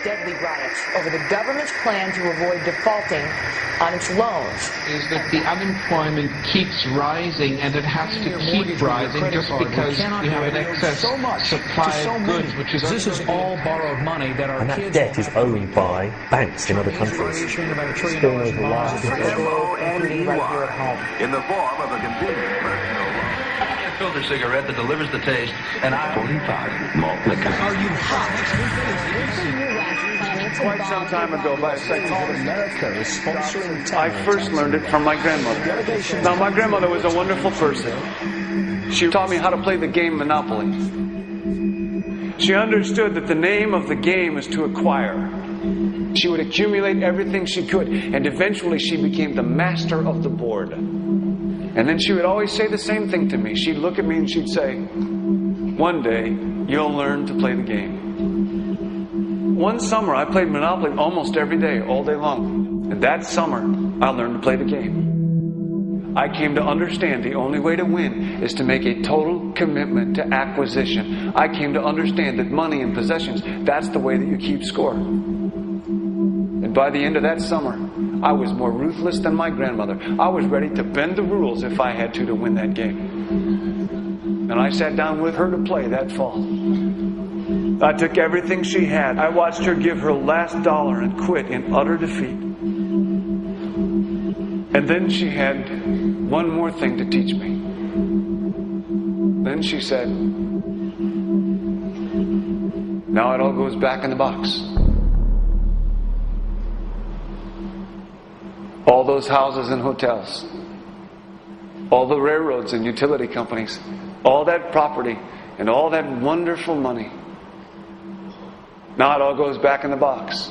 deadly riots over the government's plan to avoid defaulting on its loans. Is that the unemployment keeps rising, and it has to keep rising just because you have an excess supply of goods, which is this is all borrowed money that our and that kids debt is owned by banks in other countries. M-O-N-E-Y, in the form of a convenient personal loan. A filter cigarette that delivers the taste, and I 45 malt liquor. Are you hot? Quite some time ago, by a second, America is sponsoring I first learned it from my grandmother. Now, my grandmother was a wonderful person. She taught me how to play the game Monopoly. She understood that the name of the game is to acquire. She would accumulate everything she could, and eventually she became the master of the board. And then she would always say the same thing to me. She'd look at me and she'd say, "One day, you'll learn to play the game." One summer, I played Monopoly almost every day, all day long. And that summer, I learned to play the game. I came to understand the only way to win is to make a total commitment to acquisition. I came to understand that money and possessions, that's the way that you keep score. And by the end of that summer, I was more ruthless than my grandmother. I was ready to bend the rules if I had to win that game. And I sat down with her to play that fall. I took everything she had. I watched her give her last dollar and quit in utter defeat. And then she had one more thing to teach me. Then she said, "Now it all goes back in the box." All those houses and hotels, all the railroads and utility companies, all that property and all that wonderful money. Now it all goes back in the box.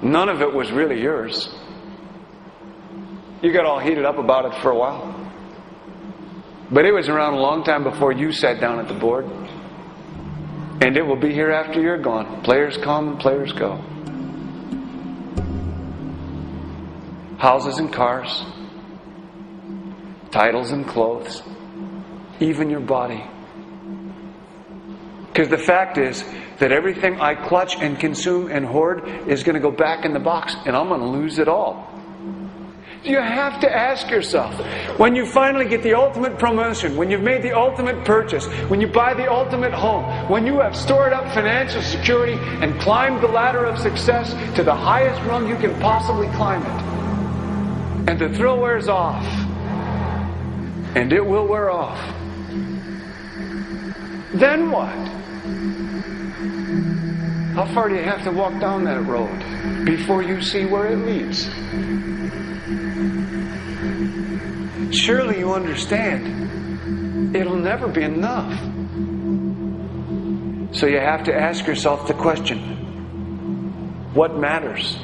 None of it was really yours. You got all heated up about it for a while. But it was around a long time before you sat down at the board. And it will be here after you're gone. Players come, players go. Houses and cars, titles and clothes, even your body. Because the fact is that everything I clutch and consume and hoard is going to go back in the box, and I'm going to lose it all. You have to ask yourself, when you finally get the ultimate promotion, when you've made the ultimate purchase, when you buy the ultimate home, when you have stored up financial security and climbed the ladder of success to the highest rung you can possibly climb it, and the thrill wears off, and it will wear off, then what? How far do you have to walk down that road before you see where it leads? Surely you understand, it'll never be enough. So you have to ask yourself the question, what matters?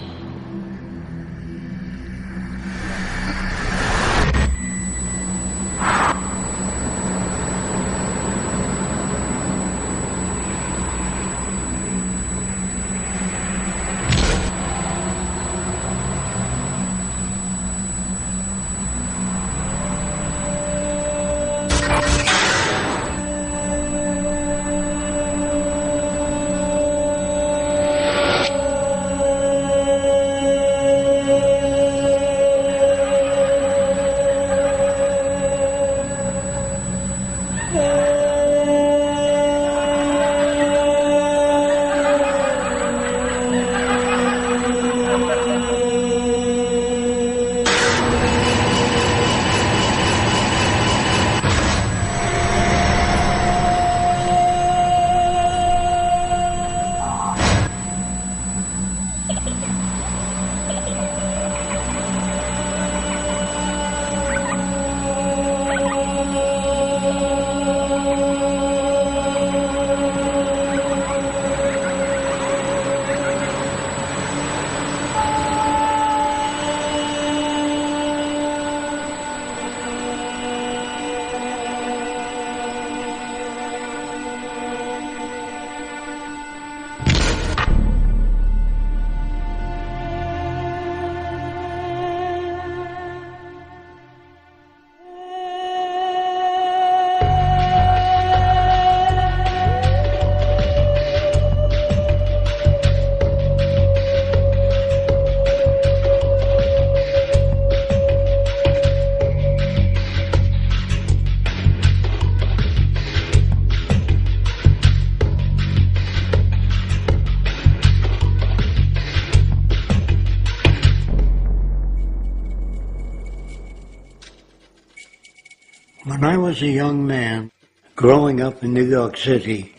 When I was a young man, growing up in New York City,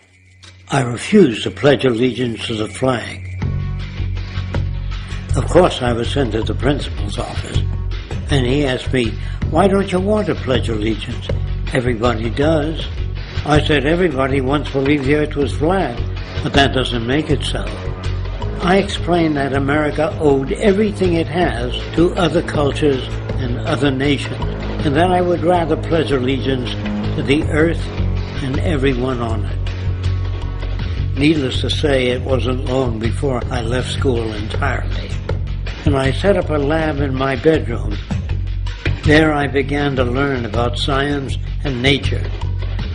I refused to pledge allegiance to the flag. Of course, I was sent to the principal's office, and he asked me, "Why don't you want to pledge allegiance? Everybody does." I said, "Everybody once believed the earth was flat, but that doesn't make it so." I explained that America owed everything it has to other cultures and other nations, and that I would rather pledge allegiance to the earth and everyone on it. Needless to say, it wasn't long before I left school entirely, and I set up a lab in my bedroom. There I began to learn about science and nature.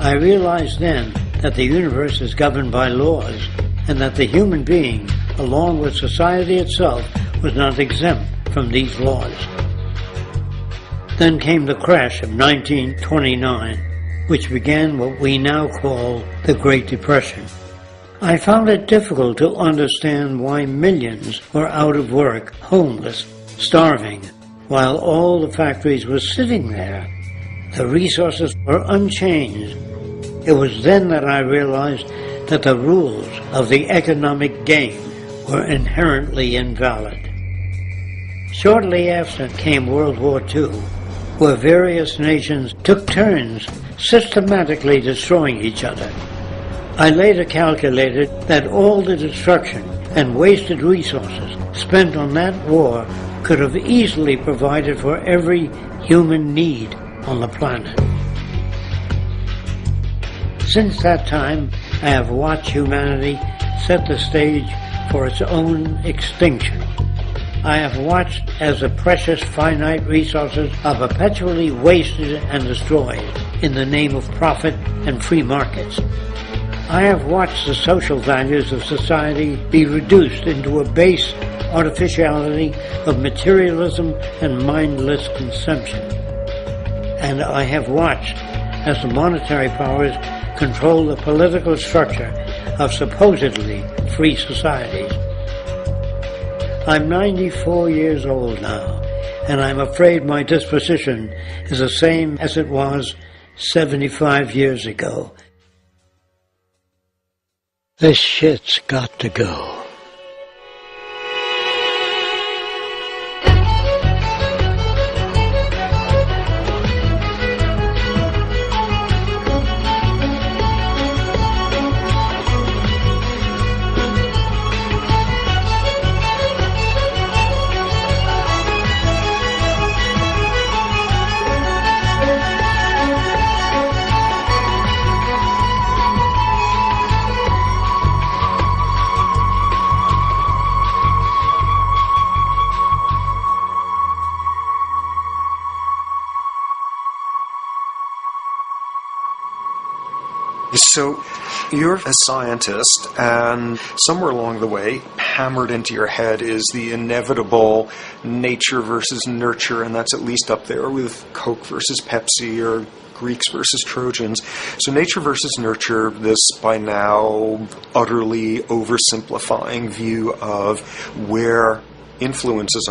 I realized then that the universe is governed by laws, and that the human being, along with society itself, was not exempt from these laws. Then came the crash of 1929, which began what we now call the Great Depression. I found it difficult to understand why millions were out of work, homeless, starving, while all the factories were sitting there. The resources were unchanged. It was then that I realized that the rules of the economic game were inherently invalid. Shortly after came World War II, where various nations took turns systematically destroying each other. I later calculated that all the destruction and wasted resources spent on that war could have easily provided for every human need on the planet. Since that time, I have watched humanity set the stage for its own extinction. I have watched as the precious finite resources are perpetually wasted and destroyed in the name of profit and free markets. I have watched the social values of society be reduced into a base artificiality of materialism and mindless consumption. And I have watched as the monetary powers control the political structure of supposedly free societies. I'm 94 years old now, and I'm afraid my disposition is the same as it was 75 years ago. This shit's got to go. So you're a scientist, and somewhere along the way, hammered into your head is the inevitable nature versus nurture, and that's at least up there with Coke versus Pepsi or Greeks versus Trojans. So nature versus nurture, this by now utterly oversimplifying view of where influences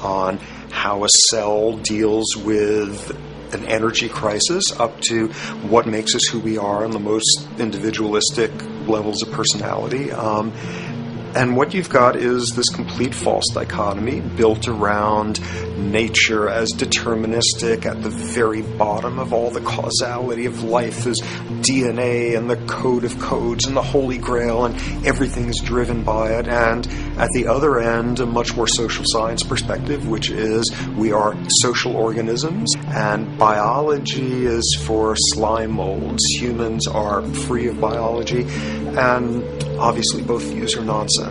on how a cell deals with an energy crisis, up to what makes us who we are on the most individualistic levels of personality. And what you've got is this complete false dichotomy built around nature as deterministic. At the very bottom of all the causality of life is DNA and the code of codes and the Holy Grail, and everything is driven by it. And at the other end, a much more social science perspective, which is we are social organisms, and biology is for slime molds. Humans are free of biology, and obviously both views are nonsense.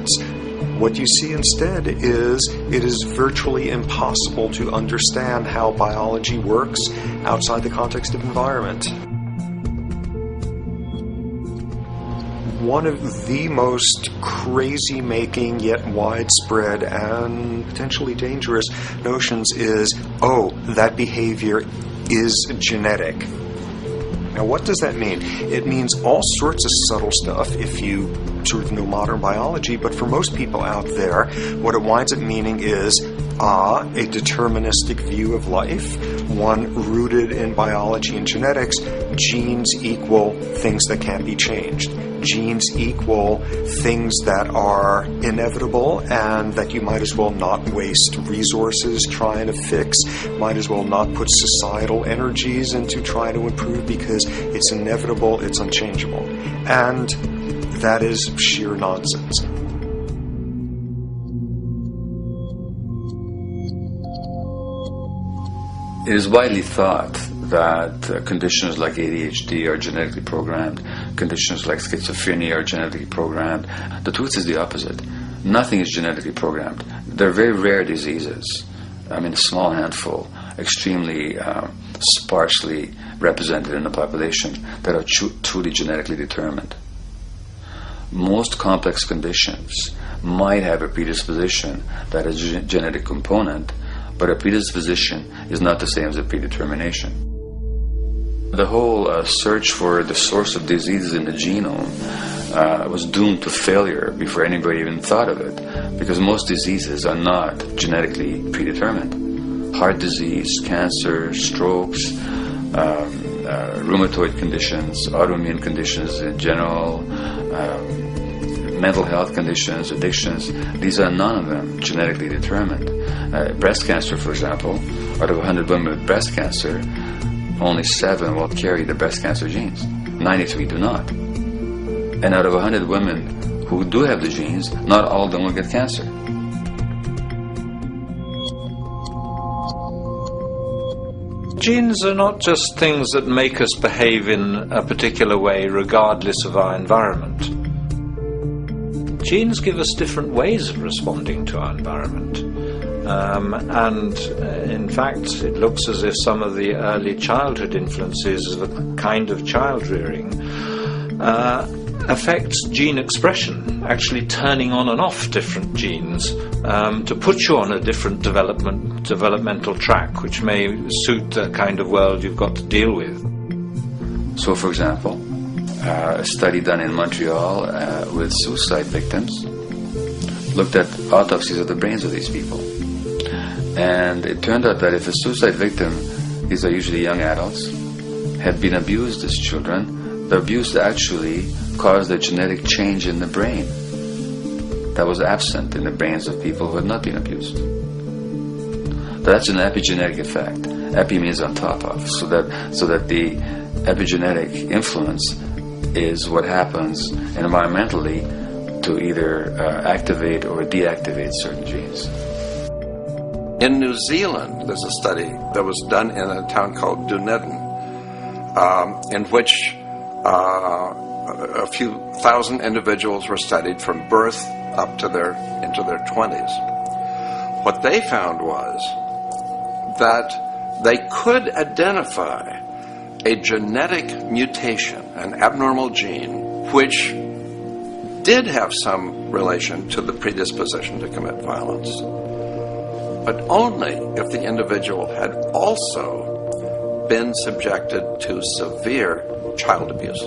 What you see instead is it is virtually impossible to understand how biology works outside the context of environment. One of the most crazy-making yet widespread and potentially dangerous notions is, oh, that behavior is genetic. Now, what does that mean? It means all sorts of subtle stuff if you sort of know modern biology, but for most people out there, what it winds up meaning is a deterministic view of life, one rooted in biology and genetics. Genes equal things that can't be changed. Genes equal things that are inevitable and that you might as well not waste resources trying to fix, might as well not put societal energies into trying to improve because it's inevitable, it's unchangeable. And that is sheer nonsense. It is widely thought that conditions like ADHD are genetically programmed, conditions like schizophrenia are genetically programmed. The truth is the opposite. Nothing is genetically programmed. They're very rare diseases. I mean, a small handful, extremely sparsely represented in the population, that are truly genetically determined. Most complex conditions might have a predisposition that is a genetic component, but a predisposition is not the same as a predetermination. The whole search for the source of diseases in the genome was doomed to failure before anybody even thought of it, because most diseases are not genetically predetermined. Heart disease, cancer, strokes, rheumatoid conditions, autoimmune conditions in general, mental health conditions, addictions, these are none of them genetically determined. Breast cancer, for example, out of 100 women with breast cancer, only 7 will carry the breast cancer genes. 93 do not. And out of 100 women who do have the genes, not all of them will get cancer. Genes are not just things that make us behave in a particular way regardless of our environment. Genes give us different ways of responding to our environment. And in fact, it looks as if some of the early childhood influences of a kind of child rearing affects gene expression, actually turning on and off different genes to put you on a different developmental track, which may suit the kind of world you've got to deal with. So, for example, a study done in Montreal with suicide victims looked at autopsies of the brains of these people. And it turned out that if a suicide victim, these are usually young adults, had been abused as children, the abuse actually caused a genetic change in the brain that was absent in the brains of people who had not been abused. That's an epigenetic effect. Epi means on top of, so that the epigenetic influence is what happens environmentally to either activate or deactivate certain genes. In New Zealand, there's a study that was done in a town called Dunedin, in which a few thousand individuals were studied from birth up to into their 20s. What they found was that they could identify a genetic mutation, an abnormal gene, which did have some relation to the predisposition to commit violence, but only if the individual had also been subjected to severe child abuse.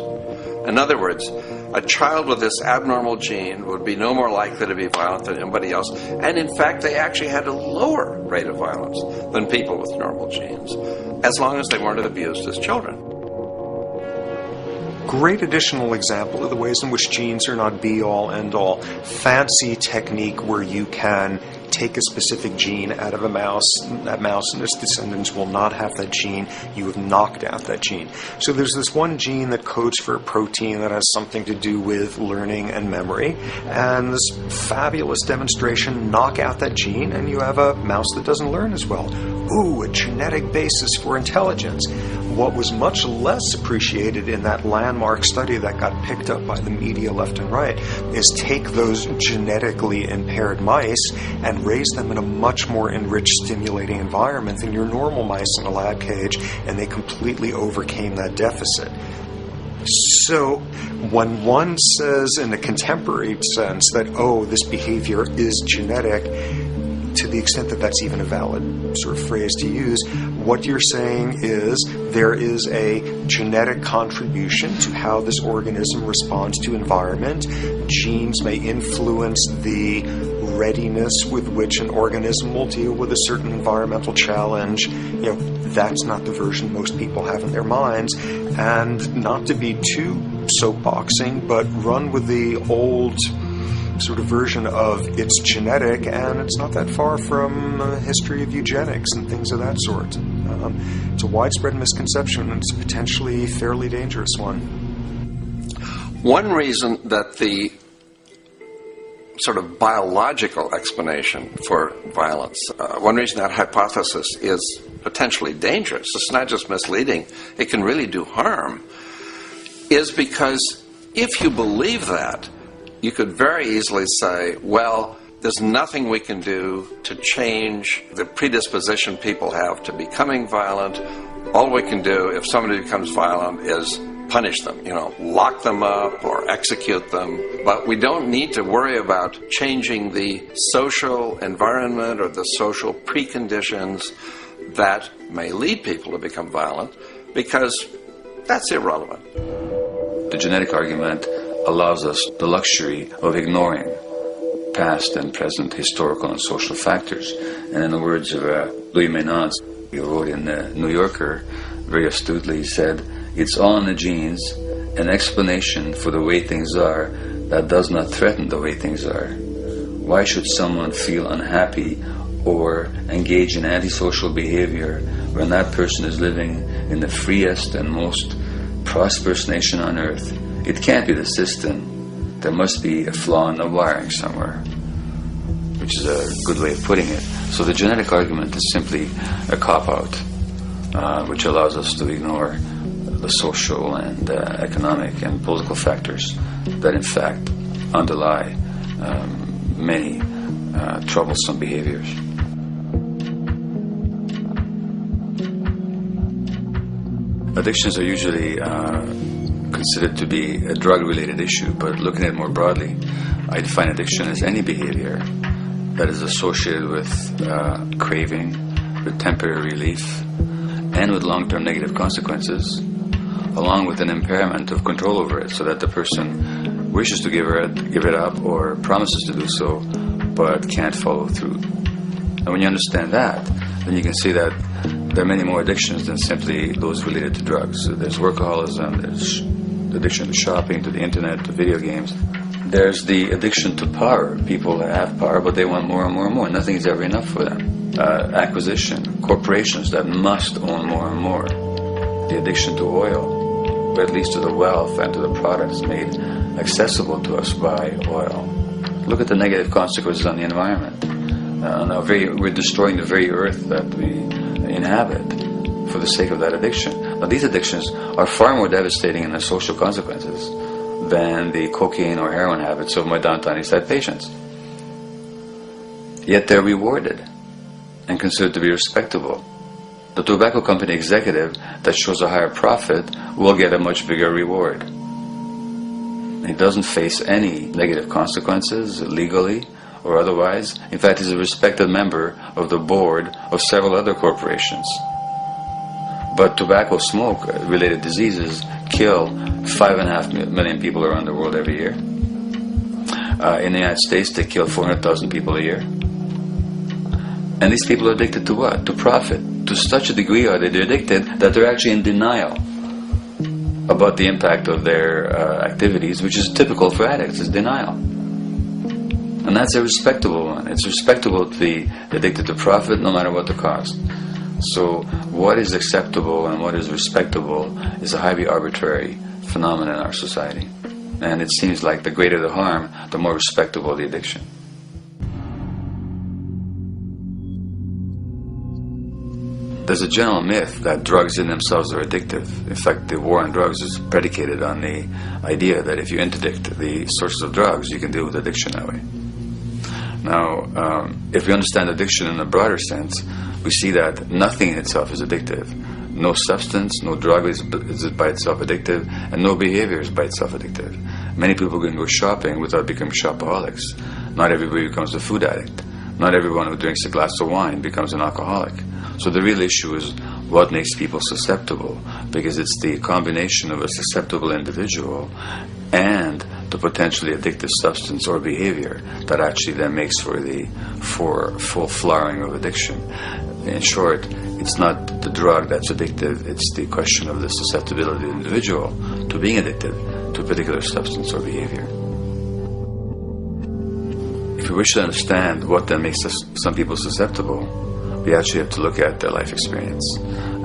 In other words, a child with this abnormal gene would be no more likely to be violent than anybody else, and in fact they actually had a lower rate of violence than people with normal genes, as long as they weren't abused as children. Great additional example of the ways in which genes are not be-all, end-all. Fancy technique where you can take a specific gene out of a mouse, that mouse and its descendants will not have that gene. You have knocked out that gene. So there's this one gene that codes for a protein that has something to do with learning and memory, and this fabulous demonstration, knock out that gene and you have a mouse that doesn't learn as well. Ooh, a genetic basis for intelligence. What was much less appreciated in that landmark study that got picked up by the media left and right is take those genetically impaired mice and raise them in a much more enriched, stimulating environment than your normal mice in a lab cage, and they completely overcame that deficit. So when one says in a contemporary sense that, oh, this behavior is genetic, to to the extent that that's even a valid sort of phrase to use, what you're saying is there is a genetic contribution to how this organism responds to environment. Genes may influence the readiness with which an organism will deal with a certain environmental challenge. That's not the version most people have in their minds. And not to be too soapboxing, but run with the old sort of version of it's genetic, and it's not that far from a history of eugenics and things of that sort. It's a widespread misconception, and it's a potentially fairly dangerous one. One reason that the sort of biological explanation for violence, one reason that hypothesis is potentially dangerous, it's not just misleading, it can really do harm, is because if you believe that, you could very easily say, well, there's nothing we can do to change the predisposition people have to becoming violent. All we can do if somebody becomes violent is punish them, lock them up or execute them. But we don't need to worry about changing the social environment or the social preconditions that may lead people to become violent, because that's irrelevant. The genetic argument allows us the luxury of ignoring past and present historical and social factors. And in the words of Louis Menand, he wrote in the New Yorker, very astutely, he said, "It's all in the genes, an explanation for the way things are that does not threaten the way things are. Why should someone feel unhappy or engage in antisocial behavior when that person is living in the freest and most prosperous nation on earth? It can't be the system. There must be a flaw in the wiring somewhere," which is a good way of putting it. So the genetic argument is simply a cop-out, which allows us to ignore the social and economic and political factors that in fact underlie many troublesome behaviors. Addictions are usually considered to be a drug-related issue, but looking at it more broadly, I define addiction as any behavior that is associated with craving, with temporary relief, and with long-term negative consequences, along with an impairment of control over it, so that the person wishes to give it up or promises to do so, but can't follow through. And when you understand that, then you can see that there are many more addictions than simply those related to drugs. So there's workaholism, there's addiction to shopping, to the internet, to video games. There's the addiction to power. People have power, but they want more and more and more. Nothing is ever enough for them. Acquisition, corporations that must own more and more. The addiction to oil, or at least to the wealth and to the products made accessible to us by oil. Look at the negative consequences on the environment. We're destroying the very earth that we inhabit for the sake of that addiction. Now, these addictions are far more devastating in their social consequences than the cocaine or heroin habits of my downtown East Side patients. Yet they're rewarded and considered to be respectable. The tobacco company executive that shows a higher profit will get a much bigger reward. He doesn't face any negative consequences legally or otherwise. In fact, he's a respected member of the board of several other corporations. But tobacco smoke-related diseases kill 5.5 million people around the world every year. In the United States, they kill 400,000 people a year. And these people are addicted to what? To profit. To such a degree are they addicted that they're actually in denial about the impact of their activities, which is typical for addicts, is denial. And that's a respectable one. It's respectable to be addicted to profit no matter what the cost. So what is acceptable and what is respectable is a highly arbitrary phenomenon in our society. And it seems like the greater the harm, the more respectable the addiction. There's a general myth that drugs in themselves are addictive. In fact, the war on drugs is predicated on the idea that if you interdict the sources of drugs, you can deal with addiction that way. Now, if we understand addiction in a broader sense, we see that nothing in itself is addictive. No substance, no drug is by itself addictive, and no behavior is by itself addictive. Many people can go shopping without becoming shopaholics. Not everybody becomes a food addict. Not everyone who drinks a glass of wine becomes an alcoholic. So the real issue is what makes people susceptible, because it's the combination of a susceptible individual and the potentially addictive substance or behavior that actually then makes for full flowering of addiction. In short, it's not the drug that's addictive, it's the question of the susceptibility of the individual to being addicted to a particular substance or behavior. If we wish to understand what then makes some people susceptible, we actually have to look at their life experience.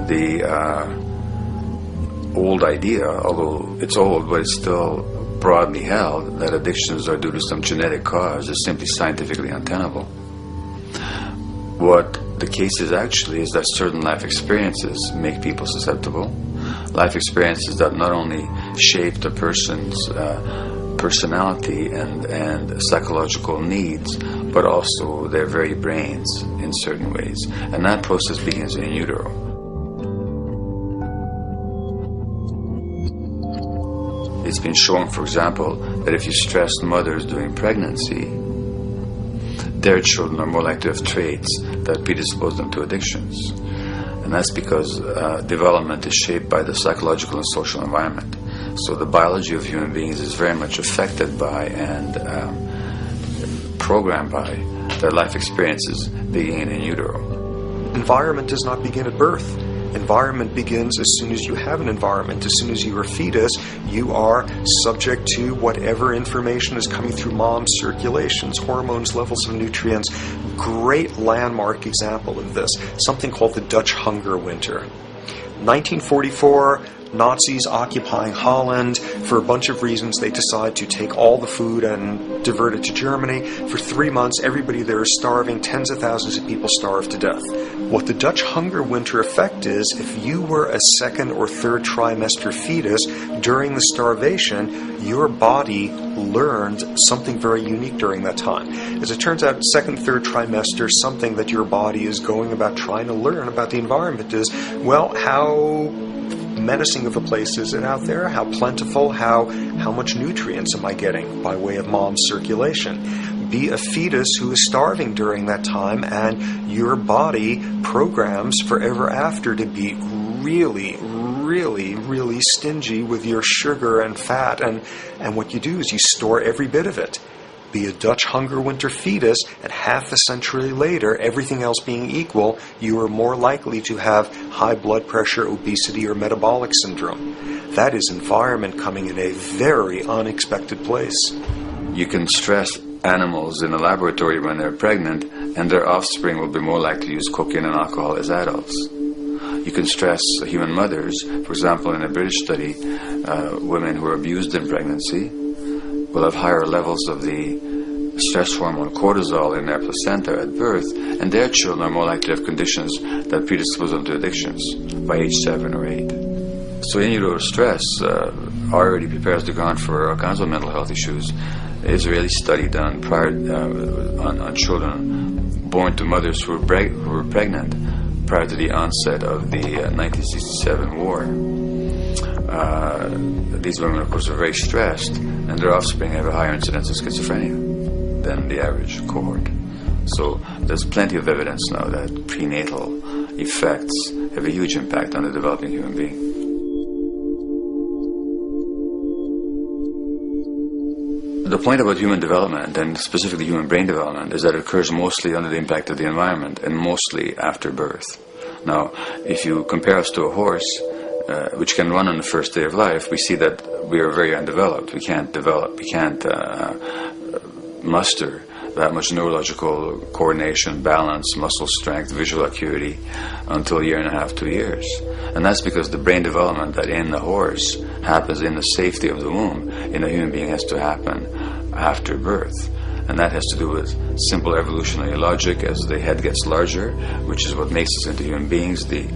The old idea, although it's old, but it's still broadly held, that addictions are due to some genetic cause is simply scientifically untenable. What the case is actually is that certain life experiences make people susceptible. Life experiences that not only shape the person's personality and psychological needs, but also their very brains in certain ways. And that process begins in utero. It's been shown, for example, that if you stress mothers during pregnancy, their children are more likely to have traits that predispose them to addictions. And that's because development is shaped by the psychological and social environment. So the biology of human beings is very much affected by and programmed by their life experiences beginning in utero. Environment does not begin at birth. Environment begins as soon as you have an environment. As soon as you are a fetus, you are subject to whatever information is coming through mom's circulations, hormones, levels of nutrients. Great landmark example of this, something called the Dutch hunger winter. 1944, Nazis occupying Holland. For a bunch of reasons, they decide to take all the food and divert it to Germany. For 3 months, everybody there is starving. Tens of thousands of people starve to death. What the Dutch hunger winter effect is, if you were a second or third trimester fetus during the starvation, your body learned something very unique during that time. As it turns out, second, third trimester, something that your body is going about trying to learn about the environment is, well, how menacing of a place is it out there? How plentiful? How much nutrients am I getting by way of mom's circulation? Be a fetus who is starving during that time, and your body programs forever after to be really, really, really stingy with your sugar and fat, and what you do is you store every bit of it. Be a Dutch hunger winter fetus, and half a century later, everything else being equal, you are more likely to have high blood pressure, obesity, or metabolic syndrome. That is environment coming in a very unexpected place. You can stress animals in a laboratory when they're pregnant, and their offspring will be more likely to use cocaine and alcohol as adults. You can stress human mothers. For example, in a British study, women who are abused in pregnancy will have higher levels of the stress hormone cortisol in their placenta at birth, and their children are more likely to have conditions that predispose them to addictions by age 7 or 8. So in utero stress already prepares the ground for all kinds of mental health issues. Israeli study done prior on children born to mothers who were pregnant prior to the onset of the 1967 war. These women, of course, are very stressed, and their offspring have a higher incidence of schizophrenia than the average cohort. So there's plenty of evidence now that prenatal effects have a huge impact on the developing human being. The point about human development, and specifically human brain development, is that it occurs mostly under the impact of the environment and mostly after birth. Now, if you compare us to a horse, which can run on the first day of life, we see that we are very undeveloped. We can't muster that much neurological coordination, balance, muscle strength, visual acuity until a year and a half, 2 years. And that's because the brain development that in the horse happens in the safety of the womb, in a human being has to happen after birth. And that has to do with simple evolutionary logic. As the head gets larger, which is what makes us into human beings, the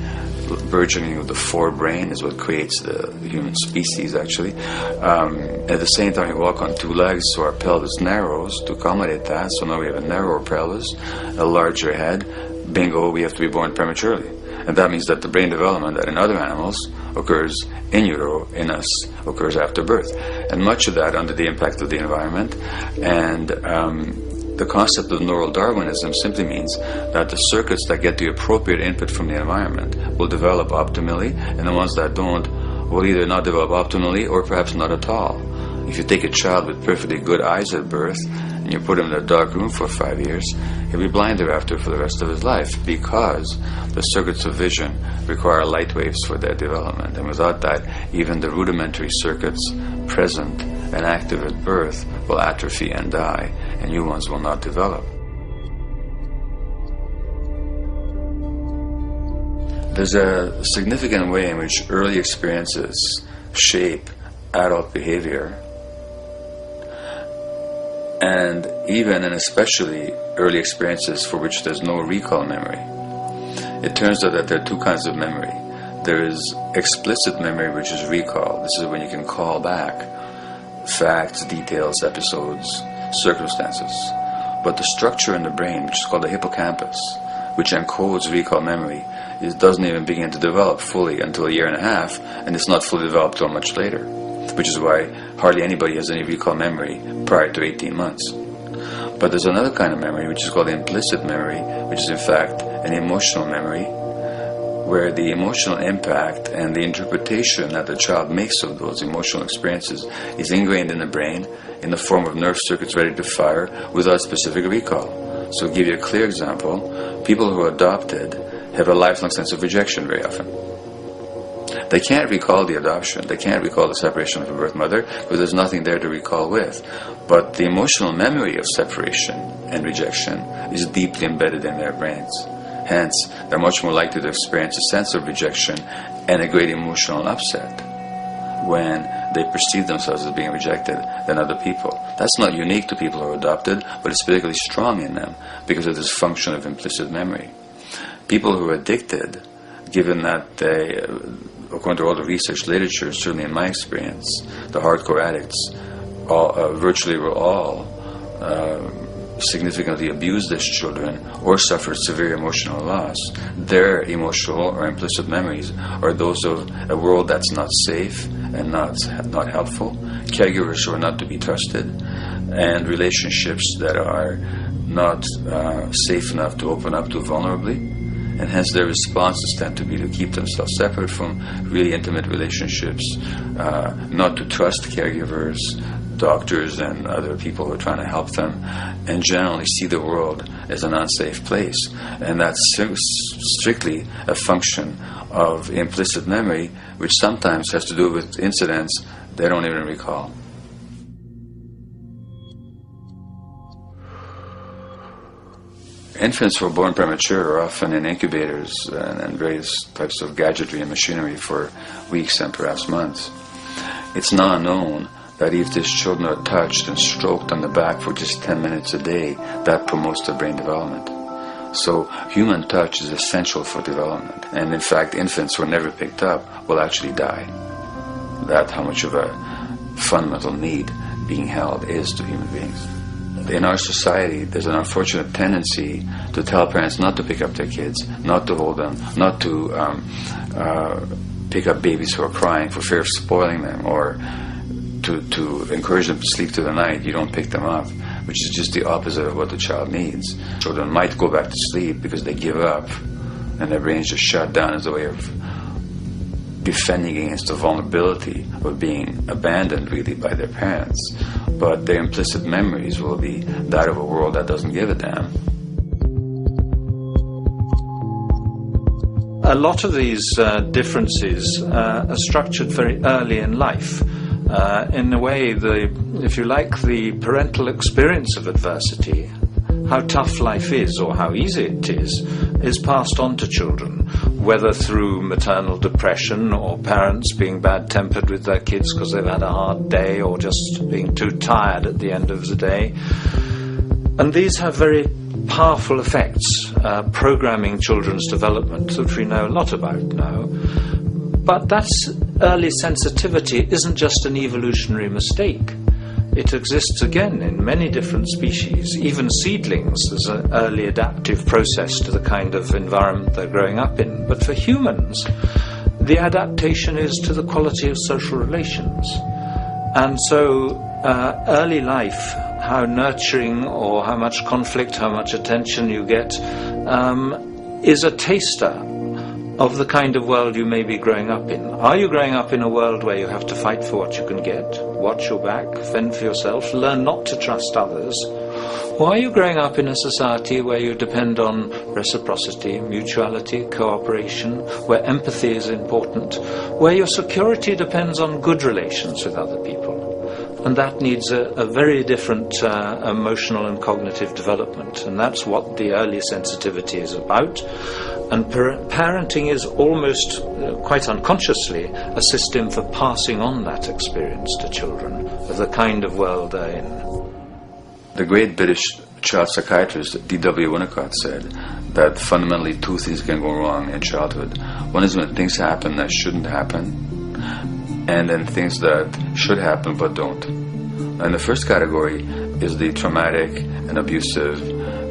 burgeoning of the forebrain is what creates the human species, actually. At the same time, we walk on 2 legs, so our pelvis narrows to accommodate that. So now we have a narrower pelvis, a larger head. Bingo, we have to be born prematurely. And that means that the brain development that in other animals occurs in utero, in us, occurs after birth. And much of that under the impact of the environment. And The concept of neural Darwinism simply means that the circuits that get the appropriate input from the environment will develop optimally, and the ones that don't will either not develop optimally or perhaps not at all. If you take a child with perfectly good eyes at birth and you put him in a dark room for 5 years, he'll be blind thereafter for the rest of his life, because the circuits of vision require light waves for their development. And without that, even the rudimentary circuits present and active at birth will atrophy and die, and new ones will not develop. There's a significant way in which early experiences shape adult behavior, and even and especially early experiences for which there's no recall memory. It turns out that there are two kinds of memory. There is explicit memory, which is recall. This is when you can call back facts, details, episodes, circumstances. But the structure in the brain, which is called the hippocampus, which encodes recall memory, doesn't even begin to develop fully until 1.5 years, and it's not fully developed till much later, which is why hardly anybody has any recall memory prior to 18 months. But there's another kind of memory, which is called implicit memory, which is in fact an emotional memory, where the emotional impact and the interpretation that the child makes of those emotional experiences is ingrained in the brain in the form of nerve circuits ready to fire without specific recall. So to give you a clear example, people who are adopted have a lifelong sense of rejection very often. They can't recall the adoption, they can't recall the separation of a birth mother, because there's nothing there to recall with. But the emotional memory of separation and rejection is deeply embedded in their brains. Hence, they're much more likely to experience a sense of rejection and a great emotional upset when they perceive themselves as being rejected than other people. That's not unique to people who are adopted, but it's particularly strong in them because of this function of implicit memory. People who are addicted, given that they, according to all the research literature, certainly in my experience, the hardcore addicts virtually were all significantly abused as children or suffered severe emotional loss. Their emotional or implicit memories are those of a world that's not safe and not helpful, caregivers who are not to be trusted, and relationships that are not safe enough to open up to vulnerably. And hence their responses tend to be to keep themselves separate from really intimate relationships, not to trust caregivers, doctors and other people who are trying to help them, and generally see the world as an unsafe place. And that's strictly a function of implicit memory, which sometimes has to do with incidents they don't even recall. Infants who are born premature are often in incubators and various types of gadgetry and machinery for weeks and perhaps months. It's now known that if these children are touched and stroked on the back for just 10 minutes a day, that promotes their brain development. So human touch is essential for development. And in fact, infants who are never picked up will actually die. That's how much of a fundamental need being held is to human beings. In our society, there's an unfortunate tendency to tell parents not to pick up their kids, not to hold them, not to pick up babies who are crying for fear of spoiling them, or to encourage them to sleep through the night. You don't pick them up, which is just the opposite of what the child needs. Children might go back to sleep because they give up and their brains just shut down as a way of defending against the vulnerability of being abandoned really by their parents. But their implicit memories will be that of a world that doesn't give a damn. A lot of these differences are structured very early in life. In a way, if you like, the parental experience of adversity, how tough life is or how easy it is passed on to children, whether through maternal depression or parents being bad-tempered with their kids because they've had a hard day, or just being too tired at the end of the day. And these have very powerful effects, programming children's development, which we know a lot about now. But that early sensitivity isn't just an evolutionary mistake. It exists again in many different species. Even seedlings, there's an early adaptive process to the kind of environment they're growing up in. But for humans, the adaptation is to the quality of social relations. And so early life, how nurturing or how much conflict, how much attention you get, is a taster of the kind of world you may be growing up in. Are you growing up in a world where you have to fight for what you can get, watch your back, fend for yourself, learn not to trust others? Or are you growing up in a society where you depend on reciprocity, mutuality, cooperation, where empathy is important, where your security depends on good relations with other people? And that needs a very different emotional and cognitive development. And that's what the early sensitivity is about. And parenting is almost, quite unconsciously, a system for passing on that experience to children of the kind of world they're in. The great British child psychiatrist D.W. Winnicott said that fundamentally two things can go wrong in childhood. One is when things happen that shouldn't happen, and then things that should happen but don't. And the first category is the traumatic and abusive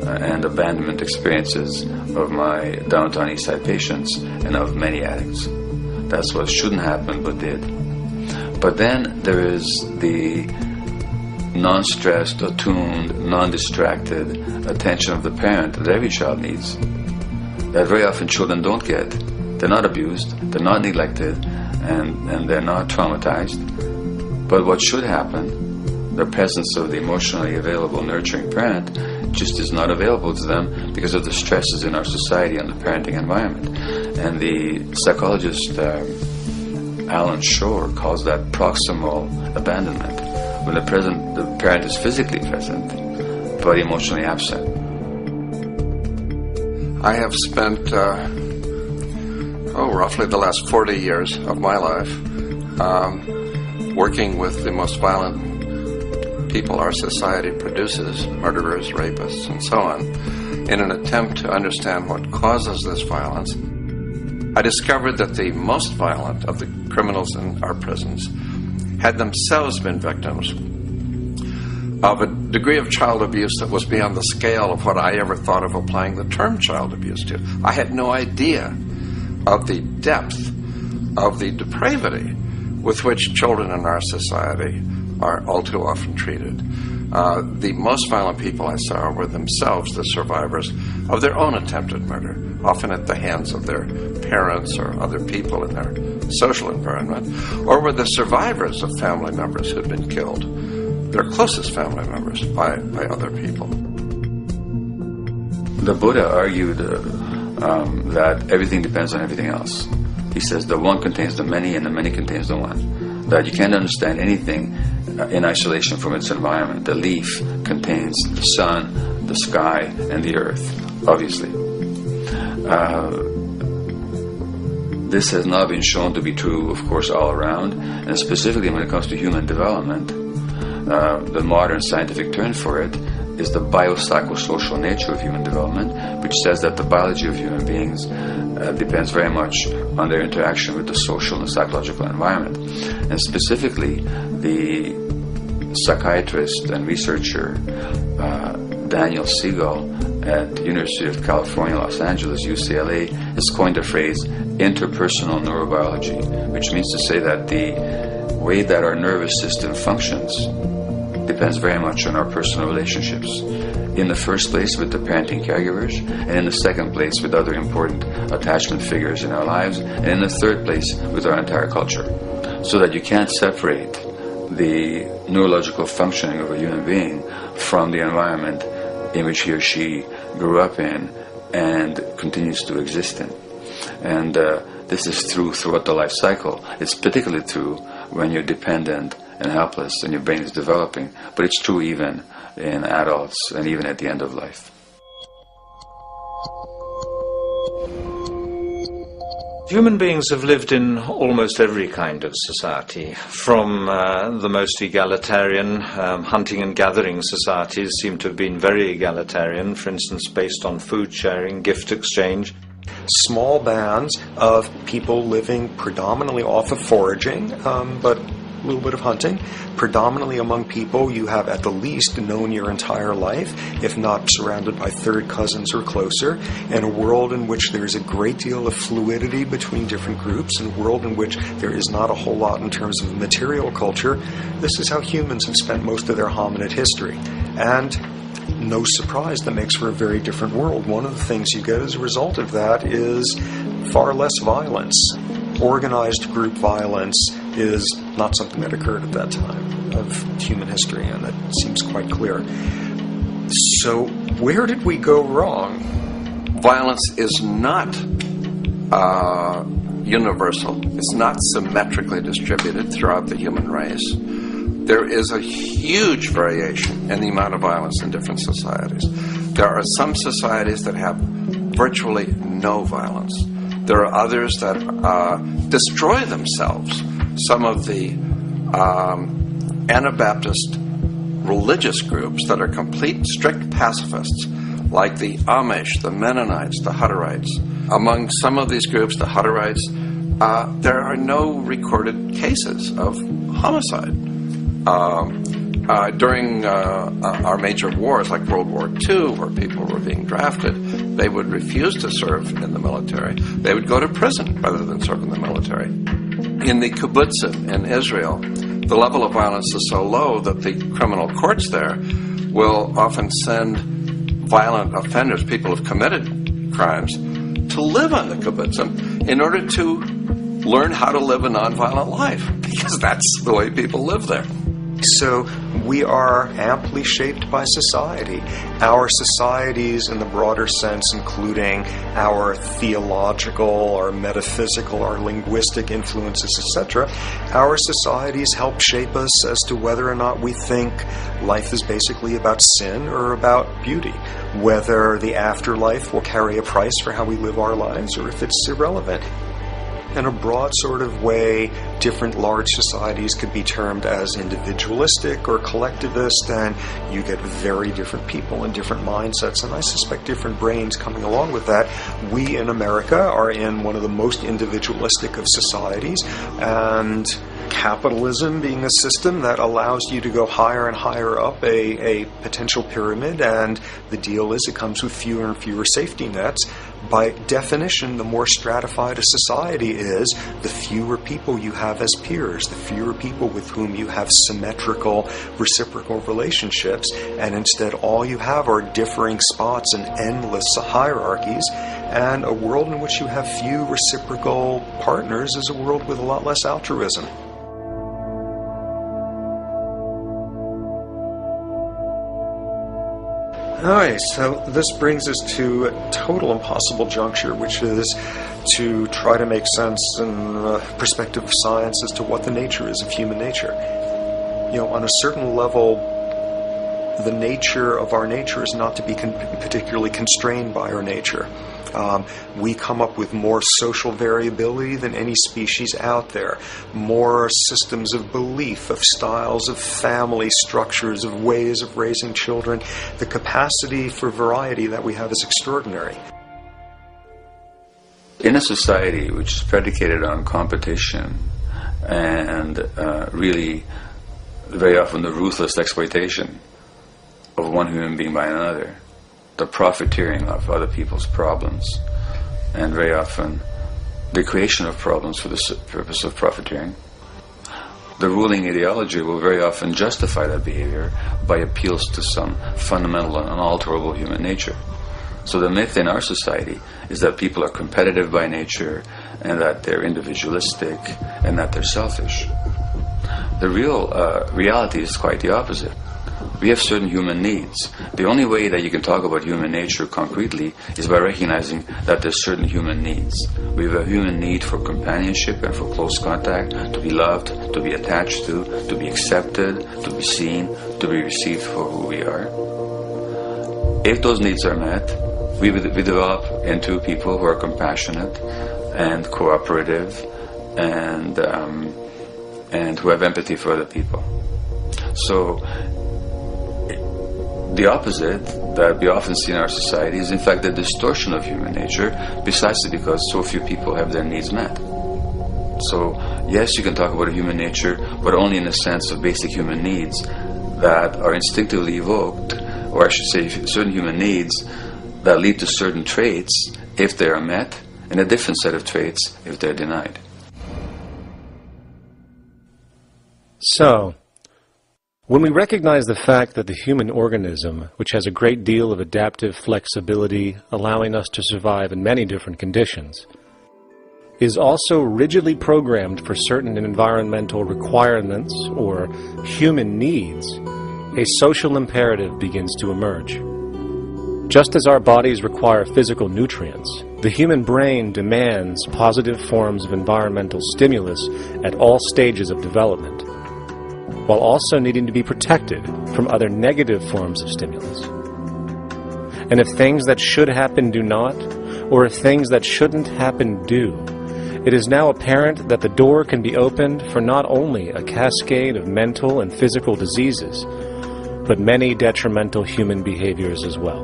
and abandonment experiences of my downtown East Side patients and of many addicts. That's what shouldn't happen but did. But then there is the non-stressed, attuned, non-distracted attention of the parent that every child needs, that very often children don't get. They're not abused, they're not neglected, and they're not traumatized. But what should happen, the presence of the emotionally available, nurturing parent, just is not available to them because of the stresses in our society and the parenting environment. And the psychologist Alan Shore calls that proximal abandonment, when the parent is physically present but emotionally absent. I have spent roughly the last 40 years of my life working with the most violent people our society produces, murderers, rapists, and so on, in an attempt to understand what causes this violence. I discovered that the most violent of the criminals in our prisons had themselves been victims of a degree of child abuse that was beyond the scale of what I ever thought of applying the term child abuse to. I had no idea of the depth of the depravity with which children in our society are all too often treated. The most violent people I saw were themselves the survivors of their own attempted murder, often at the hands of their parents or other people in their social environment, or were the survivors of family members who had been killed, their closest family members, by other people. The Buddha argued that everything depends on everything else. He says the one contains the many and the many contains the one. That you can't understand anything in isolation from its environment. The leaf contains the sun, the sky, and the earth, obviously. This has not been shown to be true, of course, all around, and specifically when it comes to human development. The modern scientific term for it is the biopsychosocial nature of human development, which says that the biology of human beings depends very much on their interaction with the social and psychological environment. And specifically, the psychiatrist and researcher Daniel Siegel at the University of California, Los Angeles, UCLA, has coined the phrase interpersonal neurobiology, which means to say that the way that our nervous system functions depends very much on our personal relationships. In the first place with the parenting caregivers, and in the second place with other important attachment figures in our lives, and in the third place with our entire culture. So that you can't separate the neurological functioning of a human being from the environment in which he or she grew up in and continues to exist in. And this is true throughout the life cycle. It's particularly true when you're dependent and helpless and your brain is developing, but it's true even in adults and even at the end of life. Human beings have lived in almost every kind of society, from the most egalitarian, hunting and gathering societies seem to have been very egalitarian, for instance, based on food sharing, gift exchange. Small bands of people living predominantly off of foraging, but a little bit of hunting. Predominantly among people you have at the least known your entire life, if not surrounded by third cousins or closer, in a world in which there is a great deal of fluidity between different groups, in a world in which there is not a whole lot in terms of material culture. This is how humans have spent most of their hominid history. And no surprise, that makes for a very different world. One of the things you get as a result of that is far less violence. Organized group violence is not something that occurred at that time of human history, and that seems quite clear. So, where did we go wrong? Violence is not universal. It's not symmetrically distributed throughout the human race. There is a huge variation in the amount of violence in different societies. There are some societies that have virtually no violence. There are others that destroy themselves. Some of the Anabaptist religious groups that are complete, strict pacifists, like the Amish, the Mennonites, the Hutterites. Among some of these groups, the Hutterites, there are no recorded cases of homicide. During our major wars, like World War II, where people were being drafted, they would refuse to serve in the military. They would go to prison rather than serve in the military. In the kibbutzim in Israel, the level of violence is so low that the criminal courts there will often send violent offenders, people who have committed crimes, to live on the kibbutzim in order to learn how to live a nonviolent life, because that's the way people live there. So we are amply shaped by society. Our societies, in the broader sense, including our theological, our metaphysical, our linguistic influences, etc., our societies help shape us as to whether or not we think life is basically about sin or about beauty, whether the afterlife will carry a price for how we live our lives or if it's irrelevant. In a broad sort of way, different large societies could be termed as individualistic or collectivist, and you get very different people and different mindsets, and I suspect different brains coming along with that. We in America are in one of the most individualistic of societies, and capitalism being a system that allows you to go higher and higher up a potential pyramid, and the deal is it comes with fewer and fewer safety nets. By definition, the more stratified a society is, the fewer people you have as peers, the fewer people with whom you have symmetrical, reciprocal relationships, and instead all you have are differing spots and endless hierarchies, and a world in which you have few reciprocal partners is a world with a lot less altruism. Alright, so this brings us to a total impossible juncture, which is to try to make sense in the perspective of science as to what the nature is of human nature. You know, on a certain level, the nature of our nature is not to be particularly constrained by our nature. We come up with more social variability than any species out there, more systems of belief, of styles of family structures, of ways of raising children. The capacity for variety that we have is extraordinary. In a society which is predicated on competition and really very often the ruthless exploitation of one human being by another, the profiteering of other people's problems, and very often the creation of problems for the purpose of profiteering, the ruling ideology will very often justify that behavior by appeals to some fundamental and unalterable human nature. So the myth in our society is that people are competitive by nature, and that they're individualistic, and that they're selfish. The real reality is quite the opposite. We have certain human needs. The only way that you can talk about human nature concretely is by recognizing that there's certain human needs. We have a human need for companionship and for close contact, to be loved, to be attached to be accepted, to be seen, to be received for who we are. If those needs are met, we develop into people who are compassionate and cooperative and who have empathy for other people. So the opposite that we often see in our society is in fact the distortion of human nature, precisely because so few people have their needs met. So Yes, you can talk about human nature, but only in the sense of basic human needs that are instinctively evoked, or I should say certain human needs that lead to certain traits if they are met, and a different set of traits if they're denied. So, when we recognize the fact that the human organism, which has a great deal of adaptive flexibility, allowing us to survive in many different conditions, is also rigidly programmed for certain environmental requirements or human needs, a social imperative begins to emerge. Just as our bodies require physical nutrients, the human brain demands positive forms of environmental stimulus at all stages of development, while also needing to be protected from other negative forms of stimulus. And if things that should happen do not, or if things that shouldn't happen do, it is now apparent that the door can be opened for not only a cascade of mental and physical diseases, but many detrimental human behaviors as well.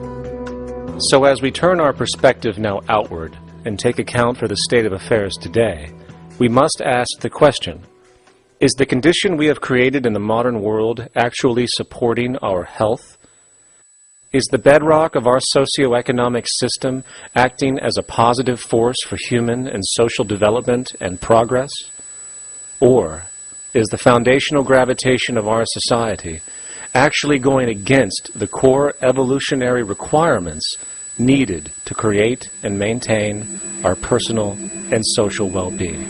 So as we turn our perspective now outward and take account for the state of affairs today, we must ask the question, is the condition we have created in the modern world actually supporting our health? Is the bedrock of our socioeconomic system acting as a positive force for human and social development and progress? Or is the foundational gravitation of our society actually going against the core evolutionary requirements needed to create and maintain our personal and social well-being?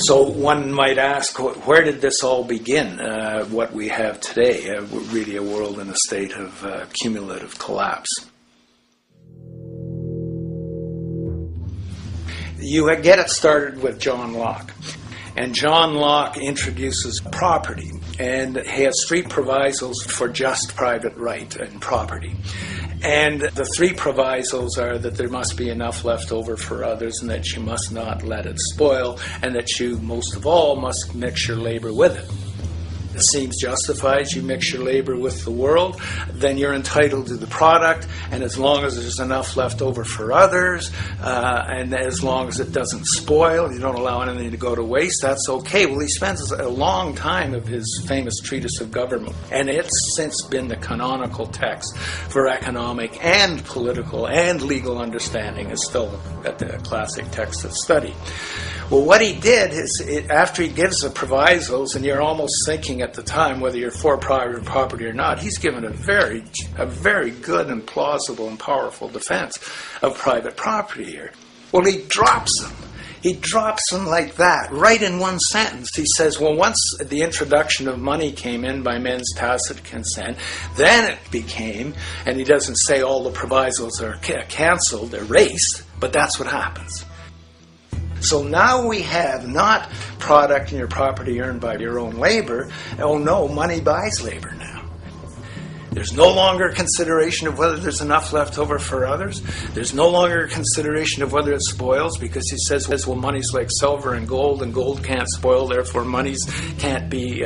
So one might ask, where did this all begin, what we have today, really a world in a state of cumulative collapse? You get it started with John Locke. And John Locke introduces property, and he has three provisos for just private right and property. And the three provisos are that there must be enough left over for others, and that you must not let it spoil, and that you, most of all, must mix your labor with it. It seems justified. You mix your labor with the world, then you're entitled to the product, and as long as there's enough left over for others, and as long as it doesn't spoil, you don't allow anything to go to waste, that's okay. Well, he spends a long time of his famous treatise of government, and it's since been the canonical text for economic and political and legal understanding. Is still the classic text of study. Well, what he did is, after he gives the provisos, and you're almost thinking at the time whether you're for private property or not, he's given a very good and plausible and powerful defense of private property here. Well, he drops them. He drops them like that, right in one sentence. He says, well, once the introduction of money came in by men's tacit consent, then it became, and he doesn't say all the provisos are cancelled, erased, but that's what happens. So now we have not product and your property earned by your own labor. Oh no, money buys labor now. There's no longer consideration of whether there's enough left over for others. There's no longer consideration of whether it spoils, because he says, well, money's like silver and gold can't spoil, therefore monies can't be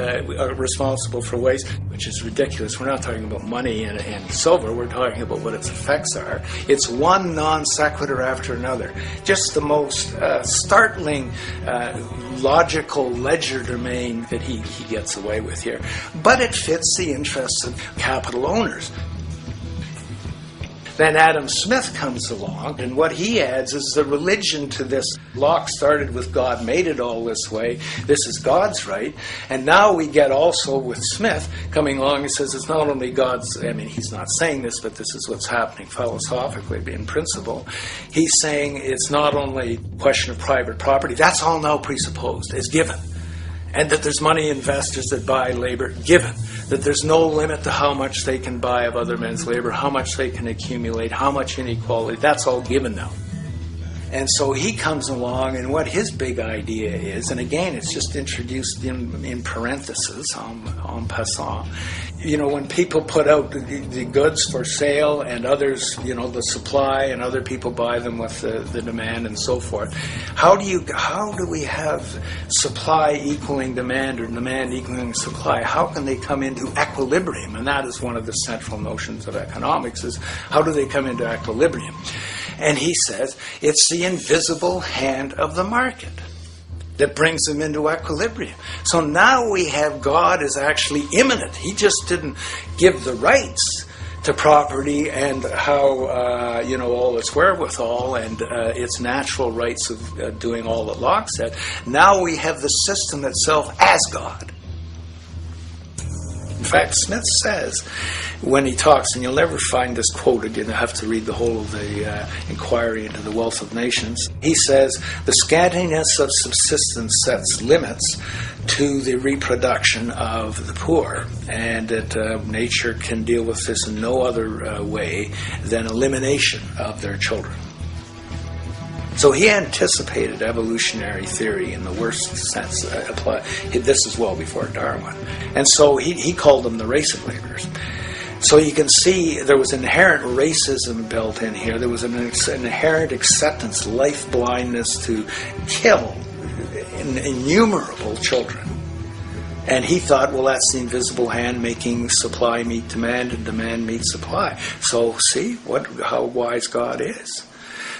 responsible for waste, which is ridiculous. We're not talking about money and silver, we're talking about what its effects are. It's one non sequitur after another. Just the most startling logical legerdemain that he gets away with here. But it fits the interests of capital owners. Then Adam Smith comes along, and what he adds is the religion to this. Locke started with God made it all this way. This is God's right. And now we get also with Smith coming along and says it's not only God's, I mean, he's not saying this, but this is what's happening philosophically in principle. He's saying it's not only a question of private property. That's all now presupposed, is given. And that there's money investors that buy labor, given. That there's no limit to how much they can buy of other men's labor, how much they can accumulate, how much inequality. That's all given now. And so he comes along, and what his big idea is, and again, it's just introduced in parentheses, en passant. You know, when people put out the goods for sale and others, you know, the supply, and other people buy them with the demand and so forth, how do we have supply equaling demand or demand equaling supply? How can they come into equilibrium? And that is one of the central notions of economics, is how do they come into equilibrium? And he says it's the invisible hand of the market that brings them into equilibrium. So now we have God is actually immanent. He just didn't give the rights to property and how, you know, all its wherewithal and its natural rights of doing all that Locke said. Now we have the system itself as God. In fact, Smith says, when he talks, and you'll never find this quote again, I have to read the whole of the Inquiry into the Wealth of Nations. He says, the scantiness of subsistence sets limits to the reproduction of the poor, and that nature can deal with this in no other way than elimination of their children. So he anticipated evolutionary theory in the worst sense. This is well before Darwin. And so he called them the race of laborers. So you can see there was inherent racism built in here. There was an inherent acceptance, life blindness to kill innumerable children. And he thought, well, that's the invisible hand making supply meet demand and demand meet supply. So see how wise God is.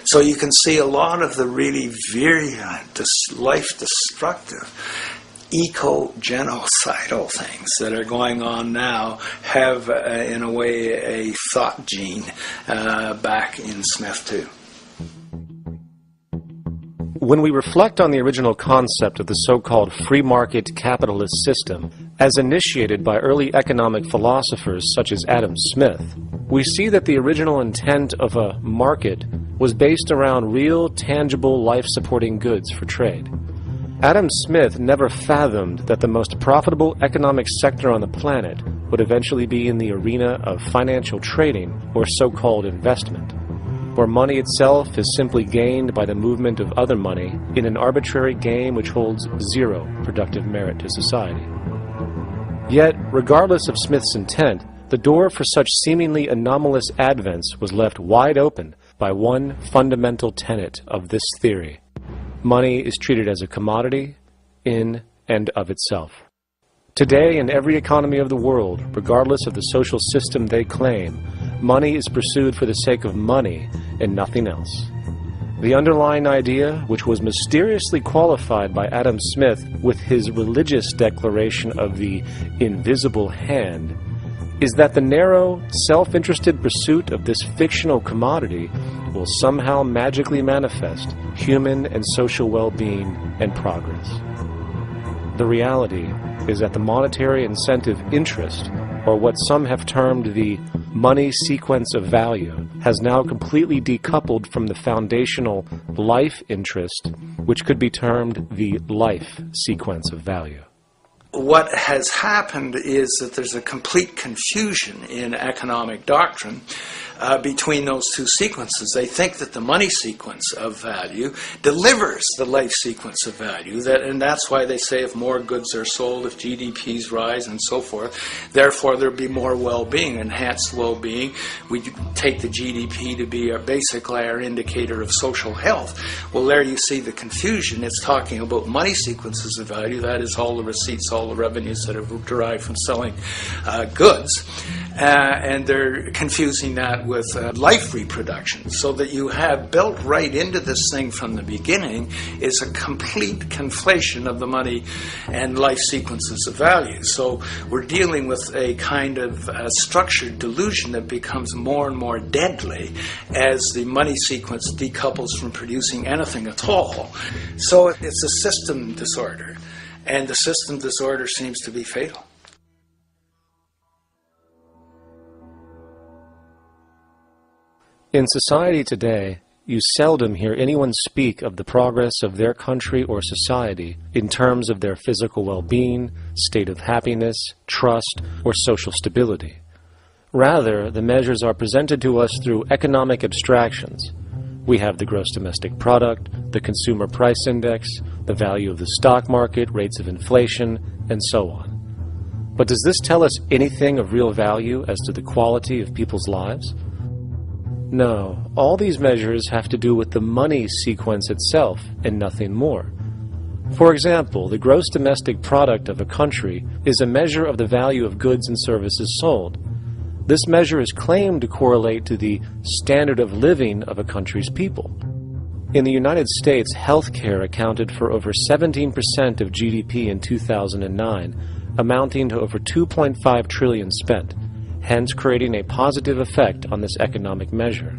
So you can see a lot of the really virulent, life-destructive, eco-genocidal things that are going on now have, in a way, a thought gene back in Smith too. When we reflect on the original concept of the so-called free market capitalist system, as initiated by early economic philosophers such as Adam Smith, we see that the original intent of a market was based around real, tangible, life-supporting goods for trade. Adam Smith never fathomed that the most profitable economic sector on the planet would eventually be in the arena of financial trading or so-called investment, where money itself is simply gained by the movement of other money in an arbitrary game which holds zero productive merit to society. Yet, regardless of Smith's intent, the door for such seemingly anomalous advents was left wide open by one fundamental tenet of this theory. Money is treated as a commodity in and of itself. Today, in every economy of the world, regardless of the social system they claim, money is pursued for the sake of money and nothing else. The underlying idea, which was mysteriously qualified by Adam Smith with his religious declaration of the invisible hand, is that the narrow, self-interested pursuit of this fictional commodity will somehow magically manifest human and social well-being and progress. The reality is that the monetary incentive interest, or what some have termed the money sequence of value, has now completely decoupled from the foundational life interest, which could be termed the life sequence of value. What has happened is that there's a complete confusion in economic doctrine between those two sequences. They think that the money sequence of value delivers the life sequence of value, and that's why they say if more goods are sold, if GDPs rise and so forth, therefore there'll be more well-being, enhanced well-being. We take the GDP to be basically our indicator of social health. Well, there you see the confusion. It's talking about money sequences of value, that is all the receipts, all the revenues that are derived from selling goods, and they're confusing that with life reproduction, so that you have built right into this thing from the beginning is a complete conflation of the money and life sequences of value. So we're dealing with a kind of structured delusion that becomes more and more deadly as the money sequence decouples from producing anything at all. So it's a system disorder. And the system disorder seems to be fatal. In society today, you seldom hear anyone speak of the progress of their country or society in terms of their physical well-being, state of happiness, trust, or social stability. Rather, the measures are presented to us through economic abstractions, We have the gross domestic product, the consumer price index, the value of the stock market, rates of inflation, and so on. But does this tell us anything of real value as to the quality of people's lives? No, all these measures have to do with the money sequence itself and nothing more. For example, the gross domestic product of a country is a measure of the value of goods and services sold. This measure is claimed to correlate to the standard of living of a country's people. In the United States, healthcare accounted for over 17% of GDP in 2009, amounting to over $2.5 trillion spent, hence creating a positive effect on this economic measure.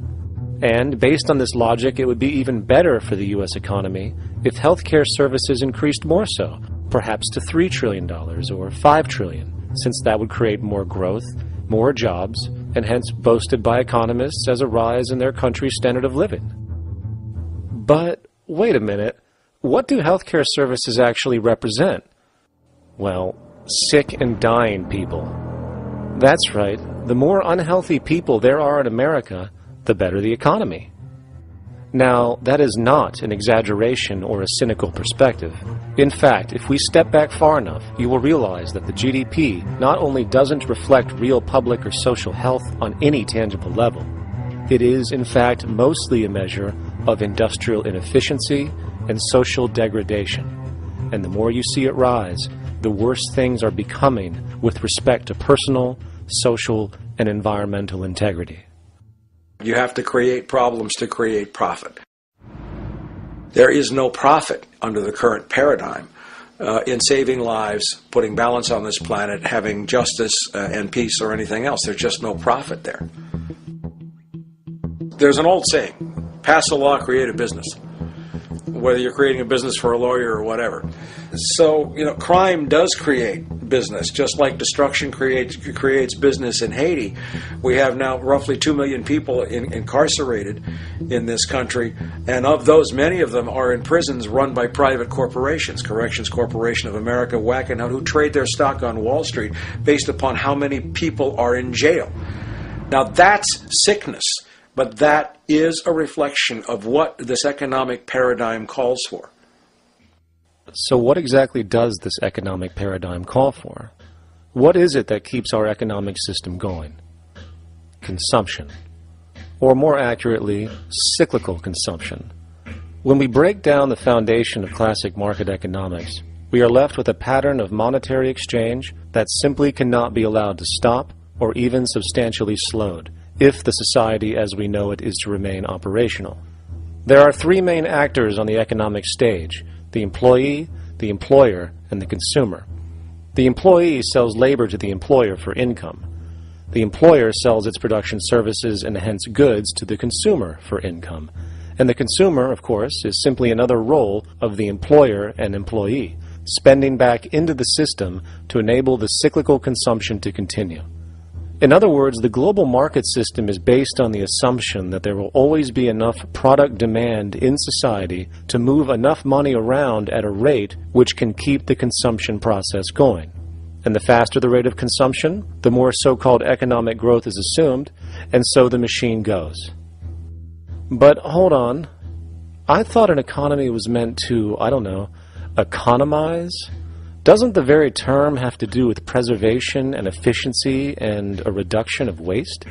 And based on this logic, it would be even better for the U.S. economy if healthcare services increased more so, perhaps to $3 trillion or $5 trillion, since that would create more growth, more jobs, and hence boasted by economists as a rise in their country's standard of living. But wait a minute, what do healthcare services actually represent? Well, sick and dying people. That's right, the more unhealthy people there are in America, the better the economy. Now, that is not an exaggeration or a cynical perspective. In fact, if we step back far enough, you will realize that the GDP not only doesn't reflect real public or social health on any tangible level, it is, in fact, mostly a measure of industrial inefficiency and social degradation. And the more you see it rise, the worse things are becoming with respect to personal, social, and environmental integrity. You have to create problems to create profit. There is no profit under the current paradigm in saving lives, putting balance on this planet, having justice and peace or anything else. There's just no profit there. There's an old saying, pass a law, create a business. Whether you're creating a business for a lawyer or whatever. So, crime does create business, just like destruction creates business in Haiti. We have now roughly 2 million people incarcerated in this country, and of those, many of them are in prisons run by private corporations, Corrections Corporation of America, Wackenhut, who trade their stock on Wall Street based upon how many people are in jail. Now, that's sickness. But that is a reflection of what this economic paradigm calls for. So what exactly does this economic paradigm call for? What is it that keeps our economic system going? Consumption. Or more accurately, cyclical consumption. When we break down the foundation of classic market economics, we are left with a pattern of monetary exchange that simply cannot be allowed to stop or even substantially slowed, if the society as we know it is to remain operational. There are three main actors on the economic stage: the employee, the employer, and the consumer. The employee sells labor to the employer for income. The employer sells its production services and hence goods to the consumer for income. And the consumer, of course, is simply another role of the employer and employee, spending back into the system to enable the cyclical consumption to continue. In other words, the global market system is based on the assumption that there will always be enough product demand in society to move enough money around at a rate which can keep the consumption process going. And the faster the rate of consumption, the more so-called economic growth is assumed, and so the machine goes. But hold on, I thought an economy was meant to, economize? Doesn't the very term have to do with preservation and efficiency and a reduction of waste?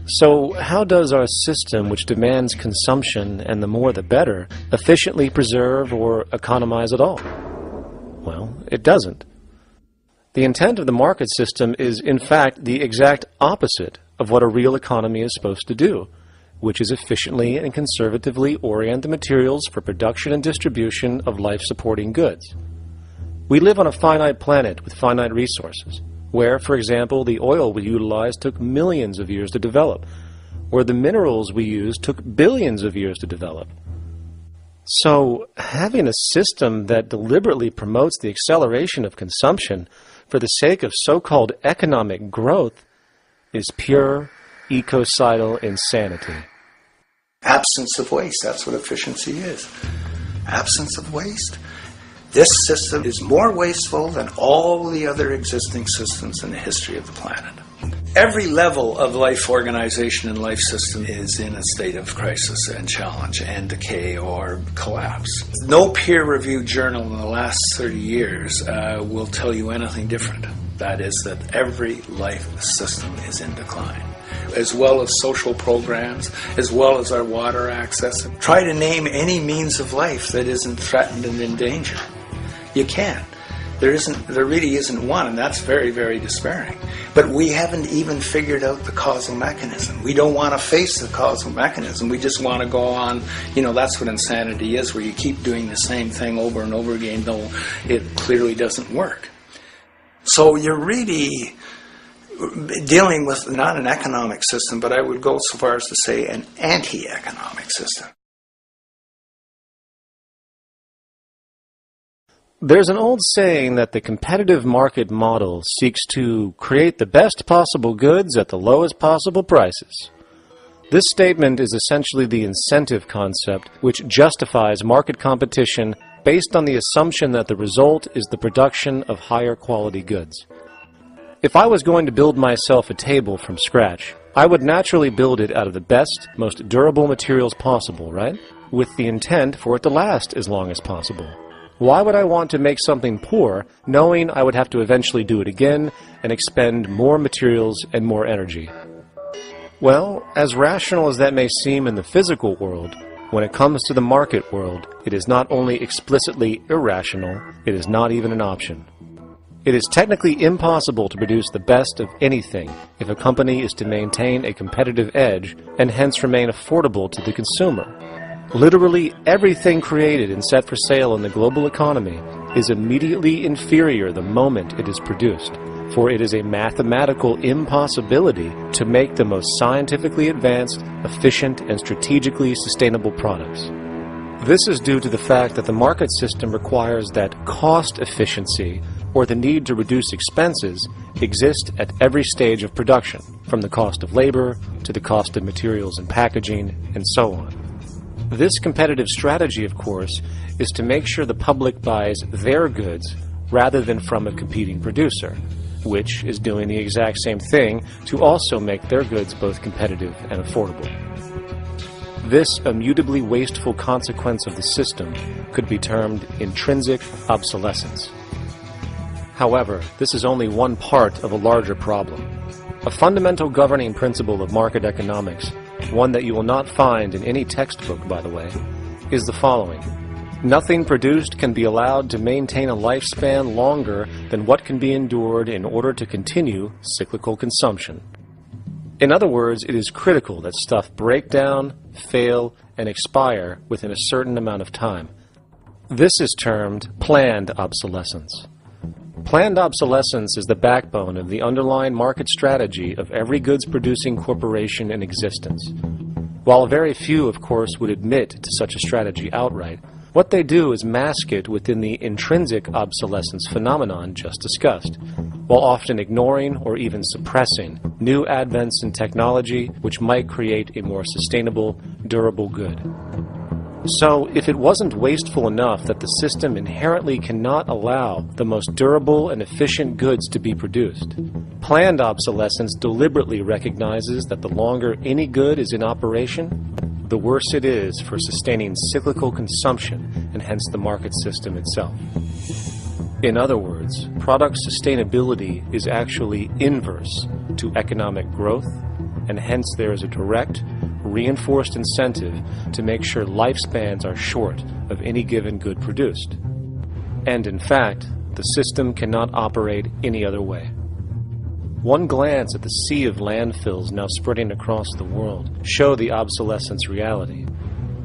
So how does our system, which demands consumption and the more the better, efficiently preserve or economize at all? Well, it doesn't. The intent of the market system is, in fact, the exact opposite of what a real economy is supposed to do, which is efficiently and conservatively orient the materials for production and distribution of life-supporting goods. We live on a finite planet with finite resources, where, for example, the oil we utilize took millions of years to develop, where the minerals we use took billions of years to develop. So, having a system that deliberately promotes the acceleration of consumption for the sake of so-called economic growth is pure ecocidal insanity. Absence of waste, that's what efficiency is. Absence of waste. This system is more wasteful than all the other existing systems in the history of the planet. Every level of life organization and life system is in a state of crisis and challenge and decay or collapse. No peer-reviewed journal in the last 30 years will tell you anything different. That is that every life system is in decline, as well as social programs, as well as our water access. Try to name any means of life that isn't threatened and in danger. You can't. There really isn't one, and that's very, very despairing. But we haven't even figured out the causal mechanism. We don't want to face the causal mechanism. We just want to go on, that's what insanity is, where you keep doing the same thing over and over again, though it clearly doesn't work. So you're really dealing with not an economic system, but I would go so far as to say an anti-economic system. There's an old saying that the competitive market model seeks to create the best possible goods at the lowest possible prices. This statement is essentially the incentive concept, which justifies market competition based on the assumption that the result is the production of higher quality goods. If I was going to build myself a table from scratch, I would naturally build it out of the best, most durable materials possible, right? With the intent for it to last as long as possible. Why would I want to make something poor, knowing I would have to eventually do it again and expend more materials and more energy? Well, as rational as that may seem in the physical world, when it comes to the market world, it is not only explicitly irrational, it is not even an option. It is technically impossible to produce the best of anything if a company is to maintain a competitive edge and hence remain affordable to the consumer. Literally everything created and set for sale in the global economy is immediately inferior the moment it is produced, for it is a mathematical impossibility to make the most scientifically advanced, efficient, and strategically sustainable products. This is due to the fact that the market system requires that cost efficiency, or the need to reduce expenses, exist at every stage of production, from the cost of labor to the cost of materials and packaging, and so on. This competitive strategy, of course, is to make sure the public buys their goods rather than from a competing producer, which is doing the exact same thing to also make their goods both competitive and affordable. This immutably wasteful consequence of the system could be termed intrinsic obsolescence. However, this is only one part of a larger problem. A fundamental governing principle of market economics, one that you will not find in any textbook, by the way, is the following. Nothing produced can be allowed to maintain a lifespan longer than what can be endured in order to continue cyclical consumption. In other words, it is critical that stuff break down, fail, and expire within a certain amount of time. This is termed planned obsolescence. Planned obsolescence is the backbone of the underlying market strategy of every goods-producing corporation in existence. While very few, of course, would admit to such a strategy outright, what they do is mask it within the intrinsic obsolescence phenomenon just discussed, while often ignoring or even suppressing new advents in technology which might create a more sustainable, durable good. So, if it wasn't wasteful enough that the system inherently cannot allow the most durable and efficient goods to be produced, planned obsolescence deliberately recognizes that the longer any good is in operation, the worse it is for sustaining cyclical consumption and hence the market system itself. In other words, product sustainability is actually inverse to economic growth, and hence there is a direct, reinforced incentive to make sure lifespans are short of any given good produced. And in fact, the system cannot operate any other way. One glance at the sea of landfills now spreading across the world show the obsolescence reality.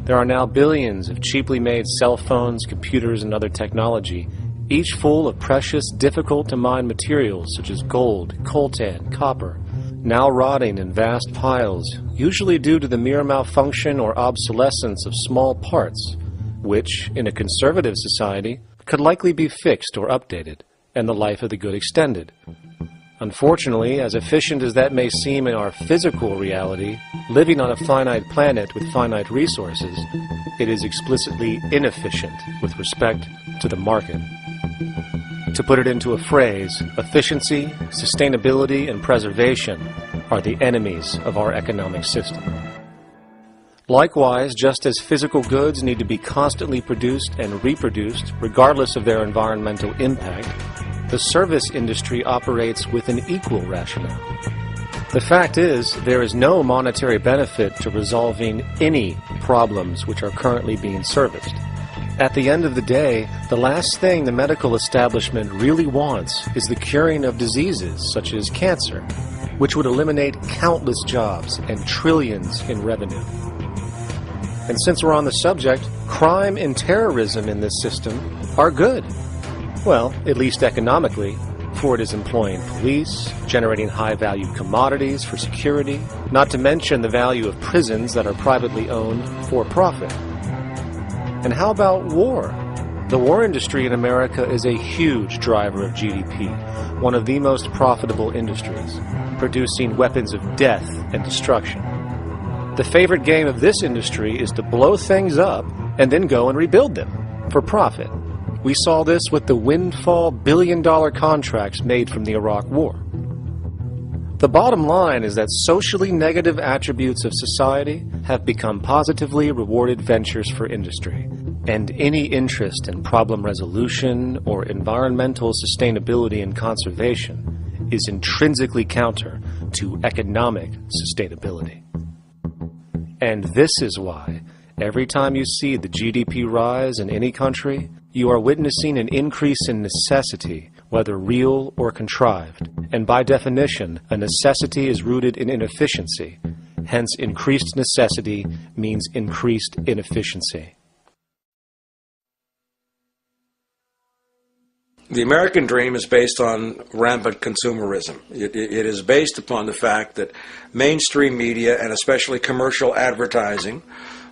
There are now billions of cheaply made cell phones, computers, and other technology, each full of precious, difficult-to-mine materials such as gold, coltan, copper, now rotting in vast piles, usually due to the mere malfunction or obsolescence of small parts, which, in a conservative society, could likely be fixed or updated, and the life of the good extended. Unfortunately, as efficient as that may seem in our physical reality, living on a finite planet with finite resources, it is explicitly inefficient with respect to the market. To put it into a phrase, efficiency, sustainability, and preservation are the enemies of our economic system. Likewise, just as physical goods need to be constantly produced and reproduced, regardless of their environmental impact, the service industry operates with an equal rationale. The fact is, there is no monetary benefit to resolving any problems which are currently being serviced. At the end of the day, the last thing the medical establishment really wants is the curing of diseases such as cancer, which would eliminate countless jobs and trillions in revenue. And since we're on the subject, crime and terrorism in this system are good. Well, at least economically, for it is employing police, generating high-value commodities for security, not to mention the value of prisons that are privately owned for profit. And how about war? The war industry in America is a huge driver of GDP, one of the most profitable industries, producing weapons of death and destruction. The favorite game of this industry is to blow things up and then go and rebuild them for profit. We saw this with the windfall billion-dollar contracts made from the Iraq War. The bottom line is that socially negative attributes of society have become positively rewarded ventures for industry, and any interest in problem resolution or environmental sustainability and conservation is intrinsically counter to economic sustainability. And this is why, every time you see the GDP rise in any country, you are witnessing an increase in necessity, whether real or contrived. And by definition, a necessity is rooted in inefficiency. Hence, increased necessity means increased inefficiency. The American dream is based on rampant consumerism. It is based upon the fact that mainstream media, and especially commercial advertising,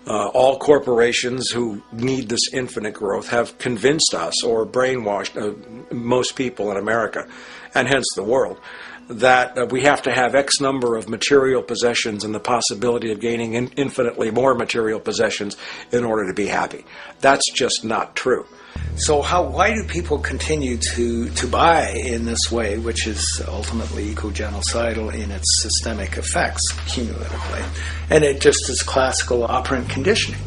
all corporations who need this infinite growth have convinced us or brainwashed most people in America, and hence the world, that we have to have X number of material possessions and the possibility of gaining infinitely more material possessions in order to be happy. That's just not true. So why do people continue to buy in this way, which is ultimately eco-genocidal in its systemic effects cumulatively? And it just is classical operant conditioning.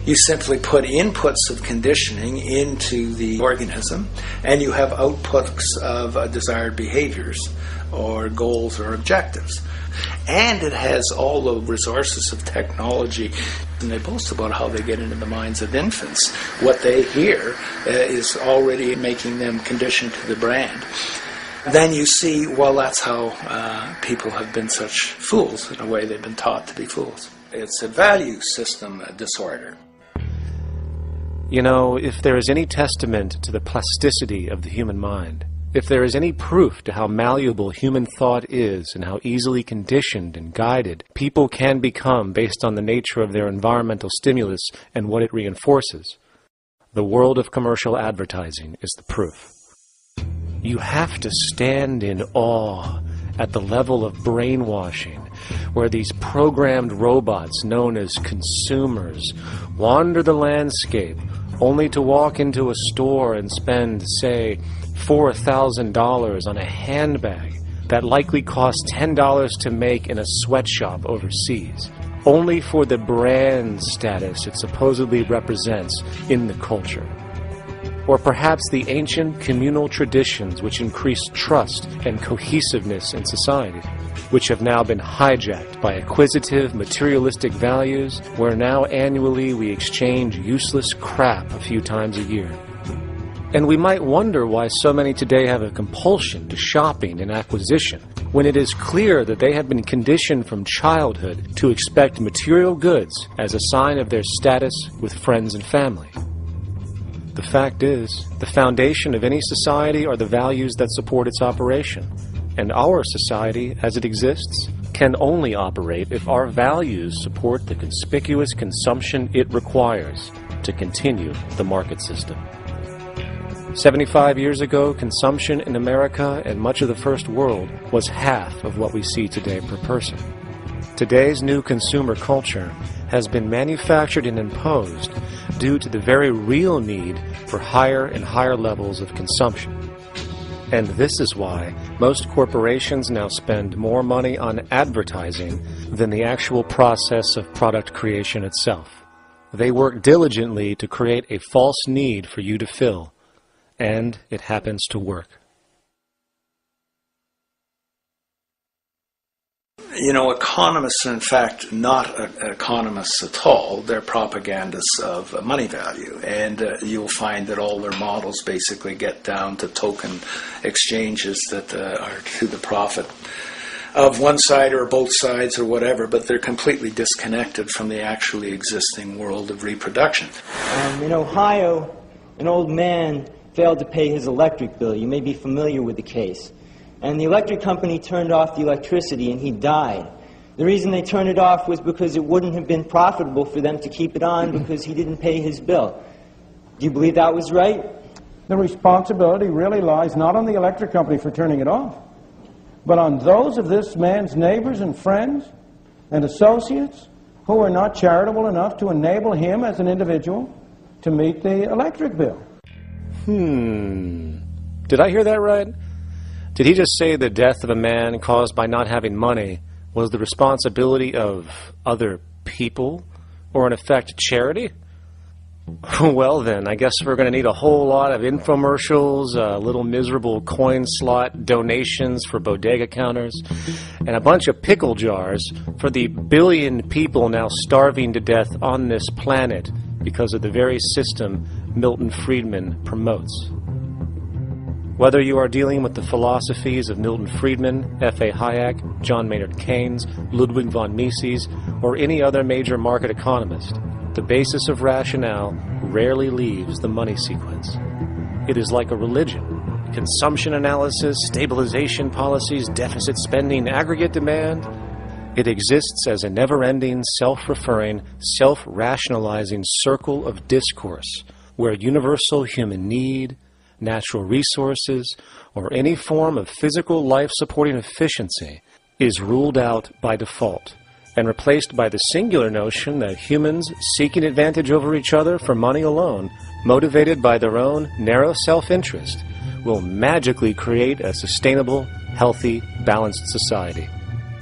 You simply put inputs of conditioning into the organism, and you have outputs of desired behaviors or goals or objectives. And it has all the resources of technology. And they boast about how they get into the minds of infants. What they hear is already making them conditioned to the brand. Then you see, well, that's how people have been such fools. In a way, they've been taught to be fools. It's a value system disorder. You know, if there is any testament to the plasticity of the human mind, if there is any proof to how malleable human thought is and how easily conditioned and guided people can become based on the nature of their environmental stimulus and what it reinforces, the world of commercial advertising is the proof. You have to stand in awe at the level of brainwashing where these programmed robots known as consumers wander the landscape only to walk into a store and spend, say, $4,000 on a handbag that likely costs $10 to make in a sweatshop overseas, only for the brand status it supposedly represents in the culture. Or perhaps the ancient communal traditions which increased trust and cohesiveness in society, which have now been hijacked by acquisitive, materialistic values, where now annually we exchange useless crap a few times a year. And we might wonder why so many today have a compulsion to shopping and acquisition, when it is clear that they have been conditioned from childhood to expect material goods as a sign of their status with friends and family. The fact is, the foundation of any society are the values that support its operation, and our society, as it exists, can only operate if our values support the conspicuous consumption it requires to continue the market system. 75 years ago, consumption in America and much of the First World was half of what we see today per person. Today's new consumer culture has been manufactured and imposed due to the very real need for higher and higher levels of consumption. And this is why most corporations now spend more money on advertising than the actual process of product creation itself. They work diligently to create a false need for you to fill, and it happens to work. You know, economists are in fact not economists at all. They're propagandists of money value. And you'll find that all their models basically get down to token exchanges that are to the profit of one side or both sides or whatever, but they're completely disconnected from the actually existing world of reproduction. In Ohio, an old man failed to pay his electric bill. You may be familiar with the case. And the electric company turned off the electricity and he died. The reason they turned it off was because it wouldn't have been profitable for them to keep it on because he didn't pay his bill. Do you believe that was right? The responsibility really lies not on the electric company for turning it off, but on those of this man's neighbors and friends and associates who are not charitable enough to enable him as an individual to meet the electric bill. Did I hear that right? Did he just say the death of a man caused by not having money was the responsibility of other people, or in effect charity? Well then, I guess we're going to need a whole lot of infomercials, little miserable coin slot donations for bodega counters, and a bunch of pickle jars for the billion people now starving to death on this planet because of the very system Milton Friedman promotes. Whether you are dealing with the philosophies of Milton Friedman, F.A. Hayek, John Maynard Keynes, Ludwig von Mises, or any other major market economist, the basis of rationale rarely leaves the money sequence. It is like a religion. Consumption analysis, stabilization policies, deficit spending, aggregate demand. It exists as a never-ending, self-referring, self-rationalizing circle of discourse where universal human need, natural resources, or any form of physical life-supporting efficiency is ruled out by default and replaced by the singular notion that humans seeking advantage over each other for money alone, motivated by their own narrow self-interest, will magically create a sustainable, healthy, balanced society.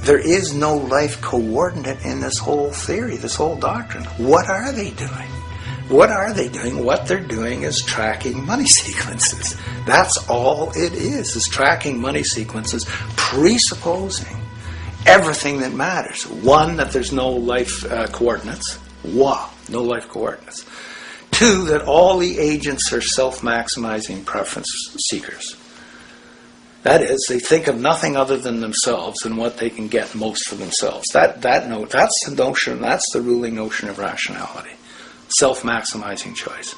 There is no life coordinate in this whole theory, this whole doctrine. What are they doing? What are they doing? What they're doing is tracking money sequences. That's all it is tracking money sequences, presupposing everything that matters. One, that there's no life coordinates. Wow, no life coordinates. Two, that all the agents are self-maximizing preference seekers. That is, they think of nothing other than themselves and what they can get most for themselves. That's the notion, that's the ruling notion of rationality. Self-maximizing choice.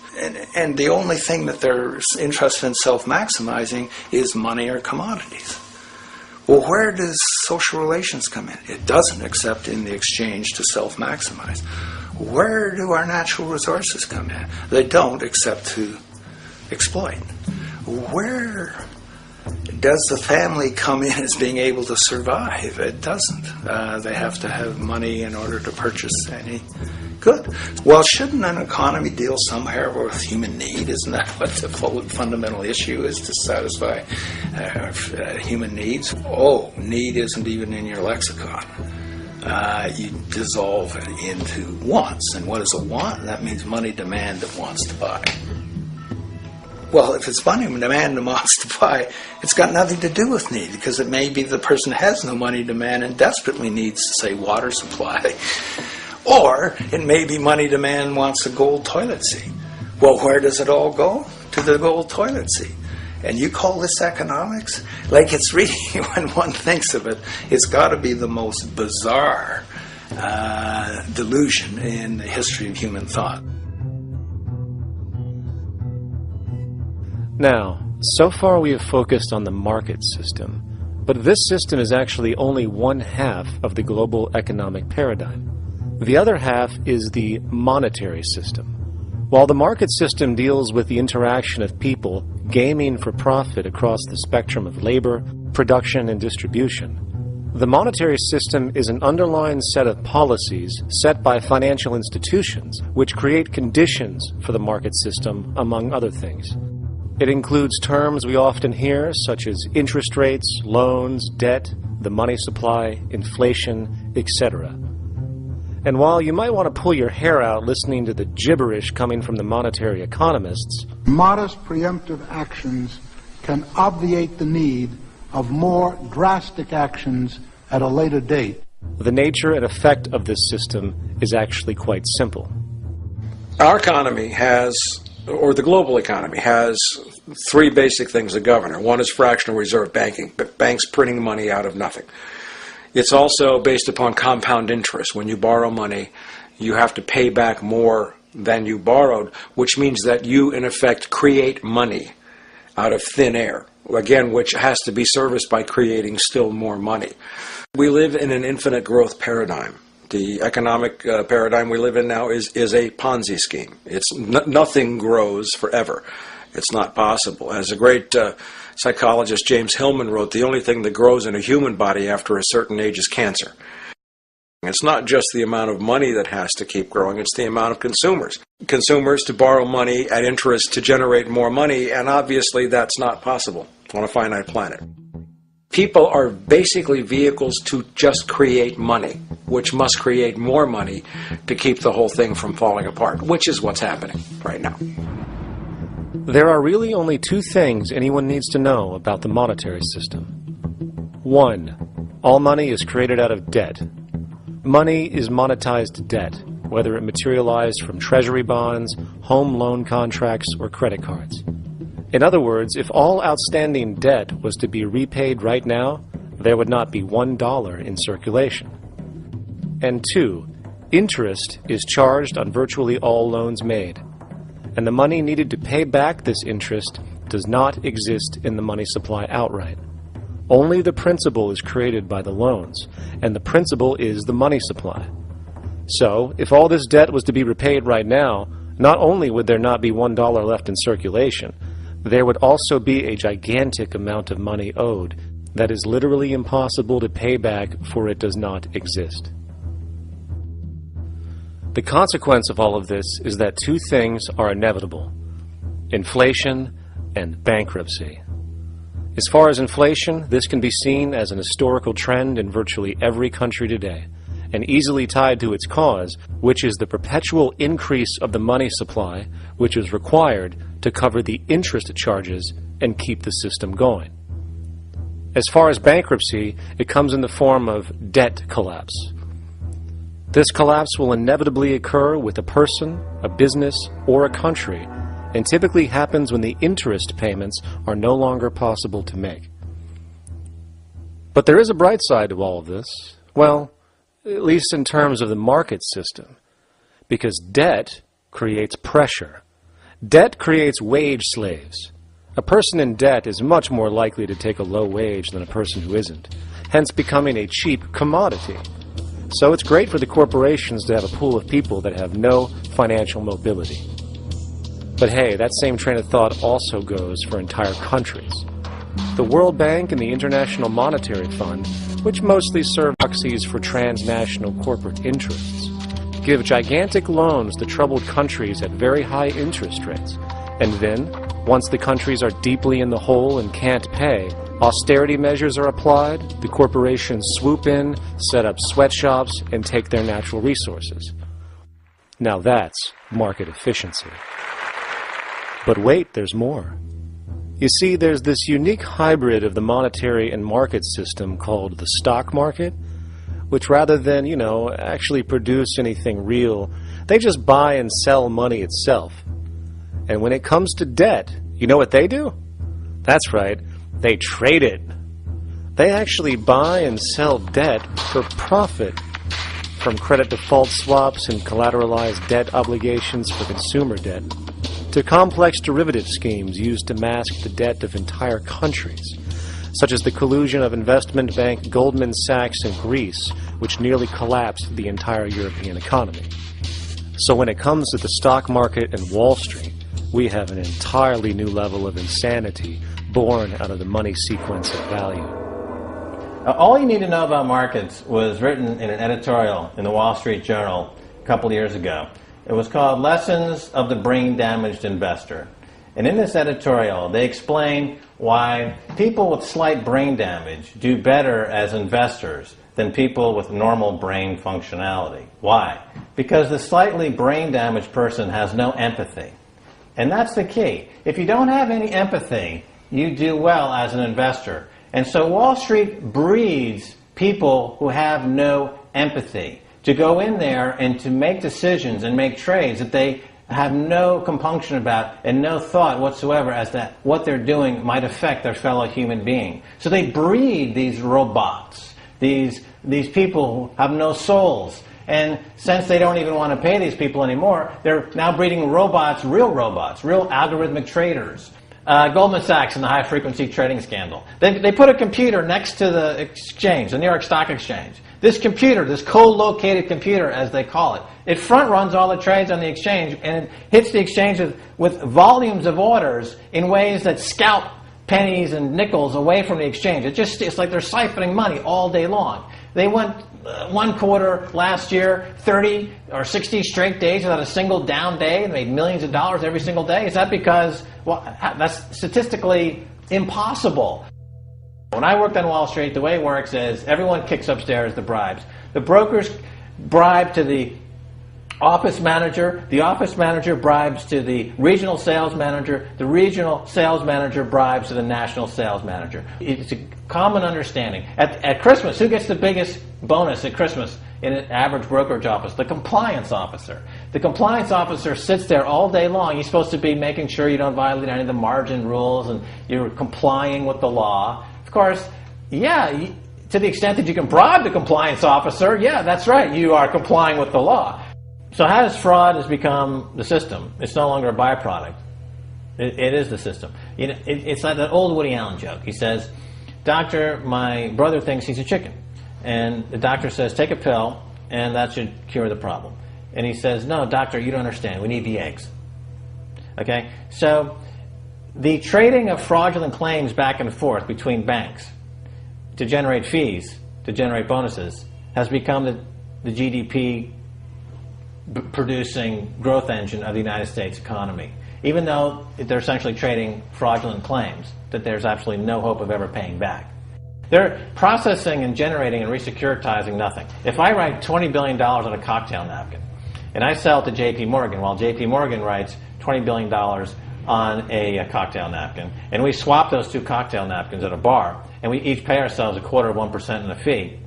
And the only thing that they're interested in self-maximizing is money or commodities. Well, where does social relations come in? It doesn't, except in the exchange to self-maximize. Where do our natural resources come in? They don't, except to exploit. Where does the family come in as being able to survive? It doesn't. They have to have money in order to purchase any good. Well, shouldn't an economy deal somewhere with human need? Isn't that what the fundamental issue is, to satisfy human needs? Oh, need isn't even in your lexicon. You dissolve it into wants. And what is a want? That means money demand that wants to buy. Well, if it's money demand and wants to buy, it's got nothing to do with need, because it may be the person has no money demand and desperately needs, say, water supply. Or it may be money demand wants a gold toilet seat. Well, where does it all go? To the gold toilet seat. And you call this economics? Like, it's really, when one thinks of it, it's got to be the most bizarre delusion in the history of human thought. Now, so far we have focused on the market system, but this system is actually only one half of the global economic paradigm. The other half is the monetary system. While the market system deals with the interaction of people gaming for profit across the spectrum of labor, production, and distribution, the monetary system is an underlying set of policies set by financial institutions which create conditions for the market system, among other things. It includes terms we often hear, such as interest rates, loans, debt, the money supply, inflation, etc. And while you might want to pull your hair out listening to the gibberish coming from the monetary economists, modest preemptive actions can obviate the need of more drastic actions at a later date. The nature and effect of this system is actually quite simple. Our economy has, or the global economy, has three basic things that govern it. One is fractional reserve banking, banks printing money out of nothing. It's also based upon compound interest. When you borrow money, you have to pay back more than you borrowed, which means that you, in effect, create money out of thin air, again, which has to be serviced by creating still more money. We live in an infinite growth paradigm. The economic paradigm we live in now is a Ponzi scheme. Nothing grows forever. It's not possible. As a great psychologist, James Hillman, wrote, the only thing that grows in a human body after a certain age is cancer. It's not just the amount of money that has to keep growing, it's the amount of consumers. Consumers to borrow money at interest to generate more money, and obviously that's not possible on a finite planet. People are basically vehicles to just create money, which must create more money to keep the whole thing from falling apart, which is what's happening right now. There are really only two things anyone needs to know about the monetary system. 1. All money is created out of debt. Money is monetized debt, whether it materialized from treasury bonds, home loan contracts, or credit cards. In other words, if all outstanding debt was to be repaid right now, there would not be $1 in circulation. And 2, interest is charged on virtually all loans made, and the money needed to pay back this interest does not exist in the money supply outright. Only the principal is created by the loans, and the principal is the money supply. So, if all this debt was to be repaid right now, not only would there not be $1 left in circulation, there would also be a gigantic amount of money owed that is literally impossible to pay back, for it does not exist. The consequence of all of this is that two things are inevitable: inflation and bankruptcy. As far as inflation, this can be seen as an historical trend in virtually every country today, and easily tied to its cause, which is the perpetual increase of the money supply, which is required to cover the interest charges and keep the system going. As far as bankruptcy, it comes in the form of debt collapse. This collapse will inevitably occur with a person, a business, or a country, and typically happens when the interest payments are no longer possible to make. But there is a bright side to all of this. Well, at least in terms of the market system, because debt creates pressure. Debt creates wage slaves. A person in debt is much more likely to take a low wage than a person who isn't, hence becoming a cheap commodity. So it's great for the corporations to have a pool of people that have no financial mobility. But hey, that same train of thought also goes for entire countries. The World Bank and the International Monetary Fund, which mostly serve proxies for transnational corporate interests, give gigantic loans to troubled countries at very high interest rates. And then, once the countries are deeply in the hole and can't pay, austerity measures are applied, the corporations swoop in, set up sweatshops, and take their natural resources. Now that's market efficiency. But wait, there's more. You see, there's this unique hybrid of the monetary and market system called the stock market, which rather than, actually produce anything real, they just buy and sell money itself. And when it comes to debt, you know what they do? That's right, they trade it. They actually buy and sell debt for profit, from credit default swaps and collateralized debt obligations for consumer debt, to complex derivative schemes used to mask the debt of entire countries, such as the collusion of investment bank Goldman Sachs in Greece, which nearly collapsed the entire European economy. So when it comes to the stock market and Wall Street, we have an entirely new level of insanity born out of the money sequence of value. All you need to know about markets was written in an editorial in the Wall Street Journal a couple years ago. It was called Lessons of the Brain-Damaged Investor. And in this editorial, they explain why people with slight brain damage do better as investors than people with normal brain functionality. Why? Because the slightly brain damaged person has no empathy. And that's the key. If you don't have any empathy, you do well as an investor. And so Wall Street breeds people who have no empathy to go in there and to make decisions and make trades that they have no compunction about and no thought whatsoever as to what they're doing might affect their fellow human being. So they breed these robots, these people who have no souls. And since they don't even want to pay these people anymore, they're now breeding robots, real algorithmic traders. Goldman Sachs in the high-frequency trading scandal. They put a computer next to the exchange, the New York Stock Exchange. This computer, this co-located computer, as they call it, it front-runs all the trades on the exchange, and it hits the exchange with volumes of orders in ways that scalp pennies and nickels away from the exchange. It's like they're siphoning money all day long. They went one quarter last year, 30 or 60 straight days without a single down day, and made millions of dollars every single day. Is that because, well, that's statistically impossible. When I worked on Wall Street, the way it works is everyone kicks upstairs the bribes. The brokers bribe to the office manager bribes to the regional sales manager bribes to the national sales manager. It's a common understanding. At Christmas, who gets the biggest bonus at Christmas in an average brokerage office? The compliance officer. The compliance officer sits there all day long. He's supposed to be making sure you don't violate any of the margin rules and you're complying with the law. Of course, yeah, to the extent that you can bribe the compliance officer, yeah, that's right, you are complying with the law. So how does fraud has become the system? It's no longer a byproduct. It is the system. It's like that old Woody Allen joke. He says, "Doctor, my brother thinks he's a chicken." And the doctor says, "Take a pill, and that should cure the problem." And he says, "No, doctor, you don't understand. We need the eggs." Okay? So the trading of fraudulent claims back and forth between banks to generate fees, to generate bonuses, has become the GDP producing growth engine of the United States economy, even though they're essentially trading fraudulent claims that there's absolutely no hope of ever paying back. They're processing and generating and resecuritizing nothing. If I write $20 billion on a cocktail napkin and I sell it to J.P. Morgan, while J.P. Morgan writes $20 billion on a cocktail napkin, and we swap those two cocktail napkins at a bar, and we each pay ourselves 0.25% in a fee,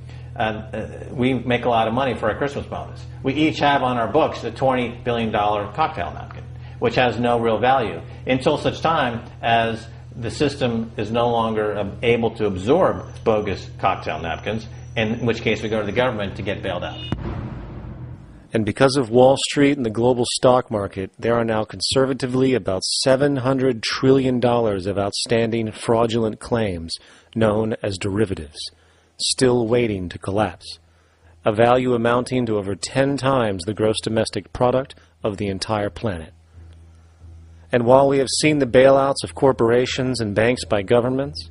we make a lot of money for our Christmas bonus. We each have on our books a $20 billion cocktail napkin, which has no real value until such time as the system is no longer able to absorb bogus cocktail napkins, in which case we go to the government to get bailed out. And because of Wall Street and the global stock market, there are now conservatively about $700 trillion of outstanding fraudulent claims known as derivatives, still waiting to collapse, a value amounting to over 10 times the gross domestic product of the entire planet. And while we have seen the bailouts of corporations and banks by governments,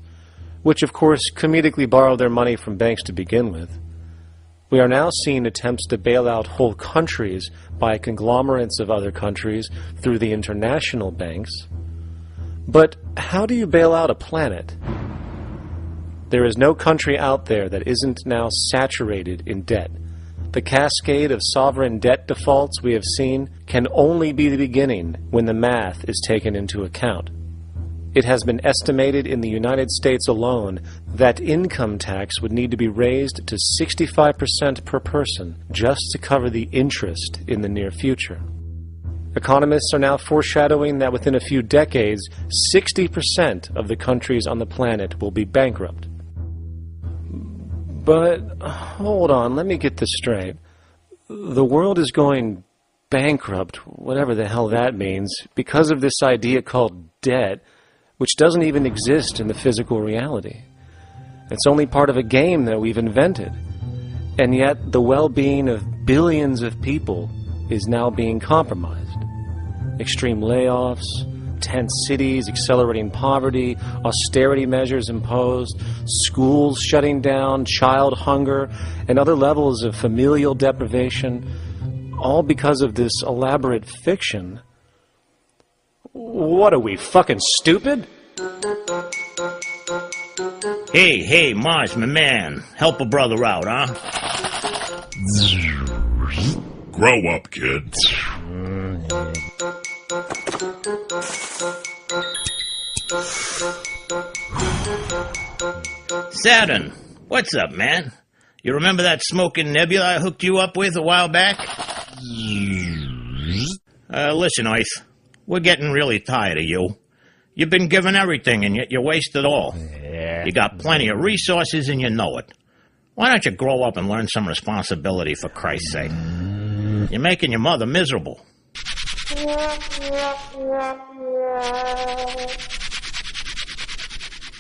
which of course comedically borrowed their money from banks to begin with, we are now seeing attempts to bail out whole countries by conglomerates of other countries through the international banks. But how do you bail out a planet? There is no country out there that isn't now saturated in debt. The cascade of sovereign debt defaults we have seen can only be the beginning when the math is taken into account. It has been estimated in the United States alone that income tax would need to be raised to 65% per person just to cover the interest in the near future. Economists are now foreshadowing that within a few decades, 60% of the countries on the planet will be bankrupt. But, hold on, let me get this straight. The world is going bankrupt, whatever the hell that means, because of this idea called debt, which doesn't even exist in the physical reality. It's only part of a game that we've invented. And yet, the well-being of billions of people is now being compromised. Extreme layoffs, tent cities, accelerating poverty, austerity measures imposed, schools shutting down, child hunger, and other levels of familial deprivation, all because of this elaborate fiction. What are we, fucking stupid? Hey, Mars, my man. Help a brother out, huh? Grow up, kid. Saturn, what's up, man? You remember that smoking nebula I hooked you up with a while back? Listen, Earth, we're getting really tired of you. You've been given everything, and yet you waste it all. You got plenty of resources, and you know it. Why don't you grow up and learn some responsibility, for Christ's sake? You're making your mother miserable.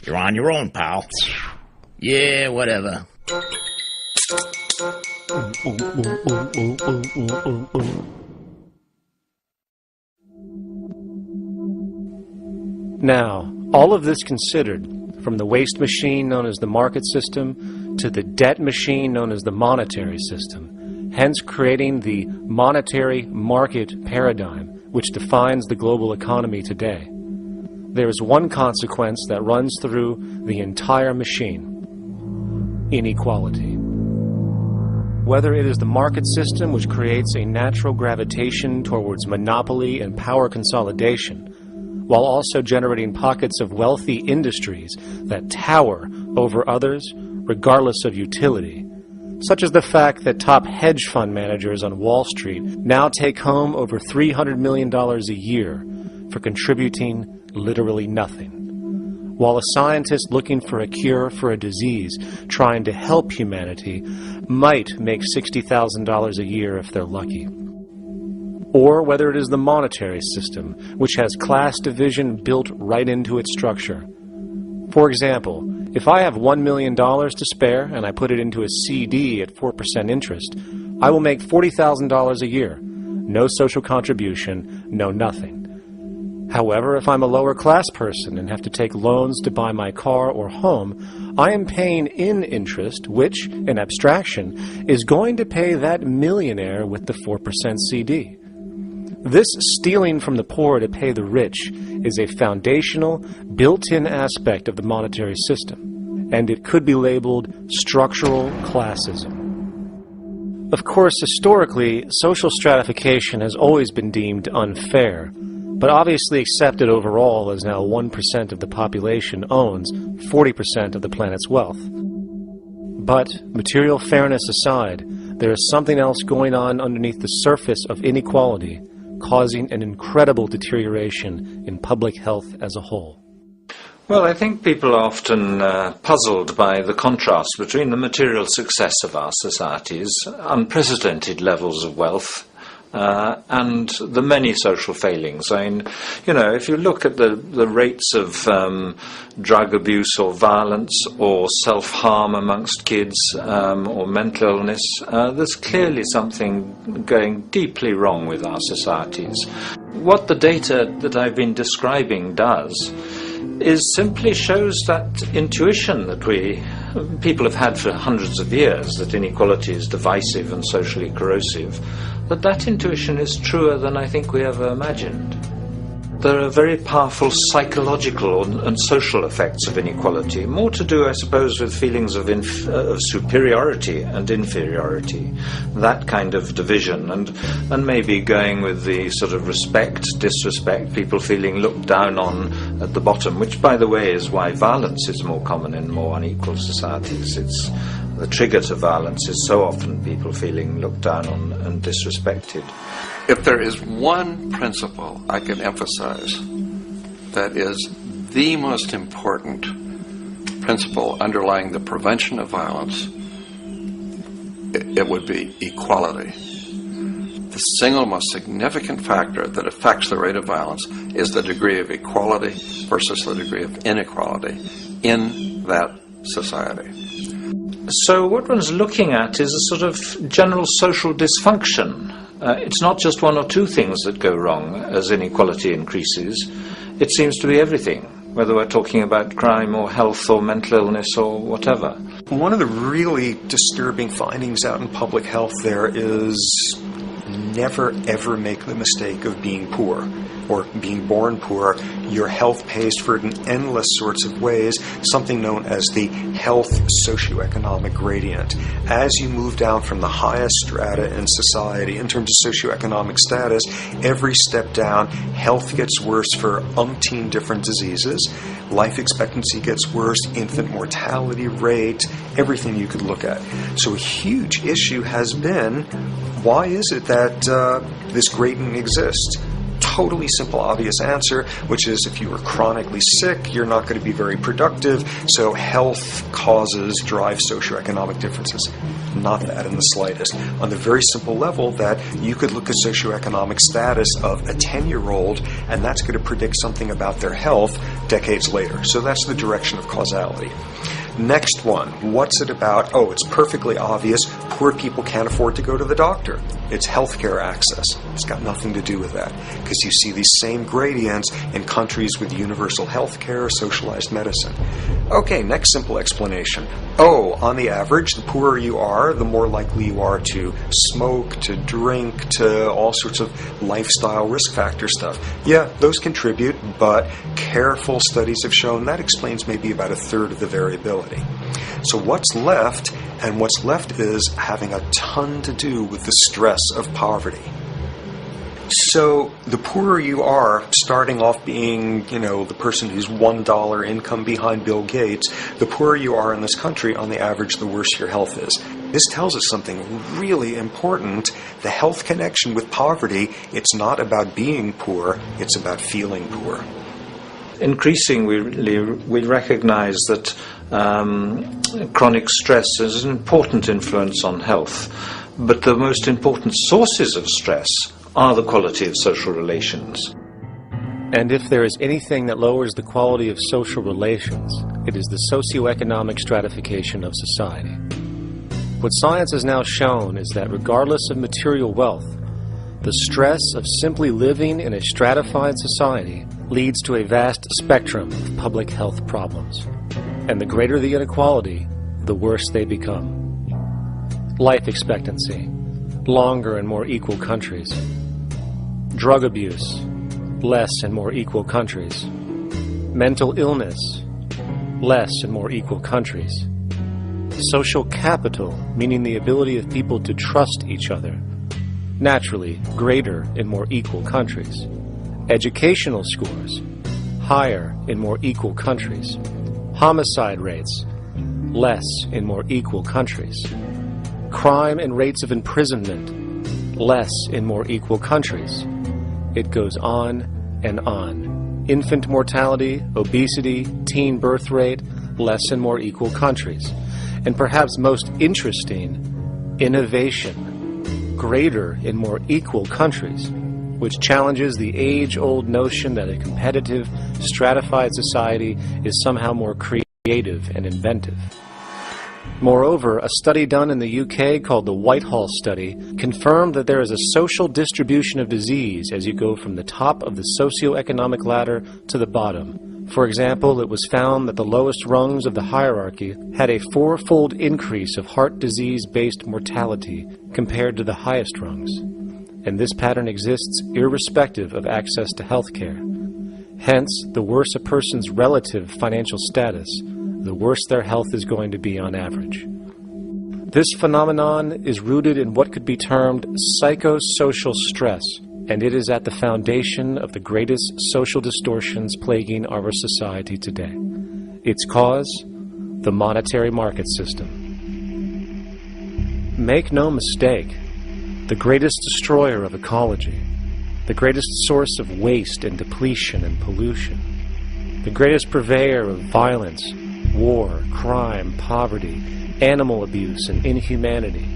You're on your own, pal. Yeah, whatever. Now, all of this considered, from the waste machine known as the market system to the debt machine known as the monetary system, hence creating the monetary market paradigm which defines the global economy today, there is one consequence that runs through the entire machine: inequality. Whether it is the market system which creates a natural gravitation towards monopoly and power consolidation, while also generating pockets of wealthy industries that tower over others regardless of utility, such as the fact that top hedge fund managers on Wall Street now take home over $300 million a year for contributing literally nothing, while a scientist looking for a cure for a disease trying to help humanity might make $60,000 a year if they're lucky. Or whether it is the monetary system, which has class division built right into its structure. For example, if I have $1 million to spare and I put it into a CD at 4% interest, I will make $40,000 a year. No social contribution, no nothing. However, if I'm a lower class person and have to take loans to buy my car or home, I am paying in interest, which, in abstraction, is going to pay that millionaire with the 4% CD. This stealing from the poor to pay the rich is a foundational, built-in aspect of the monetary system, and it could be labeled structural classism. Of course, historically, social stratification has always been deemed unfair, but obviously accepted overall as now 1% of the population owns 40% of the planet's wealth. But, material fairness aside, there is something else going on underneath the surface of inequality, causing an incredible deterioration in public health as a whole. Well, I think people are often puzzled by the contrast between the material success of our societies, unprecedented levels of wealth, and the many social failings. I mean, you know, if you look at the rates of drug abuse or violence or self-harm amongst kids or mental illness, there's clearly something going deeply wrong with our societies. What the data that I've been describing does is simply shows that intuition that people have had for hundreds of years, that inequality is divisive and socially corrosive, that intuition is truer than I think we ever imagined. There are very powerful psychological and social effects of inequality, more to do, I suppose, with feelings of superiority and inferiority, that kind of division, and maybe going with the sort of respect, disrespect, people feeling looked down on at the bottom, which, by the way, is why violence is more common in more unequal societies. It's the trigger to violence is so often people feeling looked down on and disrespected. If there is one principle I can emphasize that is the most important principle underlying the prevention of violence, it would be equality. The single most significant factor that affects the rate of violence is the degree of equality versus the degree of inequality in that society. So what one's looking at is a sort of general social dysfunction. It's not just one or two things that go wrong as inequality increases. It seems to be everything, whether we're talking about crime or health or mental illness or whatever. One of the really disturbing findings out in public health there is never ever make the mistake of being poor. or being born poor, your health pays for it in endless sorts of ways, something known as the health socioeconomic gradient. As you move down from the highest strata in society in terms of socioeconomic status, every step down, health gets worse for umpteen different diseases. Life expectancy gets worse, infant mortality rate, everything you could look at. So a huge issue has been, why is it that this gradient exists? Totally simple, obvious answer, which is if you are chronically sick, you're not going to be very productive, so health causes drive socioeconomic differences. Not that in the slightest. On the very simple level that you could look at socioeconomic status of a 10-year-old, and that's going to predict something about their health decades later. So that's the direction of causality. Next one, what's it about? Oh, it's perfectly obvious. Poor people can't afford to go to the doctor. It's healthcare access. It's got nothing to do with that, because you see these same gradients in countries with universal healthcare, socialized medicine. Okay, next simple explanation. Oh, on the average, the poorer you are, the more likely you are to smoke, to drink, to all sorts of lifestyle risk factor stuff. Yeah, those contribute, but careful studies have shown that explains maybe about a third of the variability. So what's left? And what's left is having a ton to do with the stress of poverty. So the poorer you are, starting off being, the person who's $1 income behind Bill Gates, the poorer you are in this country, on the average, the worse your health is. This tells us something really important. The health connection with poverty, it's not about being poor, it's about feeling poor. Increasingly, we recognize that chronic stress is an important influence on health, but the most important sources of stress are the quality of social relations. And if there is anything that lowers the quality of social relations, it is the socioeconomic stratification of society. What science has now shown is that regardless of material wealth, the stress of simply living in a stratified society leads to a vast spectrum of public health problems. And the greater the inequality, the worse they become. Life expectancy, longer in more equal countries. Drug abuse, less in more equal countries. Mental illness, less in more equal countries. Social capital, meaning the ability of people to trust each other, naturally greater in more equal countries. Educational scores, higher in more equal countries. Homicide rates, less in more equal countries. Crime and rates of imprisonment, less in more equal countries. It goes on and on. Infant mortality, obesity, teen birth rate, less in more equal countries. And perhaps most interesting, innovation, greater in more equal countries, which challenges the age-old notion that a competitive, stratified society is somehow more creative and inventive. Moreover, a study done in the UK called the Whitehall Study confirmed that there is a social distribution of disease as you go from the top of the socioeconomic ladder to the bottom. For example, it was found that the lowest rungs of the hierarchy had a 4-fold increase of heart disease-based mortality compared to the highest rungs. And this pattern exists irrespective of access to health care. Hence, the worse a person's relative financial status, the worse their health is going to be on average. This phenomenon is rooted in what could be termed psychosocial stress, and it is at the foundation of the greatest social distortions plaguing our society today. Its cause? The monetary market system. Make no mistake, the greatest destroyer of ecology, the greatest source of waste and depletion and pollution, the greatest purveyor of violence, war, crime, poverty, animal abuse, and inhumanity,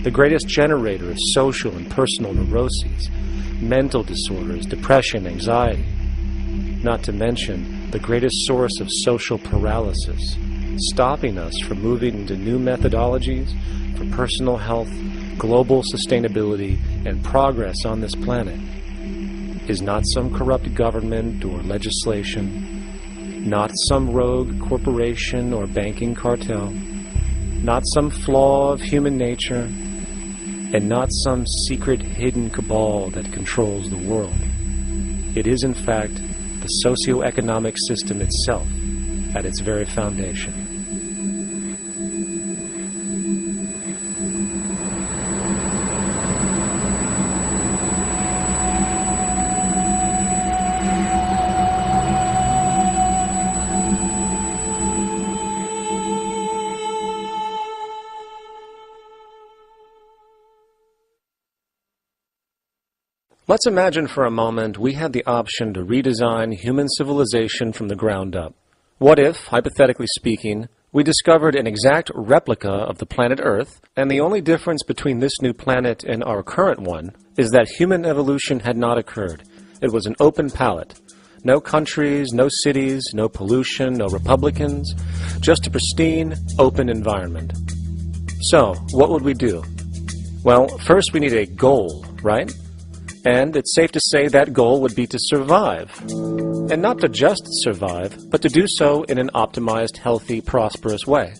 the greatest generator of social and personal neuroses, mental disorders, depression, anxiety, not to mention the greatest source of social paralysis, stopping us from moving into new methodologies for personal health, global sustainability, and progress on this planet, is not some corrupt government or legislation, not some rogue corporation or banking cartel, not some flaw of human nature, and not some secret hidden cabal that controls the world. It is, in fact, the socio-economic system itself at its very foundation. Let's imagine for a moment we had the option to redesign human civilization from the ground up. What if, hypothetically speaking, we discovered an exact replica of the planet Earth, and the only difference between this new planet and our current one is that human evolution had not occurred. It was an open palette. No countries, no cities, no pollution, no Republicans, just a pristine, open environment. So, what would we do? Well, first we need a goal, right? And it's safe to say that goal would be to survive. And not to just survive, but to do so in an optimized, healthy, prosperous way.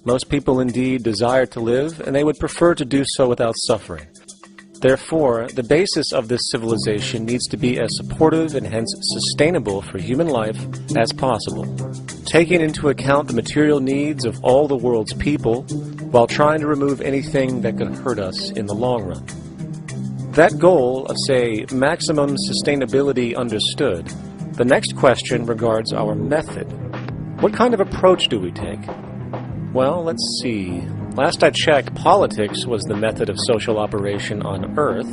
Most people indeed desire to live, and they would prefer to do so without suffering. Therefore, the basis of this civilization needs to be as supportive and hence sustainable for human life as possible, taking into account the material needs of all the world's people, while trying to remove anything that could hurt us in the long run. That goal of, say, maximum sustainability understood, the next question regards our method. What kind of approach do we take? Well, let's see. Last I checked, politics was the method of social operation on Earth.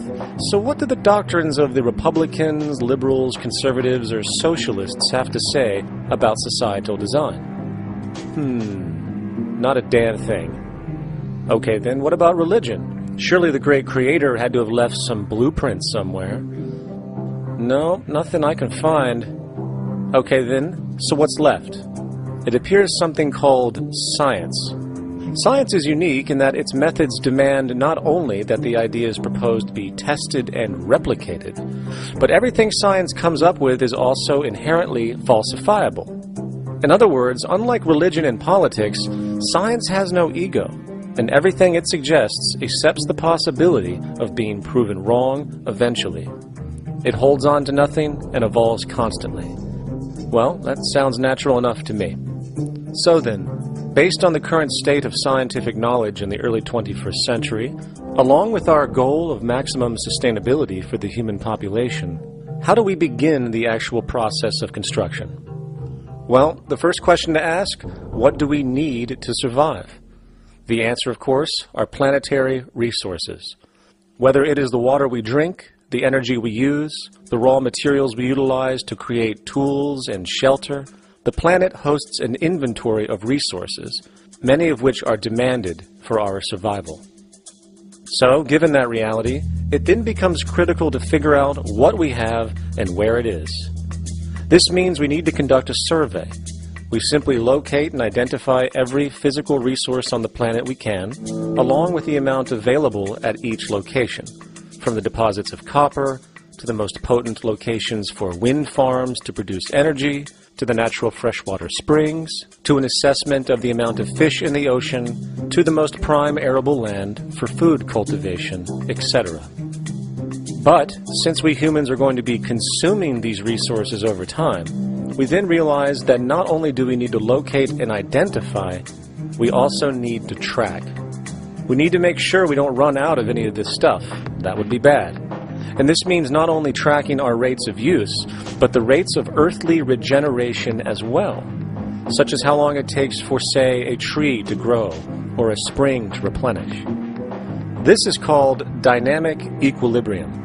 So what do the doctrines of the Republicans, liberals, conservatives, or socialists have to say about societal design? Not a damn thing. Okay, then what about religion? Surely the great creator had to have left some blueprint somewhere. No, nothing I can find. Okay then, so what's left? It appears something called science. Science is unique in that its methods demand not only that the ideas proposed be tested and replicated, but everything science comes up with is also inherently falsifiable. In other words, unlike religion and politics, science has no ego, and everything it suggests accepts the possibility of being proven wrong eventually. It holds on to nothing and evolves constantly. Well, that sounds natural enough to me. So then, based on the current state of scientific knowledge in the early 21st century, along with our goal of maximum sustainability for the human population, how do we begin the actual process of construction? Well, the first question to ask, what do we need to survive? The answer, of course, are planetary resources. Whether it is the water we drink, the energy we use, the raw materials we utilize to create tools and shelter, the planet hosts an inventory of resources, many of which are demanded for our survival. So, given that reality, it then becomes critical to figure out what we have and where it is. This means we need to conduct a survey. We simply locate and identify every physical resource on the planet we can, along with the amount available at each location, from the deposits of copper, to the most potent locations for wind farms to produce energy, to the natural freshwater springs, to an assessment of the amount of fish in the ocean, to the most prime arable land for food cultivation, etc. But, since we humans are going to be consuming these resources over time, we then realize that not only do we need to locate and identify, we also need to track. We need to make sure we don't run out of any of this stuff. That would be bad. And this means not only tracking our rates of use, but the rates of earthly regeneration as well, such as how long it takes for, say, a tree to grow or a spring to replenish. This is called dynamic equilibrium.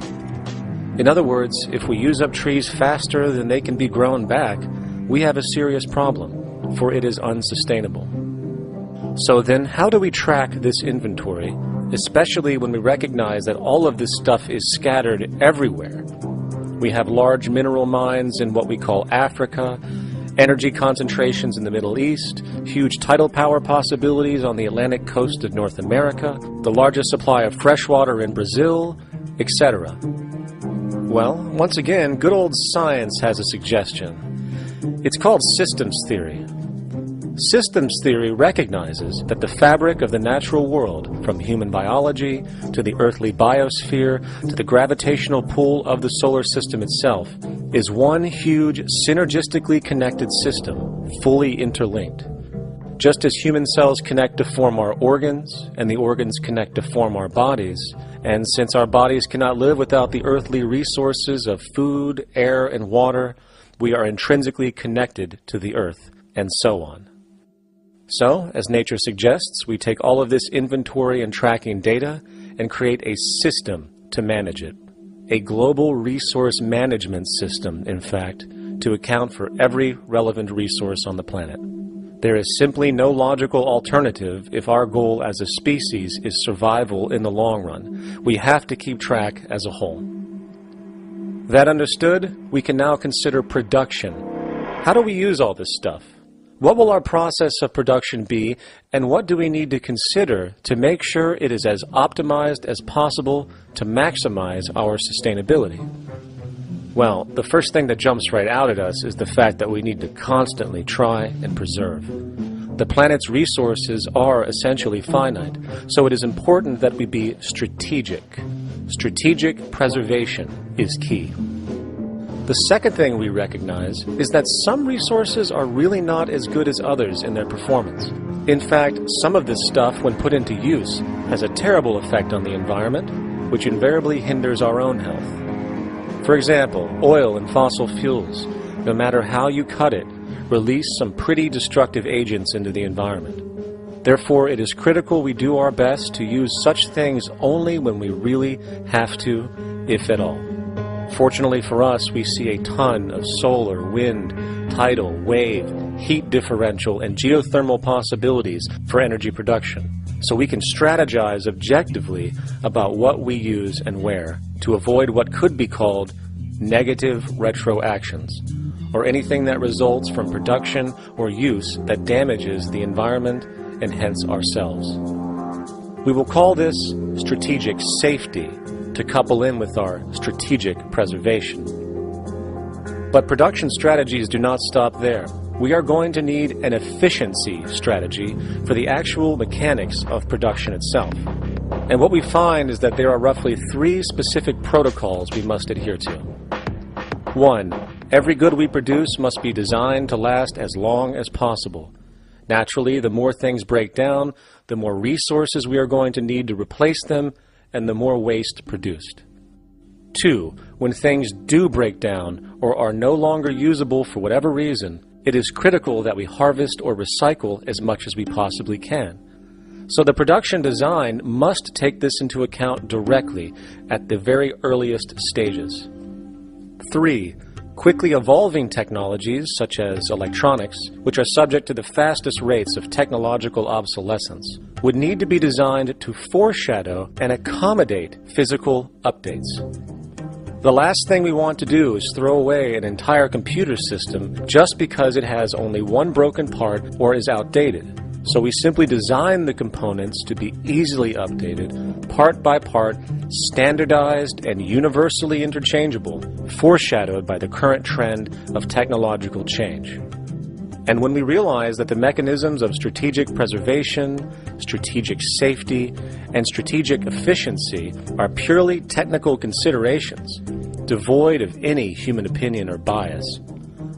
In other words, if we use up trees faster than they can be grown back, we have a serious problem, for it is unsustainable. So then, how do we track this inventory, especially when we recognize that all of this stuff is scattered everywhere? We have large mineral mines in what we call Africa, energy concentrations in the Middle East, huge tidal power possibilities on the Atlantic coast of North America, the largest supply of freshwater in Brazil, etc. Well, once again, good old science has a suggestion. It's called systems theory. Systems theory recognizes that the fabric of the natural world, from human biology to the earthly biosphere to the gravitational pull of the solar system itself, is one huge synergistically connected system, fully interlinked. Just as human cells connect to form our organs, and the organs connect to form our bodies, and since our bodies cannot live without the earthly resources of food, air, and water, we are intrinsically connected to the earth, and so on. So, as nature suggests, we take all of this inventory and tracking data and create a system to manage it. A global resource management system, in fact, to account for every relevant resource on the planet. There is simply no logical alternative if our goal as a species is survival in the long run. We have to keep track as a whole. That understood, we can now consider production. How do we use all this stuff? What will our process of production be, and what do we need to consider to make sure it is as optimized as possible to maximize our sustainability? Well, the first thing that jumps right out at us is the fact that we need to constantly try and preserve. The planet's resources are essentially finite, so it is important that we be strategic. Strategic preservation is key. The second thing we recognize is that some resources are really not as good as others in their performance. In fact, some of this stuff, when put into use, has a terrible effect on the environment, which invariably hinders our own health. For example, oil and fossil fuels, no matter how you cut it, release some pretty destructive agents into the environment. Therefore, it is critical we do our best to use such things only when we really have to, if at all. Fortunately for us, we see a ton of solar, wind, tidal, wave, heat differential, and geothermal possibilities for energy production, so we can strategize objectively about what we use and where to avoid what could be called negative retroactions, or anything that results from production or use that damages the environment and hence ourselves. We will call this strategic safety to couple in with our strategic preservation. But production strategies do not stop there. We are going to need an efficiency strategy for the actual mechanics of production itself. And what we find is that there are roughly 3 specific protocols we must adhere to. 1. Every good we produce must be designed to last as long as possible. Naturally, the more things break down, the more resources we are going to need to replace them, and the more waste produced. 2. When things do break down or are no longer usable for whatever reason, it is critical that we harvest or recycle as much as we possibly can. So the production design must take this into account directly at the very earliest stages. 3. Quickly evolving technologies, such as electronics, which are subject to the fastest rates of technological obsolescence, would need to be designed to foreshadow and accommodate physical updates. The last thing we want to do is throw away an entire computer system just because it has only one broken part or is outdated. So we simply design the components to be easily updated, part by part, standardized and universally interchangeable, foreshadowed by the current trend of technological change. And when we realize that the mechanisms of strategic preservation, strategic safety, and strategic efficiency are purely technical considerations, devoid of any human opinion or bias,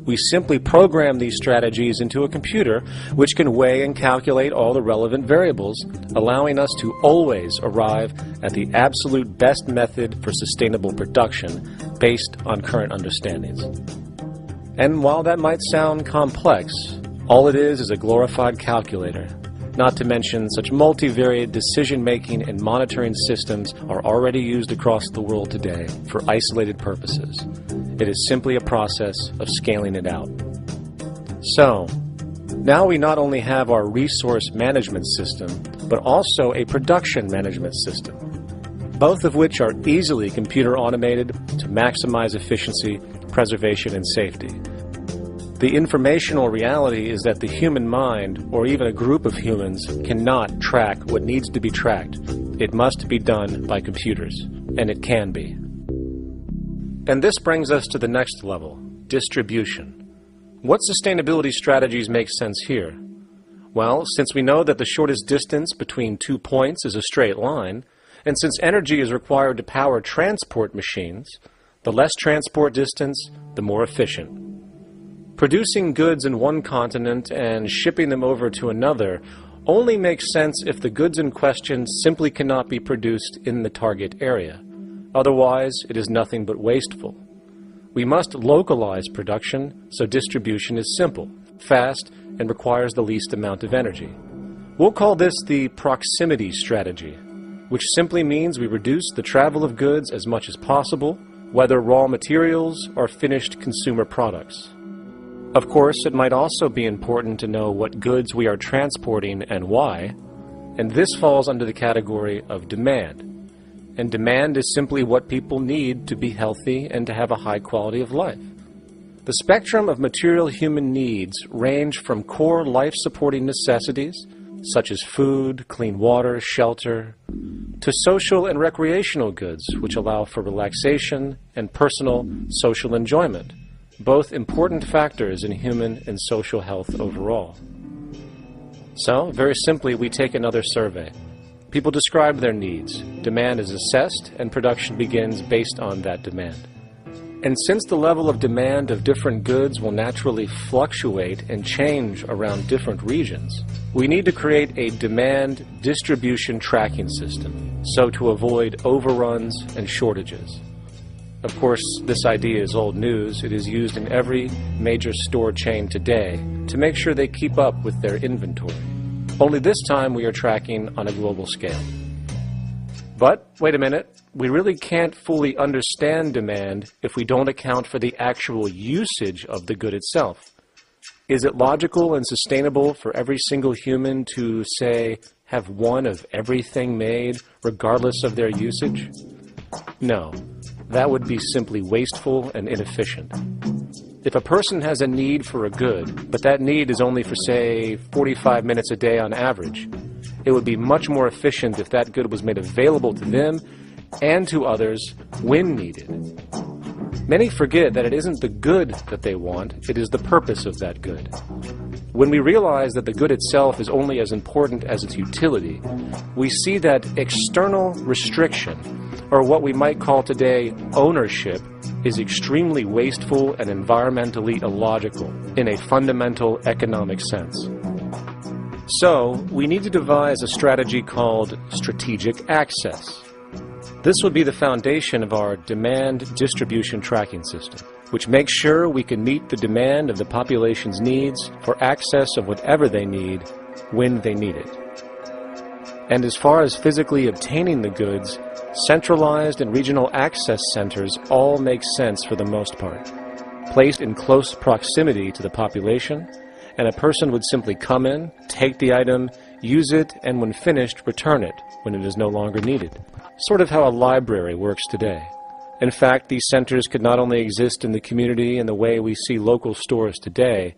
we simply program these strategies into a computer which can weigh and calculate all the relevant variables, allowing us to always arrive at the absolute best method for sustainable production based on current understandings. And while that might sound complex, all it is a glorified calculator. Not to mention, such multivariate decision-making and monitoring systems are already used across the world today for isolated purposes. It is simply a process of scaling it out. So, now we not only have our resource management system, but also a production management system, both of which are easily computer automated to maximize efficiency, preservation, and safety. The informational reality is that the human mind, or even a group of humans, cannot track what needs to be tracked. It must be done by computers, and it can be. And this brings us to the next level, distribution. What sustainability strategies make sense here? Well, since we know that the shortest distance between 2 points is a straight line, and since energy is required to power transport machines, the less transport distance, the more efficient. Producing goods in one continent and shipping them over to another only makes sense if the goods in question simply cannot be produced in the target area. Otherwise, it is nothing but wasteful. We must localize production so distribution is simple, fast, and requires the least amount of energy. We'll call this the proximity strategy, which simply means we reduce the travel of goods as much as possible, whether raw materials or finished consumer products. Of course, it might also be important to know what goods we are transporting and why, and this falls under the category of demand. And demand is simply what people need to be healthy and to have a high quality of life. The spectrum of material human needs range from core life-supporting necessities, such as food, clean water, shelter, to social and recreational goods, which allow for relaxation and personal social enjoyment, both important factors in human and social health overall. So, very simply, we take another survey. People describe their needs. Demand is assessed, and production begins based on that demand. And since the level of demand of different goods will naturally fluctuate and change around different regions, we need to create a demand distribution tracking system, so to avoid overruns and shortages. Of course, this idea is old news. It is used in every major store chain today to make sure they keep up with their inventory. Only this time we are tracking on a global scale. But, wait a minute, we really can't fully understand demand if we don't account for the actual usage of the good itself. Is it logical and sustainable for every single human to, say, have one of everything made, regardless of their usage? No, that would be simply wasteful and inefficient. If a person has a need for a good, but that need is only for, say, 45 minutes a day on average, it would be much more efficient if that good was made available to them and to others when needed. Many forget that it isn't the good that they want, it is the purpose of that good. When we realize that the good itself is only as important as its utility, we see that external restriction, or what we might call today ownership, is extremely wasteful and environmentally illogical in a fundamental economic sense. So, we need to devise a strategy called strategic access. This would be the foundation of our demand distribution tracking system, which makes sure we can meet the demand of the population's needs for access of whatever they need when they need it. And as far as physically obtaining the goods, centralized and regional access centers all make sense for the most part, placed in close proximity to the population, and a person would simply come in, take the item, use it, and when finished, return it when it is no longer needed. Sort of how a library works today. In fact, these centers could not only exist in the community in the way we see local stores today,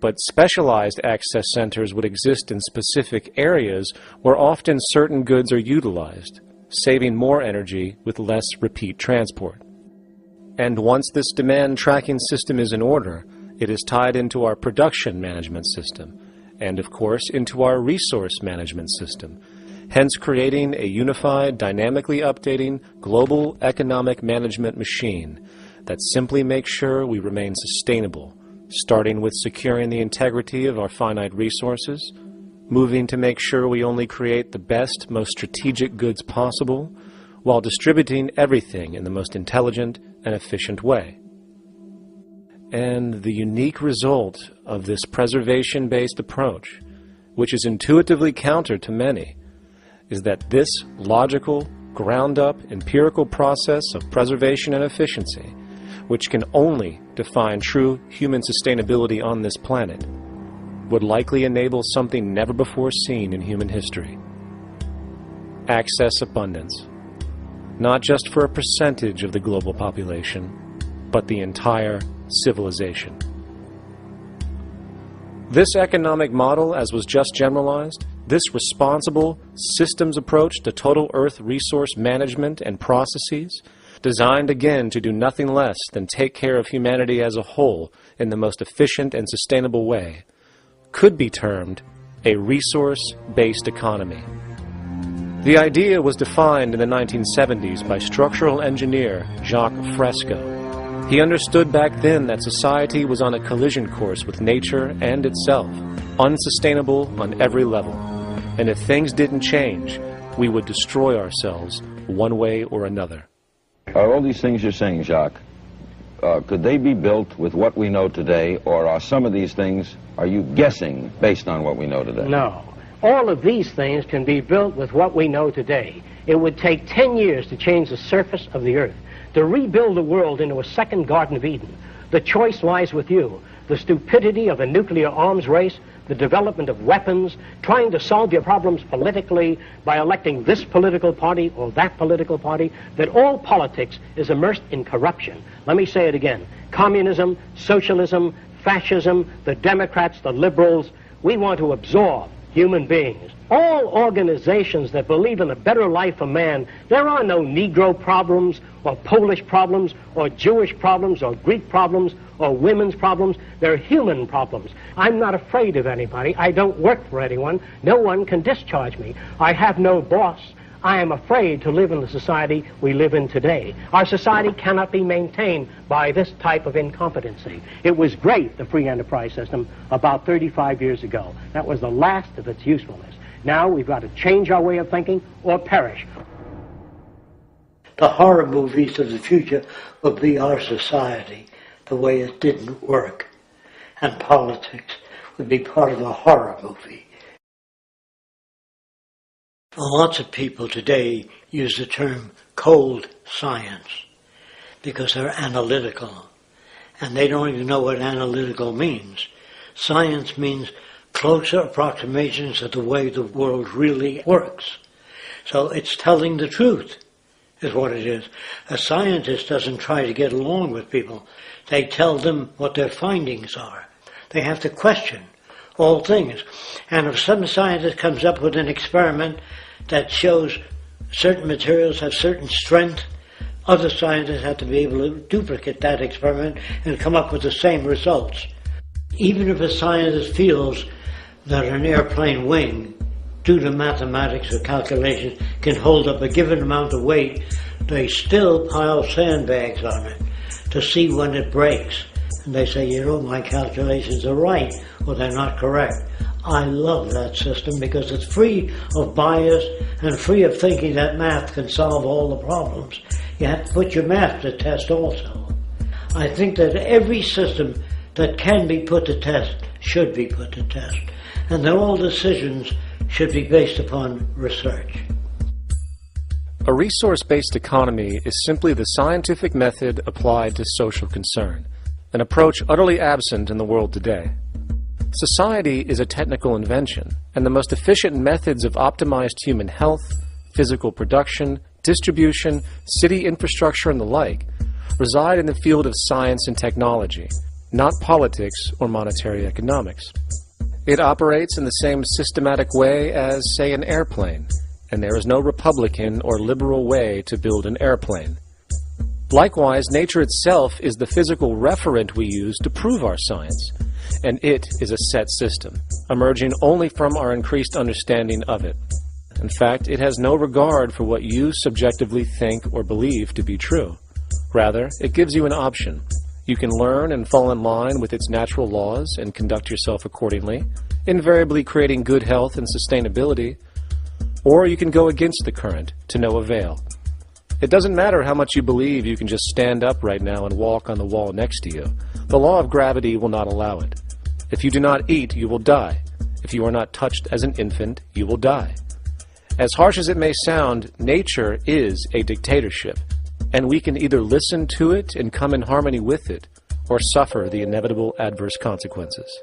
but specialized access centers would exist in specific areas where often certain goods are utilized, saving more energy with less repeat transport. And once this demand tracking system is in order, it is tied into our production management system, and of course into our resource management system, hence creating a unified, dynamically updating global economic management machine that simply makes sure we remain sustainable, starting with securing the integrity of our finite resources, moving to make sure we only create the best, most strategic goods possible, while distributing everything in the most intelligent and efficient way. And the unique result of this preservation-based approach, which is intuitively counter to many, is that this logical, ground-up, empirical process of preservation and efficiency, which can only define true human sustainability on this planet, would likely enable something never before seen in human history. Access abundance, not just for a percentage of the global population, but the entire civilization. This economic model, as was just generalized, this responsible systems approach to total Earth resource management and processes, designed again to do nothing less than take care of humanity as a whole in the most efficient and sustainable way, could be termed a resource-based economy. The idea was defined in the 1970s by structural engineer Jacques Fresco. He understood back then that society was on a collision course with nature and itself, unsustainable on every level. And if things didn't change, we would destroy ourselves one way or another. Are all these things you're saying, Jacques, could they be built with what we know today, or are some of these things, are you guessing based on what we know today? No. All of these things can be built with what we know today. It would take 10 years to change the surface of the earth, to rebuild the world into a second Garden of Eden. The choice lies with you. The stupidity of a nuclear arms race, the development of weapons, trying to solve your problems politically by electing this political party or that political party, that all politics is immersed in corruption. Let me say it again. Communism, socialism, fascism, the Democrats, the liberals, we want to absorb human beings. All organizations that believe in a better life for man, there are no Negro problems or Polish problems or Jewish problems or Greek problems or women's problems. They're human problems. I'm not afraid of anybody. I don't work for anyone. No one can discharge me. I have no boss. I am afraid to live in the society we live in today. Our society cannot be maintained by this type of incompetency. It was great, the free enterprise system, about 35 years ago. That was the last of its usefulness. Now we've got to change our way of thinking or perish. The horror movies of the future will be our society, the way it didn't work. And politics would be part of a horror movie. Lots of people today use the term cold science because they're analytical. And they don't even know what analytical means. Science means closer approximations of the way the world really works. So it's telling the truth, is what it is. A scientist doesn't try to get along with people. They tell them what their findings are. They have to question all things. And if some scientist comes up with an experiment that shows certain materials have certain strength, other scientists have to be able to duplicate that experiment and come up with the same results. Even if a scientist feels that an airplane wing, due to mathematics or calculations, can hold up a given amount of weight, they still pile sandbags on it to see when it breaks. And they say, you know, my calculations are right, or they're not correct. I love that system because it's free of bias and free of thinking that math can solve all the problems. You have to put your math to test also. I think that every system that can be put to test should be put to test, and that all decisions should be based upon research. A resource-based economy is simply the scientific method applied to social concern, an approach utterly absent in the world today. Society is a technical invention, and the most efficient methods of optimized human health, physical production, distribution, city infrastructure, and the like reside in the field of science and technology, not politics or monetary economics. It operates in the same systematic way as, say, an airplane, and there is no Republican or liberal way to build an airplane. Likewise, nature itself is the physical referent we use to prove our science, and it is a set system, emerging only from our increased understanding of it. In fact, it has no regard for what you subjectively think or believe to be true. Rather, it gives you an option. You can learn and fall in line with its natural laws and conduct yourself accordingly, invariably creating good health and sustainability, or you can go against the current to no avail. It doesn't matter how much you believe you can just stand up right now and walk on the wall next to you. The law of gravity will not allow it. If you do not eat, you will die. If you are not touched as an infant, you will die. As harsh as it may sound, nature is a dictatorship, and we can either listen to it and come in harmony with it, or suffer the inevitable adverse consequences.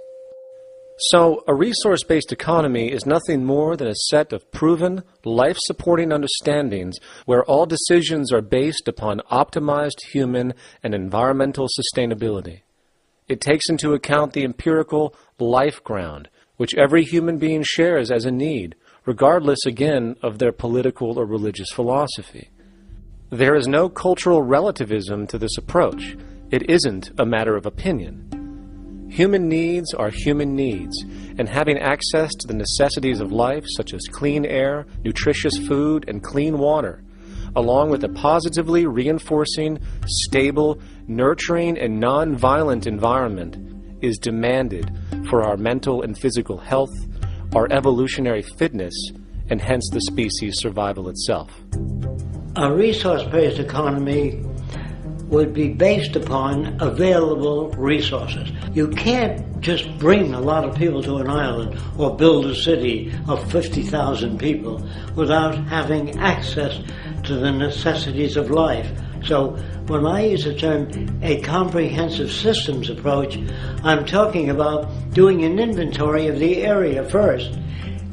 So, a resource-based economy is nothing more than a set of proven, life-supporting understandings where all decisions are based upon optimized human and environmental sustainability. It takes into account the empirical life ground, which every human being shares as a need, regardless, again, of their political or religious philosophy. There is no cultural relativism to this approach. It isn't a matter of opinion. Human needs are human needs, and having access to the necessities of life, such as clean air, nutritious food, and clean water, along with a positively reinforcing, stable, nurturing, and non-violent environment, is demanded for our mental and physical health, our evolutionary fitness, and hence the species' survival itself. A resource-based economy would be based upon available resources. You can't just bring a lot of people to an island or build a city of 50,000 people without having access to the necessities of life. So when I use the term a comprehensive systems approach, I'm talking about doing an inventory of the area first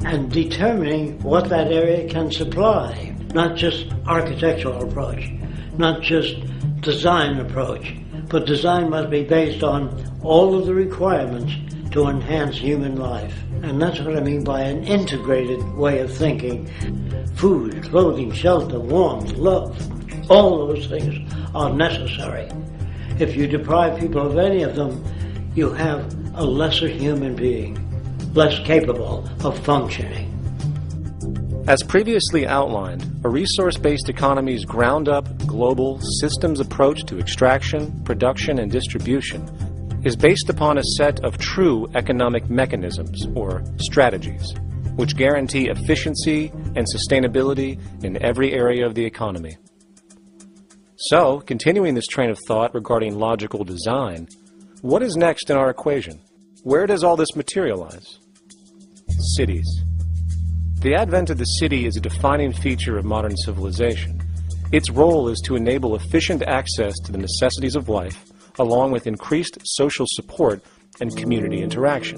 and determining what that area can supply, not just architectural approach, not just design approach, but design must be based on all of the requirements to enhance human life. And that's what I mean by an integrated way of thinking. Food, clothing, shelter, warmth, love, all those things are necessary. If you deprive people of any of them, you have a lesser human being, less capable of functioning. As previously outlined, a resource-based economy's ground-up, global, systems approach to extraction, production, and distribution is based upon a set of true economic mechanisms, or strategies, which guarantee efficiency and sustainability in every area of the economy. So, continuing this train of thought regarding logical design, what is next in our equation? Where does all this materialize? Cities. The advent of the city is a defining feature of modern civilization. Its role is to enable efficient access to the necessities of life, along with increased social support and community interaction.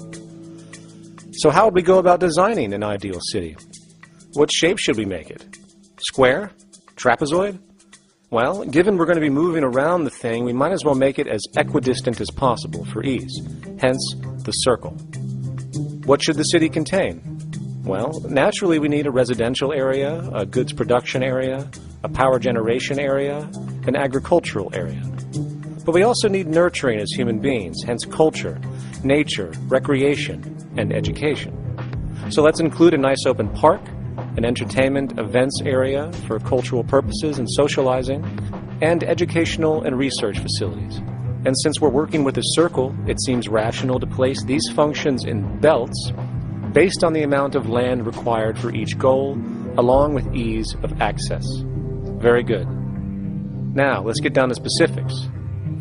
So how would we go about designing an ideal city? What shape should we make it? Square? Trapezoid? Well, given we're going to be moving around the thing, we might as well make it as equidistant as possible for ease, hence the circle. What should the city contain? Well, naturally we need a residential area, a goods production area, a power generation area, an agricultural area. But we also need nurturing as human beings, hence culture, nature, recreation, and education. So let's include a nice open park, an entertainment events area for cultural purposes and socializing, and educational and research facilities. And since we're working with a circle, it seems rational to place these functions in belts based on the amount of land required for each goal, along with ease of access. Very good. Now, let's get down to specifics.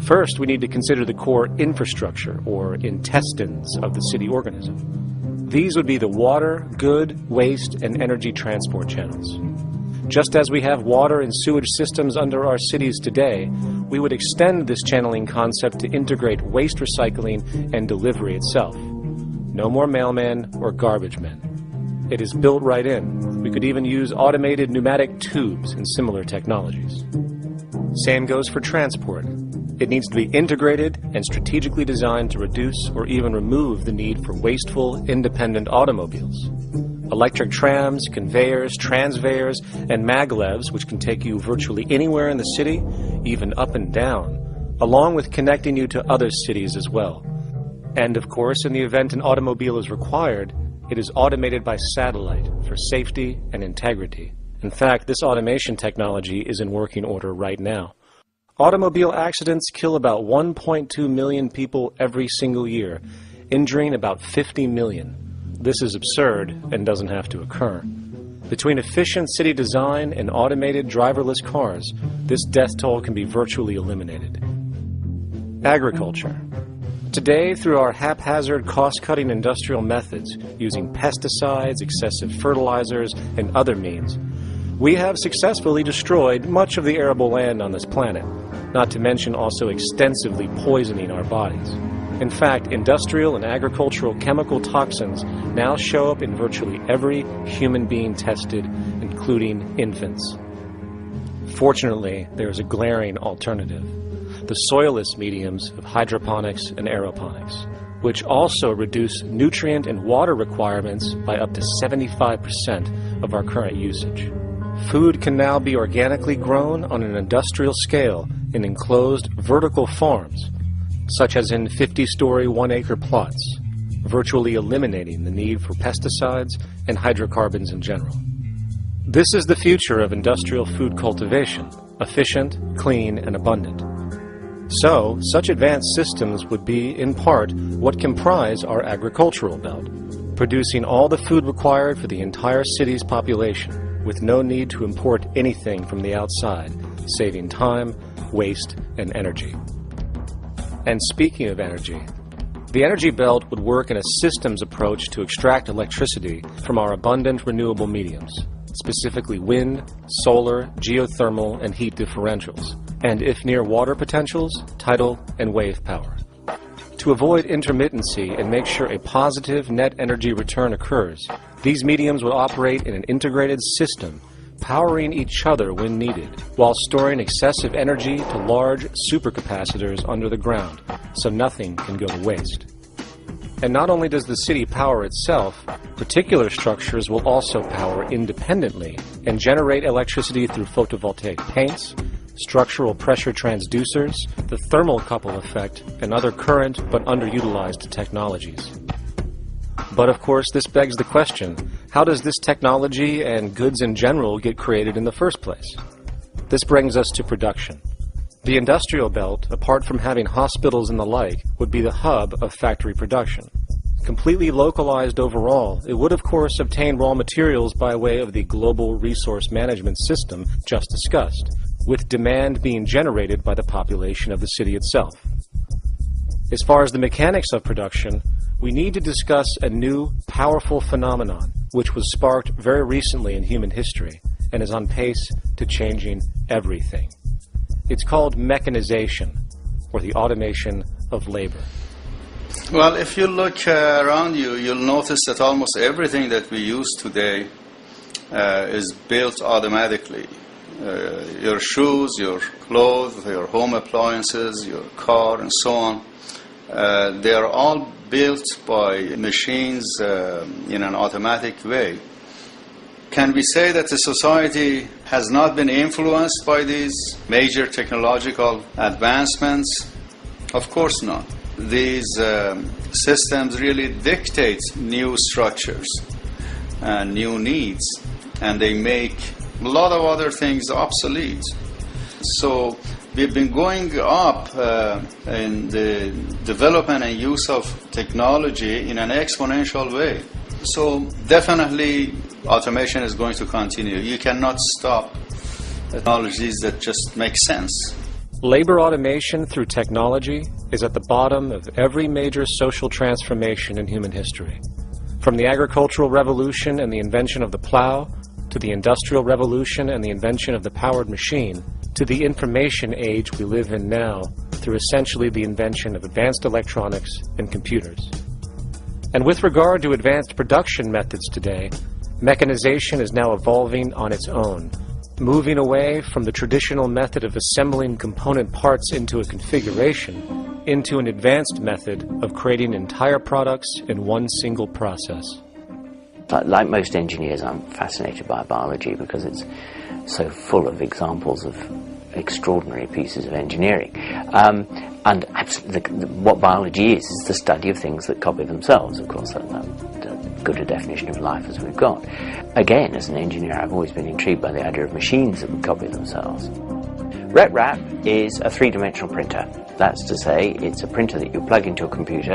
First, we need to consider the core infrastructure, or intestines, of the city organism. These would be the water, good, waste, and energy transport channels. Just as we have water and sewage systems under our cities today, we would extend this channeling concept to integrate waste recycling and delivery itself. No more mailmen or garbage men. It is built right in. We could even use automated pneumatic tubes and similar technologies. Same goes for transport. It needs to be integrated and strategically designed to reduce or even remove the need for wasteful, independent automobiles. Electric trams, conveyors, transveyors, and maglevs, which can take you virtually anywhere in the city, even up and down, along with connecting you to other cities as well. And of course, in the event an automobile is required, it is automated by satellite for safety and integrity. In fact, this automation technology is in working order right now. Automobile accidents kill about 1.2 million people every single year, injuring about 50 million. This is absurd and doesn't have to occur. Between efficient city design and automated driverless cars, this death toll can be virtually eliminated. Agriculture. Today, through our haphazard, cost-cutting industrial methods, using pesticides, excessive fertilizers, and other means, we have successfully destroyed much of the arable land on this planet, not to mention also extensively poisoning our bodies. In fact, industrial and agricultural chemical toxins now show up in virtually every human being tested, including infants. Fortunately, there is a glaring alternative: the soilless mediums of hydroponics and aeroponics, which also reduce nutrient and water requirements by up to 75% of our current usage. Food can now be organically grown on an industrial scale in enclosed vertical farms, such as in 50-story, 1-acre plots. virtually eliminating the need for pesticides and hydrocarbons in general. This is the future of industrial food cultivation, efficient, clean, and abundant. So, such advanced systems would be, in part, what comprise our agricultural belt, producing all the food required for the entire city's population, with no need to import anything from the outside, saving time, waste, and energy. And speaking of energy, the energy belt would work in a systems approach to extract electricity from our abundant renewable mediums, specifically wind, solar, geothermal, and heat differentials, and if near water potentials, tidal and wave power. To avoid intermittency and make sure a positive net energy return occurs, these mediums would operate in an integrated system, powering each other when needed, while storing excessive energy to large supercapacitors under the ground, so nothing can go to waste. And not only does the city power itself, particular structures will also power independently and generate electricity through photovoltaic paints, structural pressure transducers, the thermocouple effect, and other current but underutilized technologies. But of course, this begs the question, how does this technology and goods in general get created in the first place? This brings us to production. The industrial belt, apart from having hospitals and the like, would be the hub of factory production. Completely localized overall, it would of course obtain raw materials by way of the global resource management system just discussed, with demand being generated by the population of the city itself. As far as the mechanics of production, we need to discuss a new, powerful phenomenon, which was sparked very recently in human history and is on pace to changing everything. It's called mechanization, or the automation of labor. Well, if you look around you, you'll notice that almost everything that we use today is built automatically. Your shoes, your clothes, your home appliances, your car, and so on. They are all built by machines in an automatic way. Can we say that the society has not been influenced by these major technological advancements? Of course not. These systems really dictate new structures and new needs, and they make a lot of other things obsolete. So we've been going up in the development and use of technology in an exponential way. So definitely automation is going to continue. You cannot stop technologies that just make sense. Labor automation through technology is at the bottom of every major social transformation in human history. From the agricultural revolution and the invention of the plow, to the industrial revolution and the invention of the powered machine, to the information age we live in now, through essentially the invention of advanced electronics and computers. And with regard to advanced production methods today, mechanization is now evolving on its own, moving away from the traditional method of assembling component parts into a configuration into an advanced method of creating entire products in one single process. Like most engineers, I'm fascinated by biology because it's so full of examples of extraordinary pieces of engineering. And what biology is the study of things that copy themselves. Of course, that's as good a definition of life as we've got. Again, as an engineer, I've always been intrigued by the idea of machines that would copy themselves. RepRap is a three-dimensional printer. That's to say, it's a printer that you plug into a computer,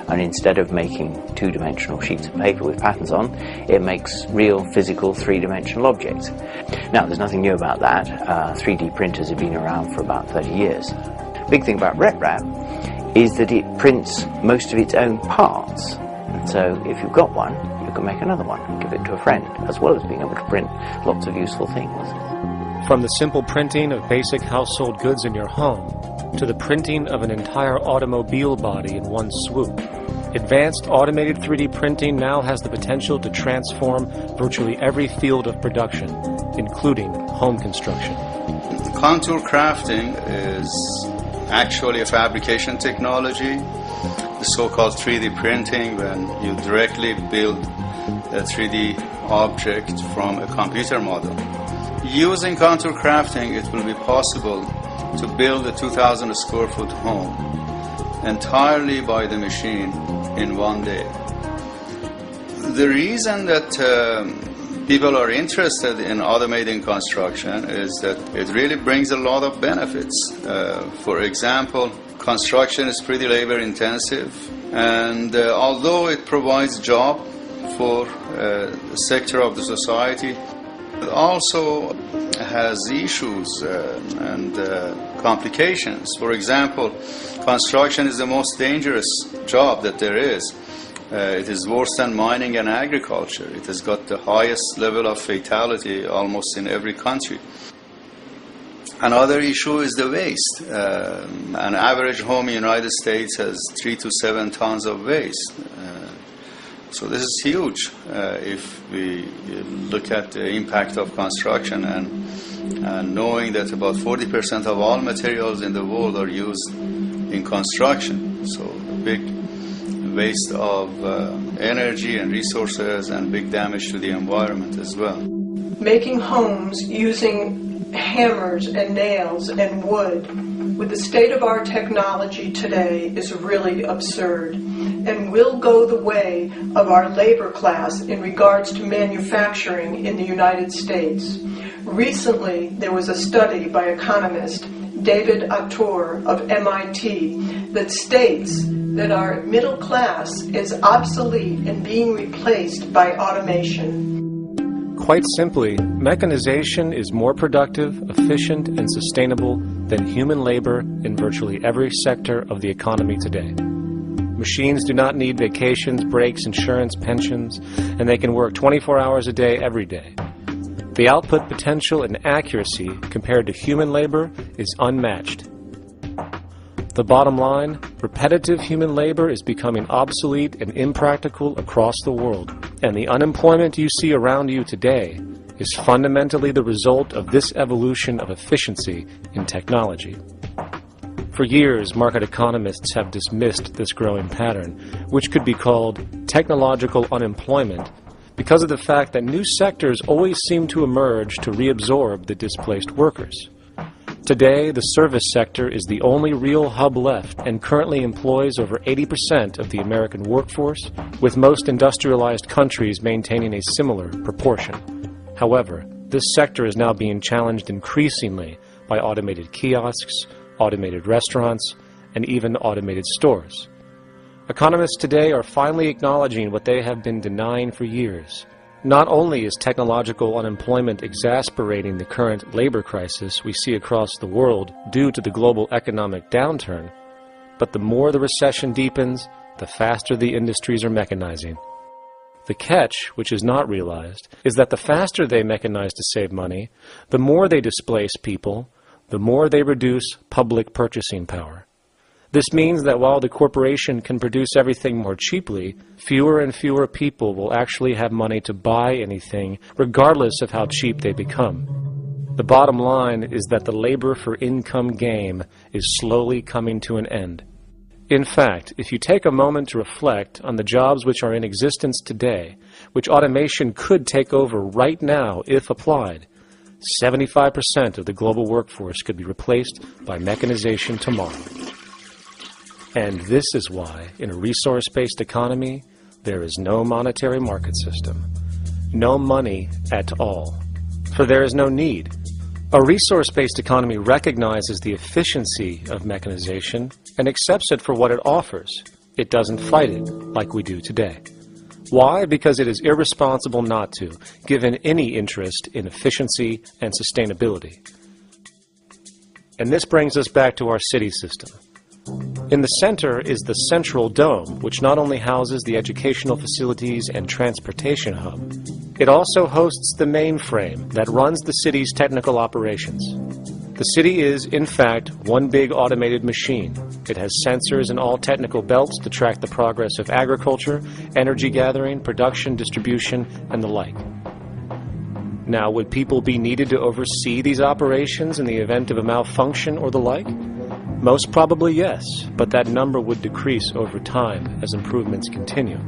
and instead of making two-dimensional sheets of paper with patterns on, it makes real, physical, three-dimensional objects. Now, there's nothing new about that. 3D printers have been around for about 30 years. Big thing about RepRap is that it prints most of its own parts. And so, if you've got one, you can make another one and give it to a friend, as well as being able to print lots of useful things. From the simple printing of basic household goods in your home, to the printing of an entire automobile body in one swoop, advanced automated 3D printing now has the potential to transform virtually every field of production, including home construction. Contour crafting is actually a fabrication technology, the so-called 3D printing, when you directly build a 3D object from a computer model. Using contour crafting, it will be possible to build a 2,000 square foot home entirely by the machine in one day. The reason that people are interested in automating construction is that it really brings a lot of benefits. For example, construction is pretty labor intensive, and although it provides job for a sector of the society, it also has issues and complications. For example, construction is the most dangerous job that there is. It is worse than mining and agriculture. It has got the highest level of fatality almost in every country. Another issue is the waste. An average home in the United States has 3 to 7 tons of waste. So this is huge if we look at the impact of construction and knowing that about 40% of all materials in the world are used in construction. So a big waste of energy and resources and big damage to the environment as well. Making homes using hammers and nails and wood with the state-of-art technology today is really absurd and will go the way of our labor class in regards to manufacturing in the United States. Recently, there was a study by economist David Autor of MIT that states that our middle class is obsolete and being replaced by automation. Quite simply, mechanization is more productive, efficient, and sustainable than human labor in virtually every sector of the economy today. Machines do not need vacations, breaks, insurance, pensions, and they can work 24 hours a day every day. The output potential and accuracy compared to human labor is unmatched. The bottom line, repetitive human labor is becoming obsolete and impractical across the world, and the unemployment you see around you today is fundamentally the result of this evolution of efficiency in technology. For years, market economists have dismissed this growing pattern, which could be called technological unemployment, because of the fact that new sectors always seem to emerge to reabsorb the displaced workers. Today, the service sector is the only real hub left and currently employs over 80% of the American workforce, with most industrialized countries maintaining a similar proportion. However, this sector is now being challenged increasingly by automated kiosks, automated restaurants, and even automated stores. Economists today are finally acknowledging what they have been denying for years. Not only is technological unemployment exasperating the current labor crisis we see across the world due to the global economic downturn, but the more the recession deepens, the faster the industries are mechanizing. The catch, which is not realized, is that the faster they mechanize to save money, the more they displace people, the more they reduce public purchasing power. This means that while the corporation can produce everything more cheaply, fewer and fewer people will actually have money to buy anything, regardless of how cheap they become. The bottom line is that the labor for income game is slowly coming to an end. In fact, if you take a moment to reflect on the jobs which are in existence today, which automation could take over right now if applied, 75% of the global workforce could be replaced by mechanization tomorrow. And this is why, in a resource-based economy, there is no monetary market system, no money at all, for there is no need. A resource-based economy recognizes the efficiency of mechanization and accepts it for what it offers. It doesn't fight it like we do today. Why? Because it is irresponsible not to, given any interest in efficiency and sustainability. And this brings us back to our city system. In the center is the central dome, which not only houses the educational facilities and transportation hub, it also hosts the mainframe that runs the city's technical operations. The city is, in fact, one big automated machine. It has sensors in all technical belts to track the progress of agriculture, energy gathering, production, distribution, and the like. Now, would people be needed to oversee these operations in the event of a malfunction or the like? Most probably yes, but that number would decrease over time as improvements continue.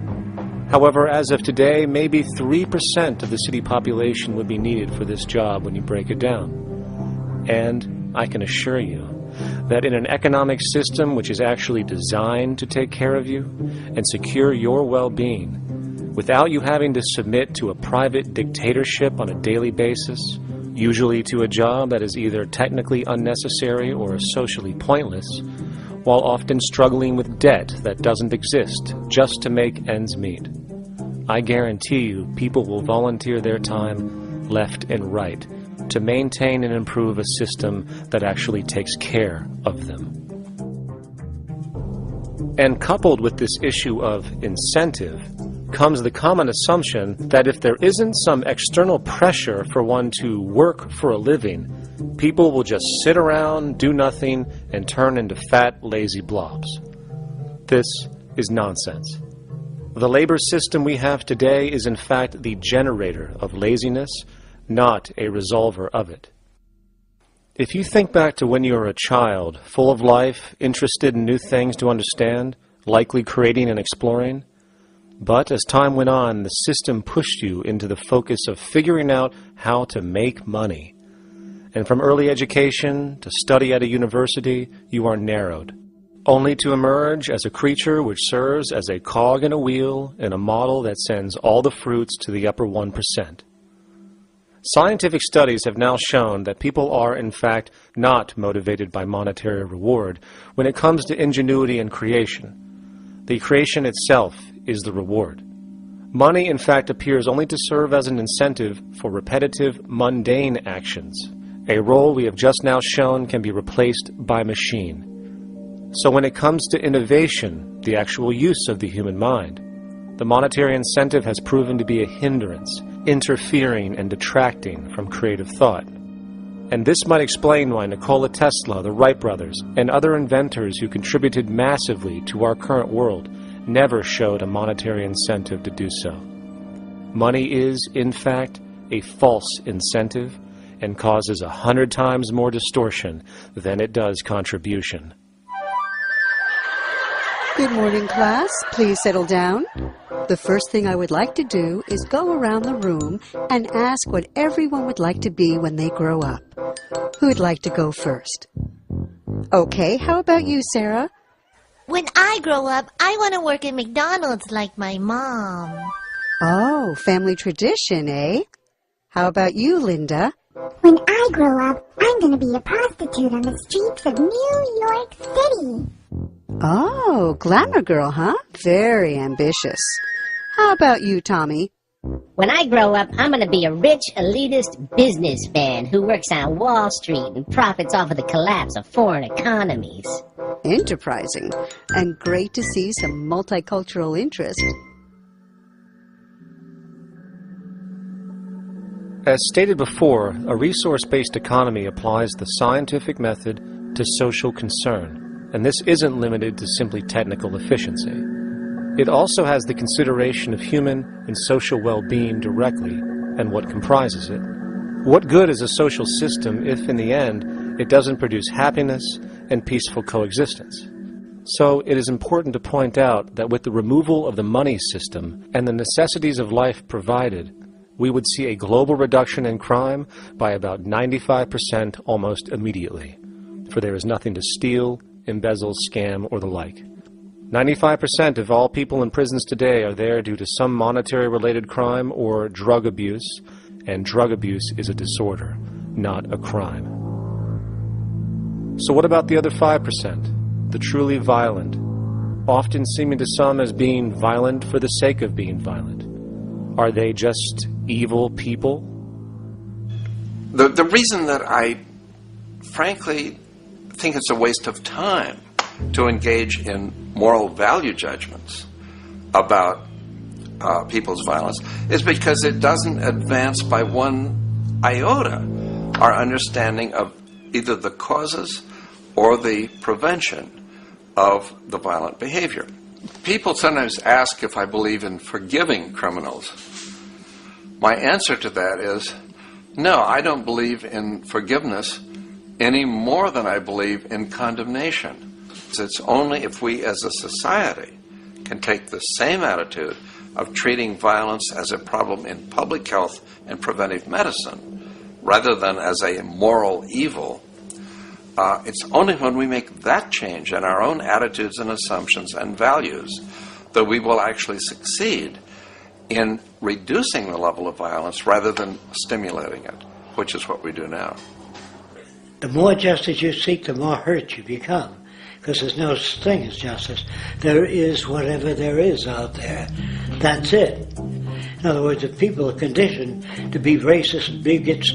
However, as of today, maybe 3% of the city population would be needed for this job when you break it down. And I can assure you that in an economic system which is actually designed to take care of you and secure your well-being, without you having to submit to a private dictatorship on a daily basis, usually to a job that is either technically unnecessary or socially pointless, while often struggling with debt that doesn't exist just to make ends meet. I guarantee you people will volunteer their time left and right to maintain and improve a system that actually takes care of them. And coupled with this issue of incentive comes the common assumption that if there isn't some external pressure for one to work for a living, people will just sit around, do nothing, and turn into fat, lazy blobs. This is nonsense. The labor system we have today is in fact the generator of laziness, not a resolver of it. If you think back to when you were a child, full of life, interested in new things to understand, likely creating and exploring, but as time went on, the system pushed you into the focus of figuring out how to make money. And from early education to study at a university, you are narrowed, only to emerge as a creature which serves as a cog in a wheel in a model that sends all the fruits to the upper 1%. Scientific studies have now shown that people are, in fact, not motivated by monetary reward when it comes to ingenuity and creation. The creation itself is the reward. Money, in fact, appears only to serve as an incentive for repetitive, mundane actions, a role we have just now shown can be replaced by machine. So when it comes to innovation, the actual use of the human mind, the monetary incentive has proven to be a hindrance, interfering and detracting from creative thought. And this might explain why Nikola Tesla, the Wright brothers, and other inventors who contributed massively to our current world never showed a monetary incentive to do so. Money is, in fact, a false incentive and causes 100 times more distortion than it does contribution. Good morning, class. Please settle down. The first thing I would like to do is go around the room and ask what everyone would like to be when they grow up. Who'd like to go first? Okay, how about you, Sarah? When I grow up, I want to work at McDonald's like my mom. Oh, family tradition, eh? How about you, Linda? When I grow up, I'm going to be a prostitute on the streets of New York City. Oh, glamour girl, huh? Very ambitious. How about you, Tommy? When I grow up, I'm going to be a rich, elitist businessman who works on Wall Street and profits off of the collapse of foreign economies. Enterprising. And great to see some multicultural interest. As stated before, a resource-based economy applies the scientific method to social concern, and this isn't limited to simply technical efficiency. It also has the consideration of human and social well-being directly and what comprises it. What good is a social system if, in the end, it doesn't produce happiness and peaceful coexistence? So it is important to point out that with the removal of the money system and the necessities of life provided, we would see a global reduction in crime by about 95% almost immediately, for there is nothing to steal, embezzle, scam, or the like. 95% of all people in prisons today are there due to some monetary-related crime or drug abuse, and drug abuse is a disorder, not a crime. So what about the other 5%, the truly violent, often seeming to some as being violent for the sake of being violent? Are they just evil people? The reason that I frankly think it's a waste of time to engage in moral value judgments about people's violence is because it doesn't advance by one iota our understanding of either the causes or the prevention of the violent behavior. People sometimes ask if I believe in forgiving criminals. My answer to that is, no, I don't believe in forgiveness any more than I believe in condemnation. It's only if we as a society can take the same attitude of treating violence as a problem in public health and preventive medicine rather than as a moral evil It's only when we make that change in our own attitudes and assumptions and values that we will actually succeed in reducing the level of violence rather than stimulating it, which is what we do now. The more justice you seek, the more hurt you become, because there's no such thing as justice. There is whatever there is out there. That's it. In other words, if people are conditioned to be racist and bigots,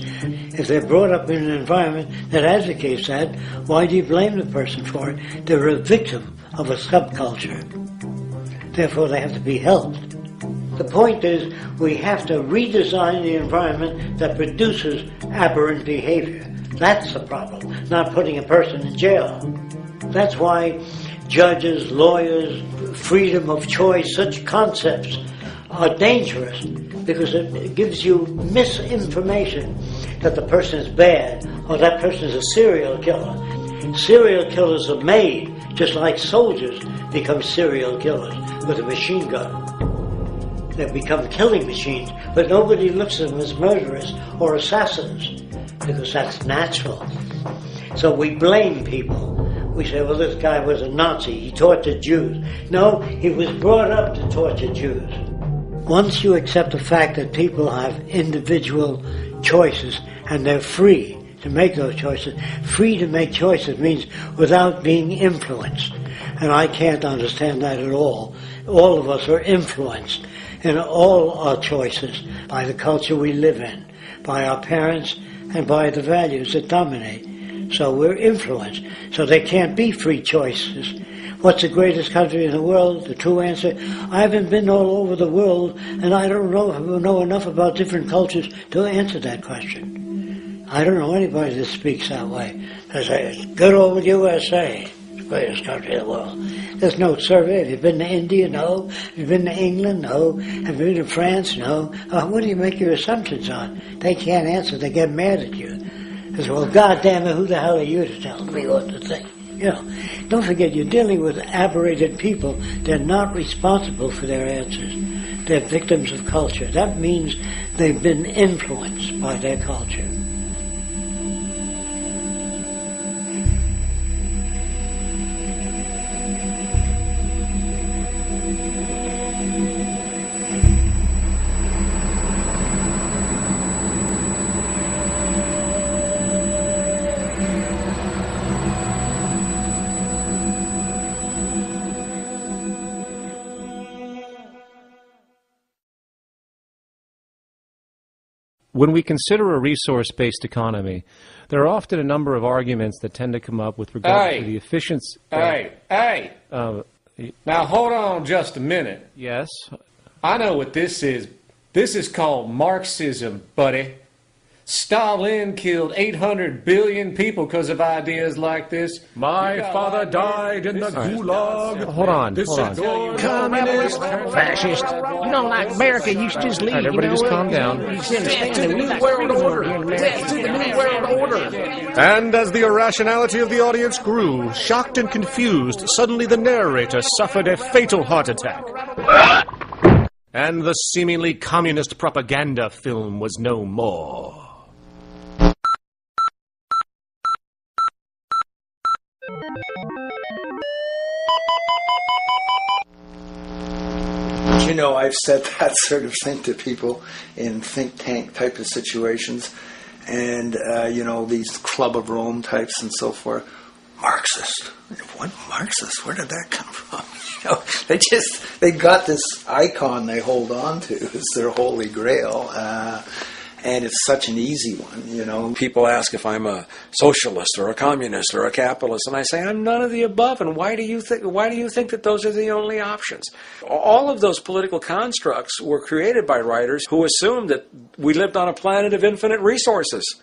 if they're brought up in an environment that advocates that, why do you blame the person for it? They're a victim of a subculture. Therefore, they have to be helped. The point is, we have to redesign the environment that produces aberrant behavior. That's the problem, not putting a person in jail. That's why judges, lawyers, freedom of choice, such concepts are dangerous, because it gives you misinformation that the person is bad or that person is a serial killer. Serial killers are made, just like soldiers become serial killers with a machine gun. They become killing machines, but nobody looks at them as murderers or assassins, because that's natural. So we blame people. We say, well, this guy was a Nazi, he tortured Jews. No, he was brought up to torture Jews. Once you accept the fact that people have individual choices and they're free to make those choices, free to make choices means without being influenced. And I can't understand that at all. All of us are influenced in all our choices by the culture we live in, by our parents, and by the values that dominate. So we're influenced. So there can't be free choices. What's the greatest country in the world? The true answer, I haven't been all over the world, and I don't know enough about different cultures to answer that question. I don't know anybody that speaks that way. They say, it's good old USA, the greatest country in the world. There's no survey. Have you been to India? No. Have you been to England? No. Have you been to France? No. What do you make your assumptions on? They can't answer. They get mad at you. They say, well, goddamn it, who the hell are you to tell me what to think? You know, don't forget, you're dealing with aberrated people. They're not responsible for their answers. They're victims of culture. That means they've been influenced by their culture. When we consider a resource-based economy, there are often a number of arguments that tend to come up with regard to the efficiency. Now hold on just a minute. Yes? I know what this is. This is called Marxism, buddy. Stalin killed 800 billion people because of ideas like this. My father died in the gulag. Hold on. Communist, fascist. You know, like America, you should just leave. All right, everybody just calm down. Death to the New World Order. Death to the New World Order. And as the irrationality of the audience grew, shocked and confused, suddenly the narrator suffered a fatal heart attack. And the seemingly communist propaganda film was no more. You know, I've said that sort of thing to people in think tank type of situations, and you know, these Club of Rome types and so forth. Marxist? What Marxist? Where did that come from? You know, they got this icon they hold on to as their holy grail. And it's such an easy one, you know. People ask if I'm a socialist or a communist or a capitalist, and I say I'm none of the above. And why do you think that those are the only options? All of those political constructs were created by writers who assumed that we lived on a planet of infinite resources.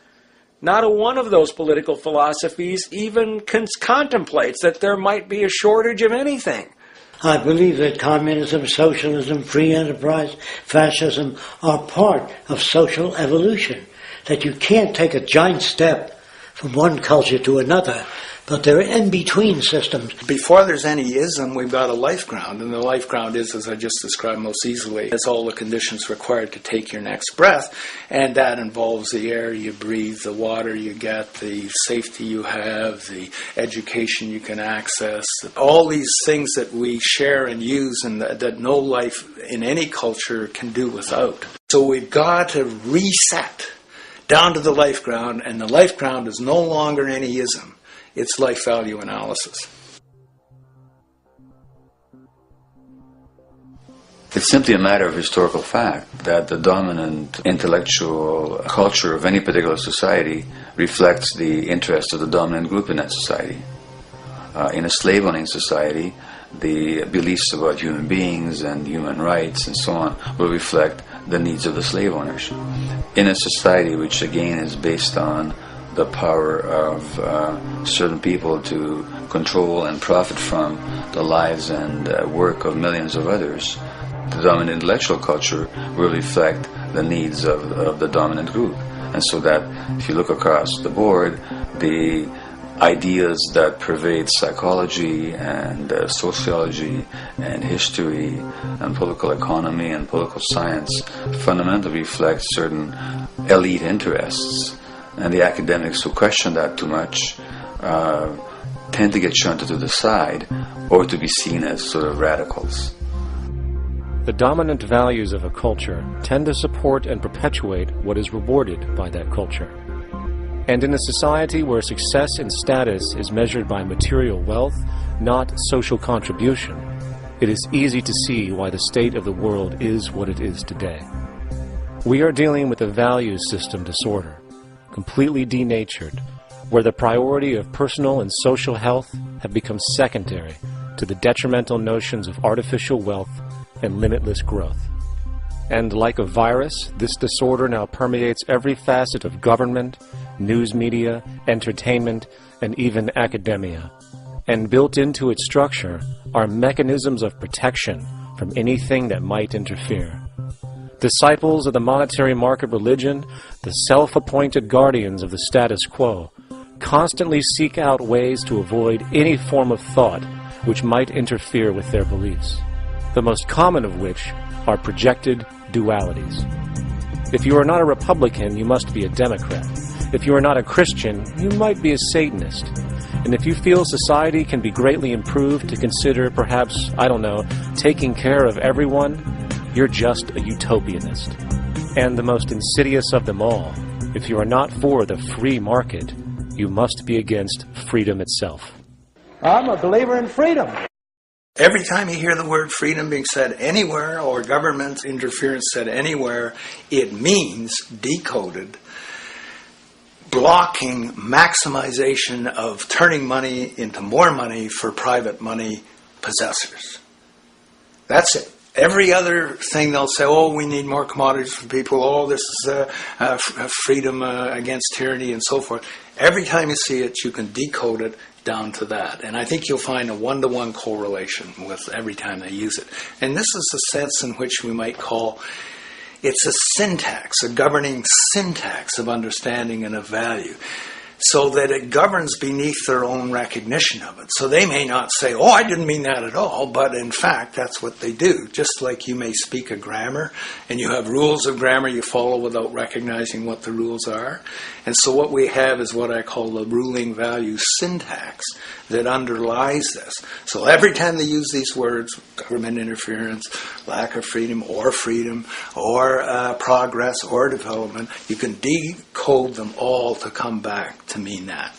Not a one of those political philosophies even contemplates that there might be a shortage of anything. I believe that communism, socialism, free enterprise, fascism are part of social evolution. That you can't take a giant step from one culture to another But they're in-between systems. Before there's any ism, we've got a life ground, and the life ground is, as I just described most easily, it's all the conditions required to take your next breath, and that involves the air you breathe, the water you get, the safety you have, the education you can access, all these things that we share and use and that no life in any culture can do without. So we've got to reset down to the life ground, and the life ground is no longer any ism. It's life value analysis. It's simply a matter of historical fact that the dominant intellectual culture of any particular society reflects the interests of the dominant group in that society. In a slave-owning society, the beliefs about human beings and human rights and so on will reflect the needs of the slave owners. In a society which again is based on the power of certain people to control and profit from the lives and work of millions of others, the dominant intellectual culture will reflect the needs of the dominant group. And so that if you look across the board, the ideas that pervade psychology and sociology and history and political economy and political science fundamentally reflect certain elite interests. And the academics who question that too much tend to get shunted to the side or to be seen as sort of radicals. The dominant values of a culture tend to support and perpetuate what is rewarded by that culture. And in a society where success and status is measured by material wealth, not social contribution, it is easy to see why the state of the world is what it is today. We are dealing with a value system disorder, completely denatured, where the priority of personal and social health have become secondary to the detrimental notions of artificial wealth and limitless growth. And like a virus, this disorder now permeates every facet of government, news media, entertainment, and even academia. And built into its structure are mechanisms of protection from anything that might interfere. Disciples of the monetary market religion, the self-appointed guardians of the status quo, constantly seek out ways to avoid any form of thought which might interfere with their beliefs, the most common of which are projected dualities. If you are not a Republican, you must be a Democrat. If you are not a Christian, you might be a Satanist. And if you feel society can be greatly improved to consider perhaps, taking care of everyone, you're just a utopianist. And the most insidious of them all, if you are not for the free market, you must be against freedom itself. I'm a believer in freedom. Every time you hear the word freedom being said anywhere or government interference said anywhere, it means, decoded, blocking maximization of turning money into more money for private money possessors. That's it. Every other thing they'll say, we need more commodities for people, this is freedom against tyranny and so forth. Every time you see it, you can decode it down to that. And I think you'll find a one-to-one correlation with every time they use it. And this is the sense in which we might call it's a syntax, a governing syntax of understanding and of value, so that it governs beneath their own recognition of it. So they may not say, I didn't mean that at all, but in fact, that's what they do. Just like you may speak a grammar, and you have rules of grammar you follow without recognizing what the rules are. And so what we have is what I call the ruling value syntax that underlies this. So every time they use these words, government interference, lack of freedom, or progress, or development, you can decode them all to come back to mean that.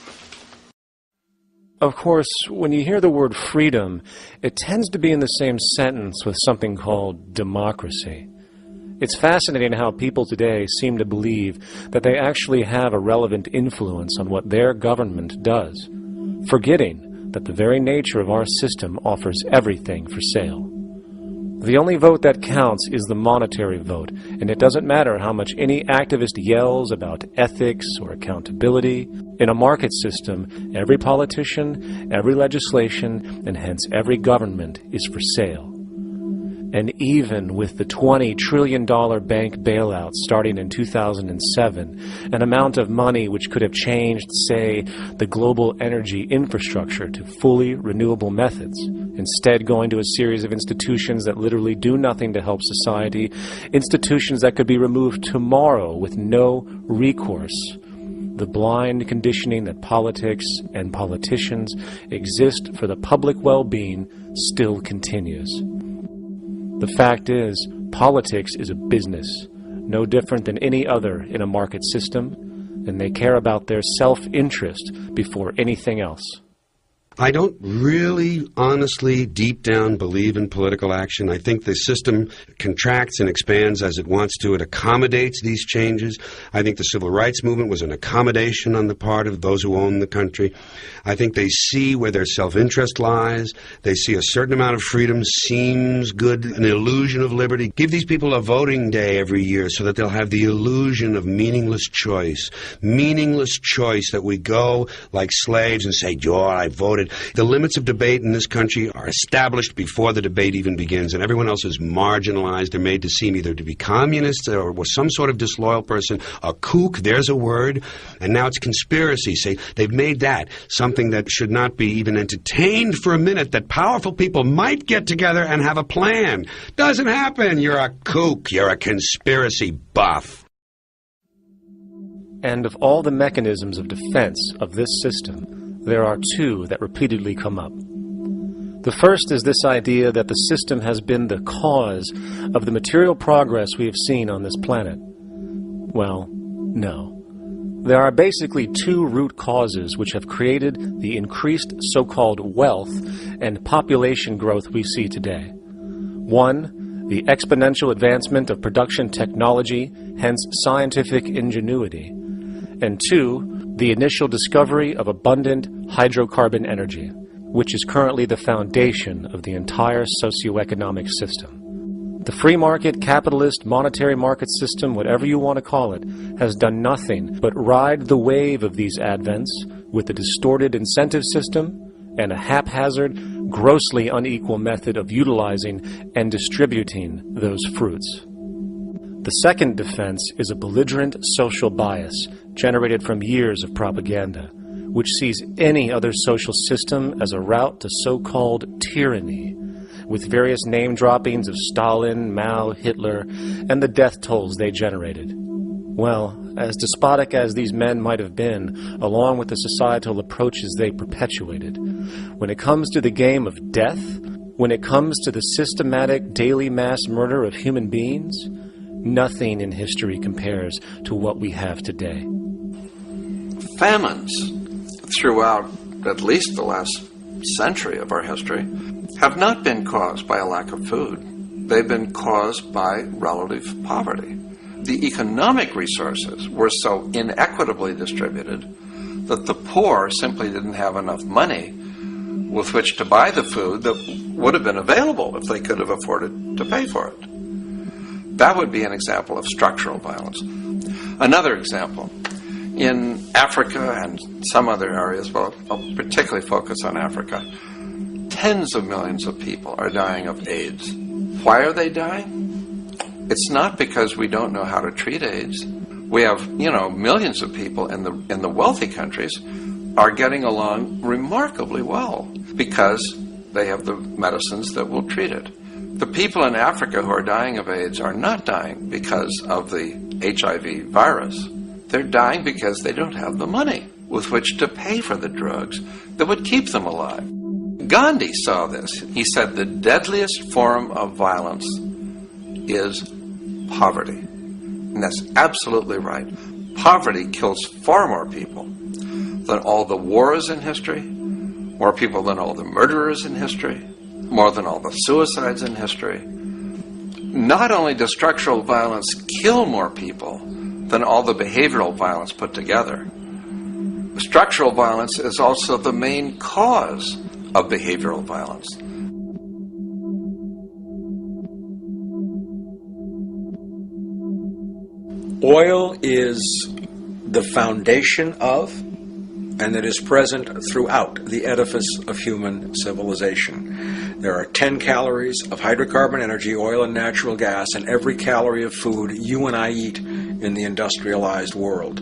Of course, when you hear the word freedom, it tends to be in the same sentence with something called democracy. It's fascinating how people today seem to believe that they actually have a relevant influence on what their government does, forgetting that the very nature of our system offers everything for sale. The only vote that counts is the monetary vote, and it doesn't matter how much any activist yells about ethics or accountability. In a market system, every politician, every legislation, and hence every government is for sale. And even with the $20 trillion bank bailout starting in 2007, an amount of money which could have changed, say, the global energy infrastructure to fully renewable methods, instead going to a series of institutions that literally do nothing to help society, institutions that could be removed tomorrow with no recourse. The blind conditioning that politics and politicians exist for the public well-being still continues. The fact is, politics is a business, no different than any other in a market system, and they care about their self-interest before anything else. I don't really, honestly, deep down believe in political action. I think the system contracts and expands as it wants to. It accommodates these changes. I think the civil rights movement was an accommodation on the part of those who own the country. I think they see where their self-interest lies. They see a certain amount of freedom seems good, an illusion of liberty. Give these people a voting day every year so that they'll have the illusion of meaningless choice. Meaningless choice that we go like slaves and say, "Joe, I voted." The limits of debate in this country are established before the debate even begins, and everyone else is marginalized. They're made to seem either to be communists or was some sort of disloyal person, a kook, there's a word, and now it's conspiracy. Say, they've made that something that should not be even entertained for a minute, that powerful people might get together and have a plan. Doesn't happen. You're a kook. You're a conspiracy buff. And of all the mechanisms of defense of this system, there are two that repeatedly come up. The first is this idea that the system has been the cause of the material progress we have seen on this planet. Well, no. There are basically two root causes which have created the increased so-called wealth and population growth we see today. One, the exponential advancement of production technology, hence scientific ingenuity. And two, the initial discovery of abundant hydrocarbon energy, which is currently the foundation of the entire socioeconomic system. The free market, capitalist, monetary market system, whatever you want to call it, has done nothing but ride the wave of these advents with a distorted incentive system and a haphazard, grossly unequal method of utilizing and distributing those fruits. The second defense is a belligerent social bias generated from years of propaganda, which sees any other social system as a route to so-called tyranny, with various name-droppings of Stalin, Mao, Hitler, and the death tolls they generated. Well, as despotic as these men might have been, along with the societal approaches they perpetuated, when it comes to the game of death, when it comes to the systematic daily mass murder of human beings, nothing in history compares to what we have today. Famines throughout at least the last century of our history have not been caused by a lack of food. They've been caused by relative poverty. The economic resources were so inequitably distributed that the poor simply didn't have enough money with which to buy the food that would have been available if they could have afforded to pay for it. That would be an example of structural violence. Another example, in Africa and some other areas, but I'll particularly focus on Africa, tens of millions of people are dying of AIDS. Why are they dying? It's not because we don't know how to treat AIDS. We have, millions of people in the wealthy countries are getting along remarkably well because they have the medicines that will treat it. The people in Africa who are dying of AIDS are not dying because of the HIV virus. They're dying because they don't have the money with which to pay for the drugs that would keep them alive. Gandhi saw this. He said the deadliest form of violence is poverty. And that's absolutely right. Poverty kills far more people than all the wars in history, more people than all the murderers in history, more than all the suicides in history. Not only does structural violence kill more people than all the behavioral violence put together, structural violence is also the main cause of behavioral violence. Oil is the foundation of, and it is present throughout the edifice of human civilization. There are 10 calories of hydrocarbon energy, oil and natural gas, in every calorie of food you and I eat in the industrialized world.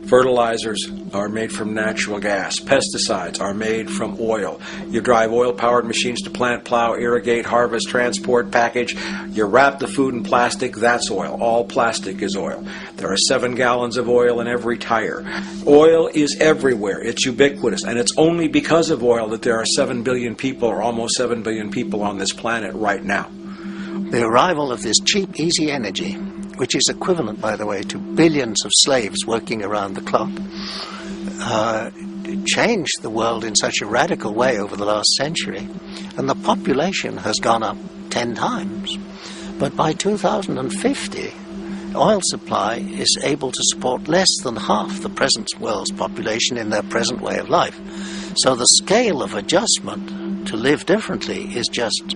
Fertilizers are made from natural gas. Pesticides are made from oil. You drive oil-powered machines to plant, plow, irrigate, harvest, transport, package. You wrap the food in plastic, that's oil. All plastic is oil. There are 7 gallons of oil in every tire. Oil is everywhere. It's ubiquitous. And it's only because of oil that there are 7 billion people, or almost 7 billion people on this planet right now. The arrival of this cheap, easy energy, which is equivalent, by the way, to billions of slaves working around the clock, changed the world in such a radical way over the last century, and the population has gone up 10 times. But by 2050, oil supply is able to support less than half the present world's population in their present way of life. So the scale of adjustment to live differently is just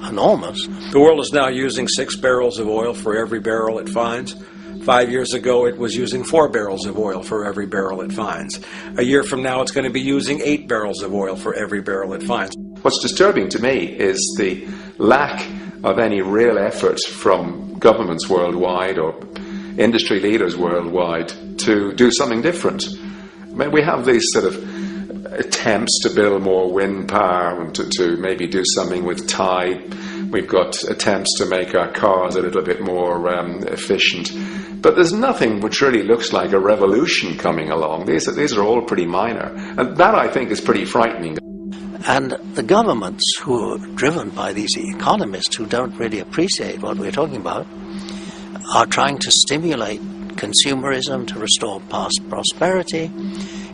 enormous. The world is now using 6 barrels of oil for every barrel it finds. 5 years ago, it was using 4 barrels of oil for every barrel it finds. A year from now, it's going to be using 8 barrels of oil for every barrel it finds. What's disturbing to me is the lack of any real effort from governments worldwide or industry leaders worldwide to do something different. I mean, we have these sort of attempts to build more wind power and to maybe do something with tide. We've got attempts to make our cars a little bit more efficient. But there's nothing which really looks like a revolution coming along. These are all pretty minor. And that, I think, is pretty frightening. And the governments who are driven by these economists who don't really appreciate what we're talking about are trying to stimulate consumerism to restore past prosperity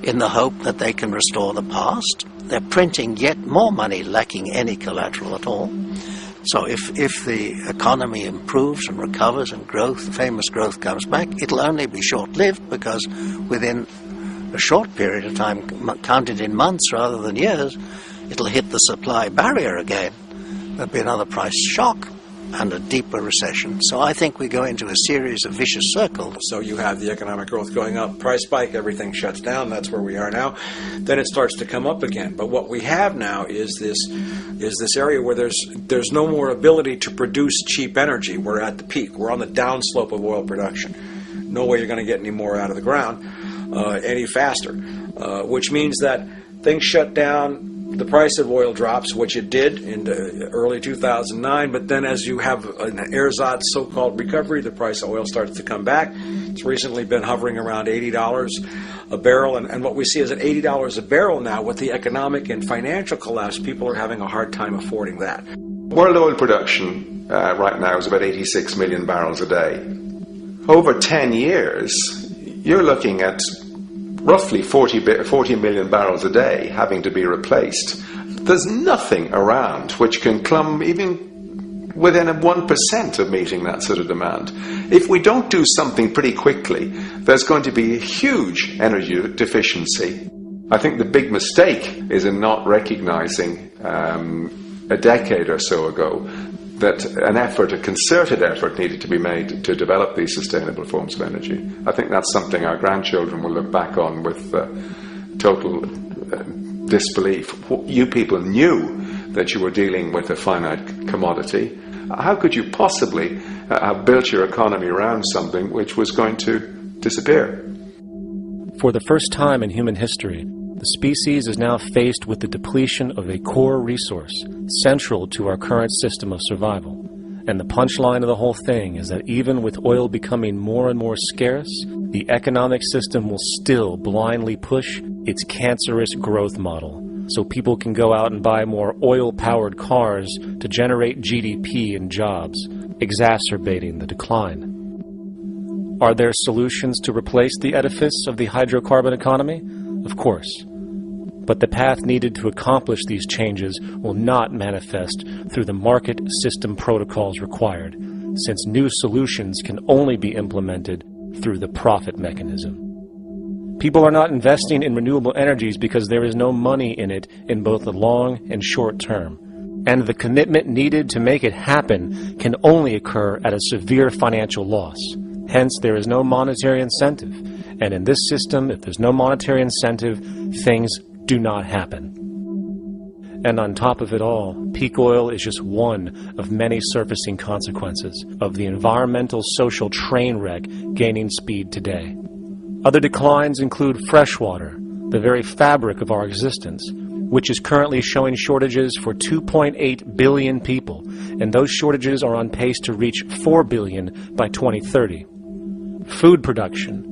in the hope that they can restore the past. They're printing yet more money lacking any collateral at all. So if the economy improves and recovers and growth, famous growth comes back, it'll only be short-lived because within a short period of time, counted in months rather than years, it'll hit the supply barrier again. There'll be another price shock and a deeper recession. So I think we go into a series of vicious circles. So you have the economic growth going up, price spike, everything shuts down, that's where we are now. Then it starts to come up again. But what we have now is this area where there's no more ability to produce cheap energy. We're at the peak. We're on the downslope of oil production. No way you're going to get any more out of the ground any faster, which means that things shut down. The price of oil drops, which it did in early 2009, but then as you have an ersatz so-called recovery, the price of oil starts to come back. It's recently been hovering around $80 a barrel, and what we see is at $80 a barrel now, with the economic and financial collapse, people are having a hard time affording that. World oil production right now is about 86 million barrels a day. Over 10 years, you're looking at roughly 40 million barrels a day having to be replaced. There's nothing around which can come even within 1% of meeting that sort of demand. If we don't do something pretty quickly, there's going to be a huge energy deficiency. I think the big mistake is in not recognizing a decade or so ago that a concerted effort needed to be made to develop these sustainable forms of energy. I think that's something our grandchildren will look back on with total disbelief. You people knew that you were dealing with a finite commodity. How could you possibly have built your economy around something which was going to disappear? For the first time in human history, the species is now faced with the depletion of a core resource central to our current system of survival. And the punchline of the whole thing is that even with oil becoming more and more scarce, the economic system will still blindly push its cancerous growth model, so people can go out and buy more oil-powered cars to generate GDP and jobs, exacerbating the decline. Are there solutions to replace the edifice of the hydrocarbon economy? Of course. But the path needed to accomplish these changes will not manifest through the market system protocols required, since new solutions can only be implemented through the profit mechanism. People are not investing in renewable energies because there is no money in it in both the long and short term. And the commitment needed to make it happen can only occur at a severe financial loss. Hence, there is no monetary incentive. And in this system, if there's no monetary incentive, things do not happen. And on top of it all, peak oil is just one of many surfacing consequences of the environmental social train wreck gaining speed today. Other declines include freshwater, the very fabric of our existence, which is currently showing shortages for 2.8 billion people, and those shortages are on pace to reach 4 billion by 2030. Food production,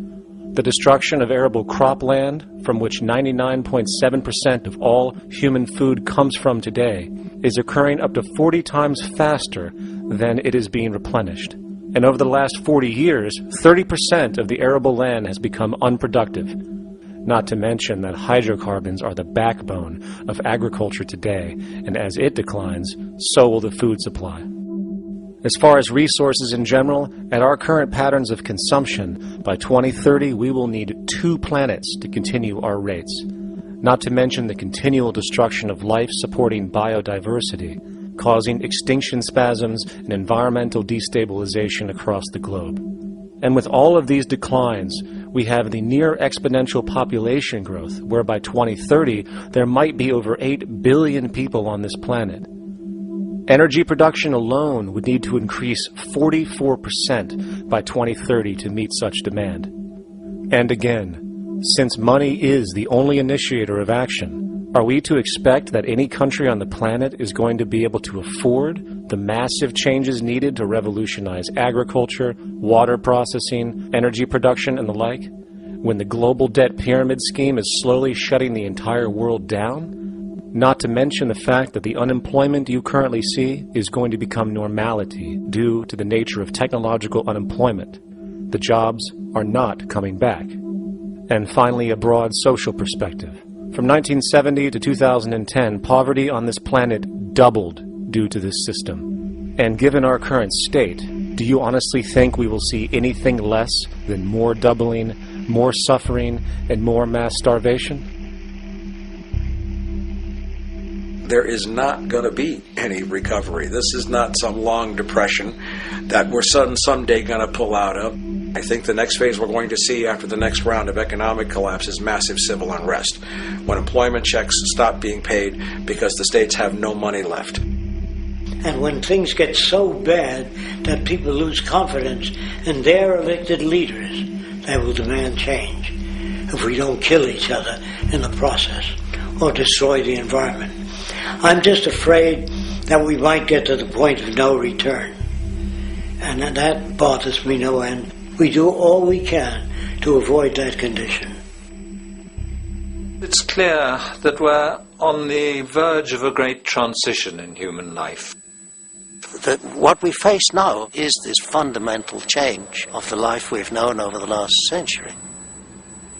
the destruction of arable cropland, from which 99.7% of all human food comes from today, is occurring up to 40 times faster than it is being replenished. And over the last 40 years, 30% of the arable land has become unproductive. Not to mention that hydrocarbons are the backbone of agriculture today, and as it declines, so will the food supply. As far as resources in general, at our current patterns of consumption, by 2030 we will need 2 planets to continue our rates. Not to mention the continual destruction of life-supporting biodiversity, causing extinction spasms and environmental destabilization across the globe. And with all of these declines, we have the near exponential population growth, where by 2030 there might be over 8 billion people on this planet. Energy production alone would need to increase 44% by 2030 to meet such demand. And again, since money is the only initiator of action, are we to expect that any country on the planet is going to be able to afford the massive changes needed to revolutionize agriculture, water processing, energy production, and the like, when the global debt pyramid scheme is slowly shutting the entire world down? Not to mention the fact that the unemployment you currently see is going to become normality due to the nature of technological unemployment. The jobs are not coming back. And finally, a broad social perspective. From 1970 to 2010, poverty on this planet doubled due to this system. And given our current state, do you honestly think we will see anything less than more doubling, more suffering, and more mass starvation? There is not going to be any recovery. This is not some long depression that we're someday going to pull out of. I think the next phase we're going to see after the next round of economic collapse is massive civil unrest, when employment checks stop being paid because the states have no money left. And when things get so bad that people lose confidence in their elected leaders, they will demand change if we don't kill each other in the process or destroy the environment. I'm just afraid that we might get to the point of no return. And that bothers me no end. We do all we can to avoid that condition. It's clear that we're on the verge of a great transition in human life. That what we face now is this fundamental change of the life we've known over the last century.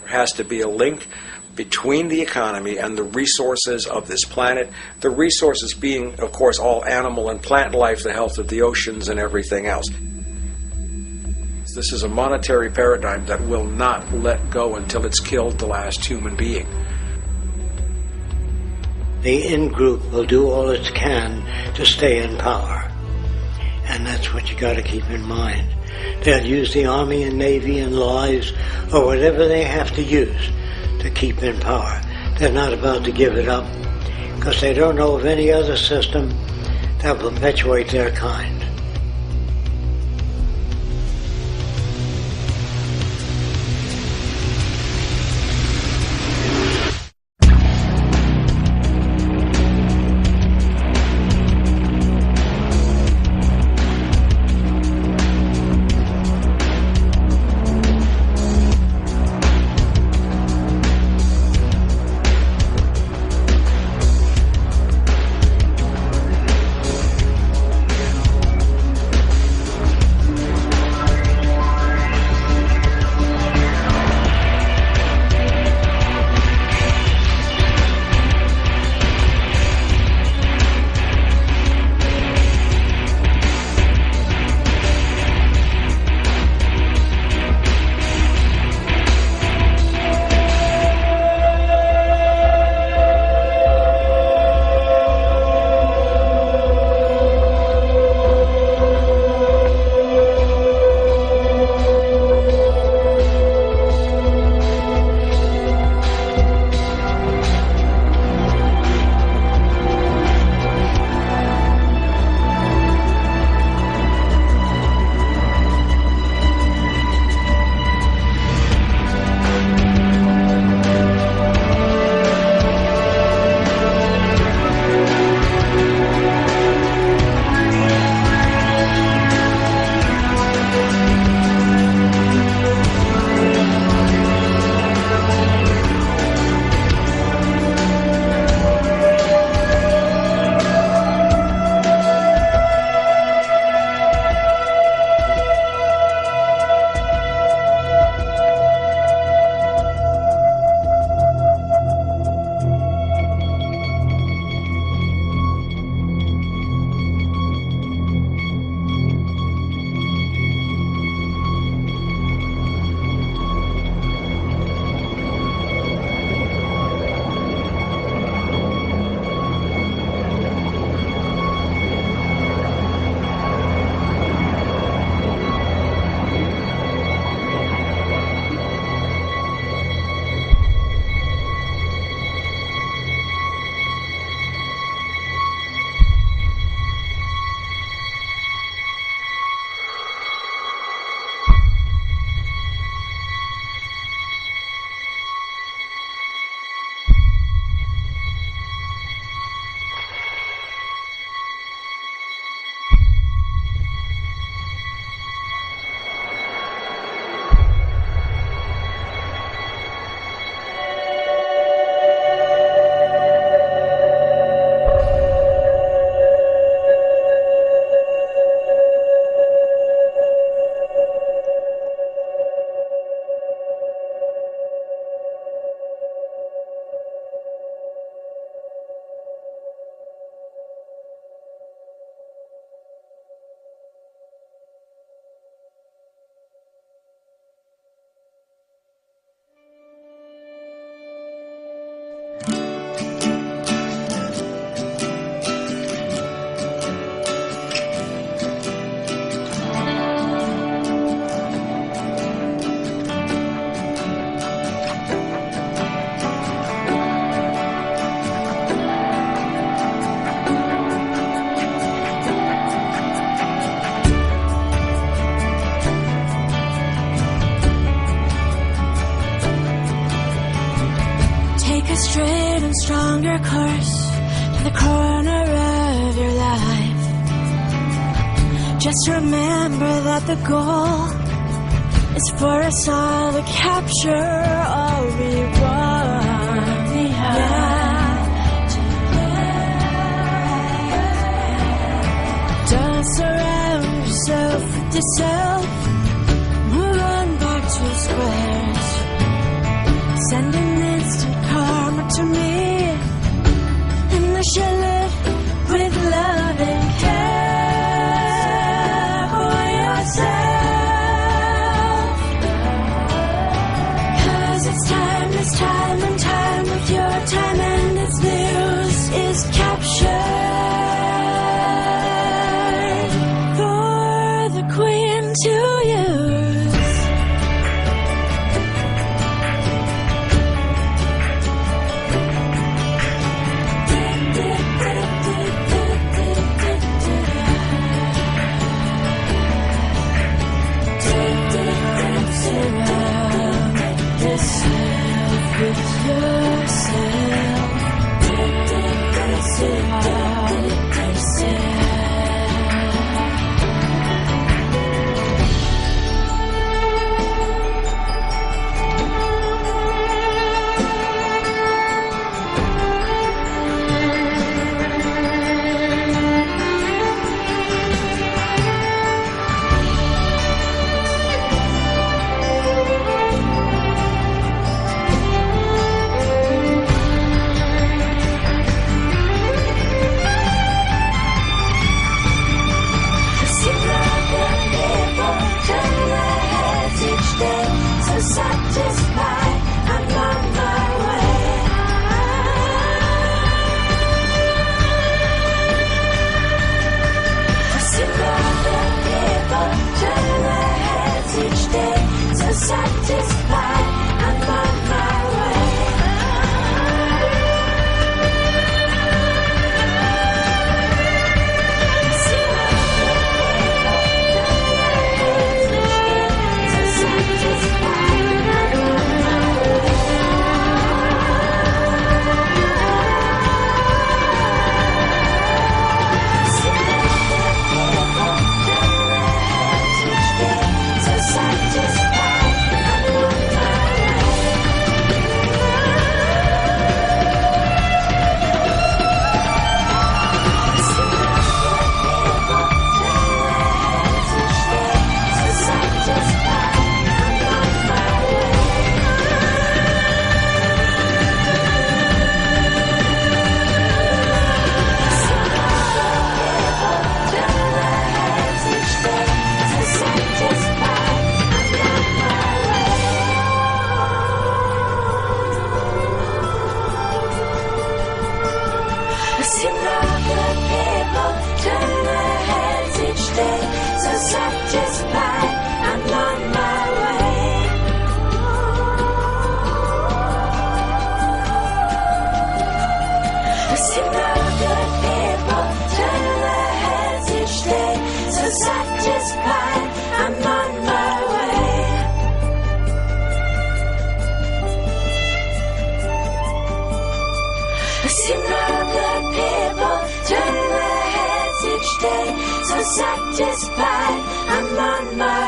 There has to be a link between the economy and the resources of this planet, the resources being, of course, all animal and plant life, the health of the oceans and everything else. This is a monetary paradigm that will not let go until it's killed the last human being. The in-group will do all it can to stay in power. And that's what you got to keep in mind. They'll use the Army and Navy and lies or whatever they have to use to keep in power. They're not about to give it up because they don't know of any other system that will perpetuate their kind. straight and stronger course to the corner of your life. Just remember that the goal is for us all to capture all we want. Don't surround yourself with yourself. Move on back to your squares. Send an instant karma to me, and I shall live with love and care for yourself. 'Cause it's time and time with your time, and its news is captured for the Queen to use. Satisfied, I'm on my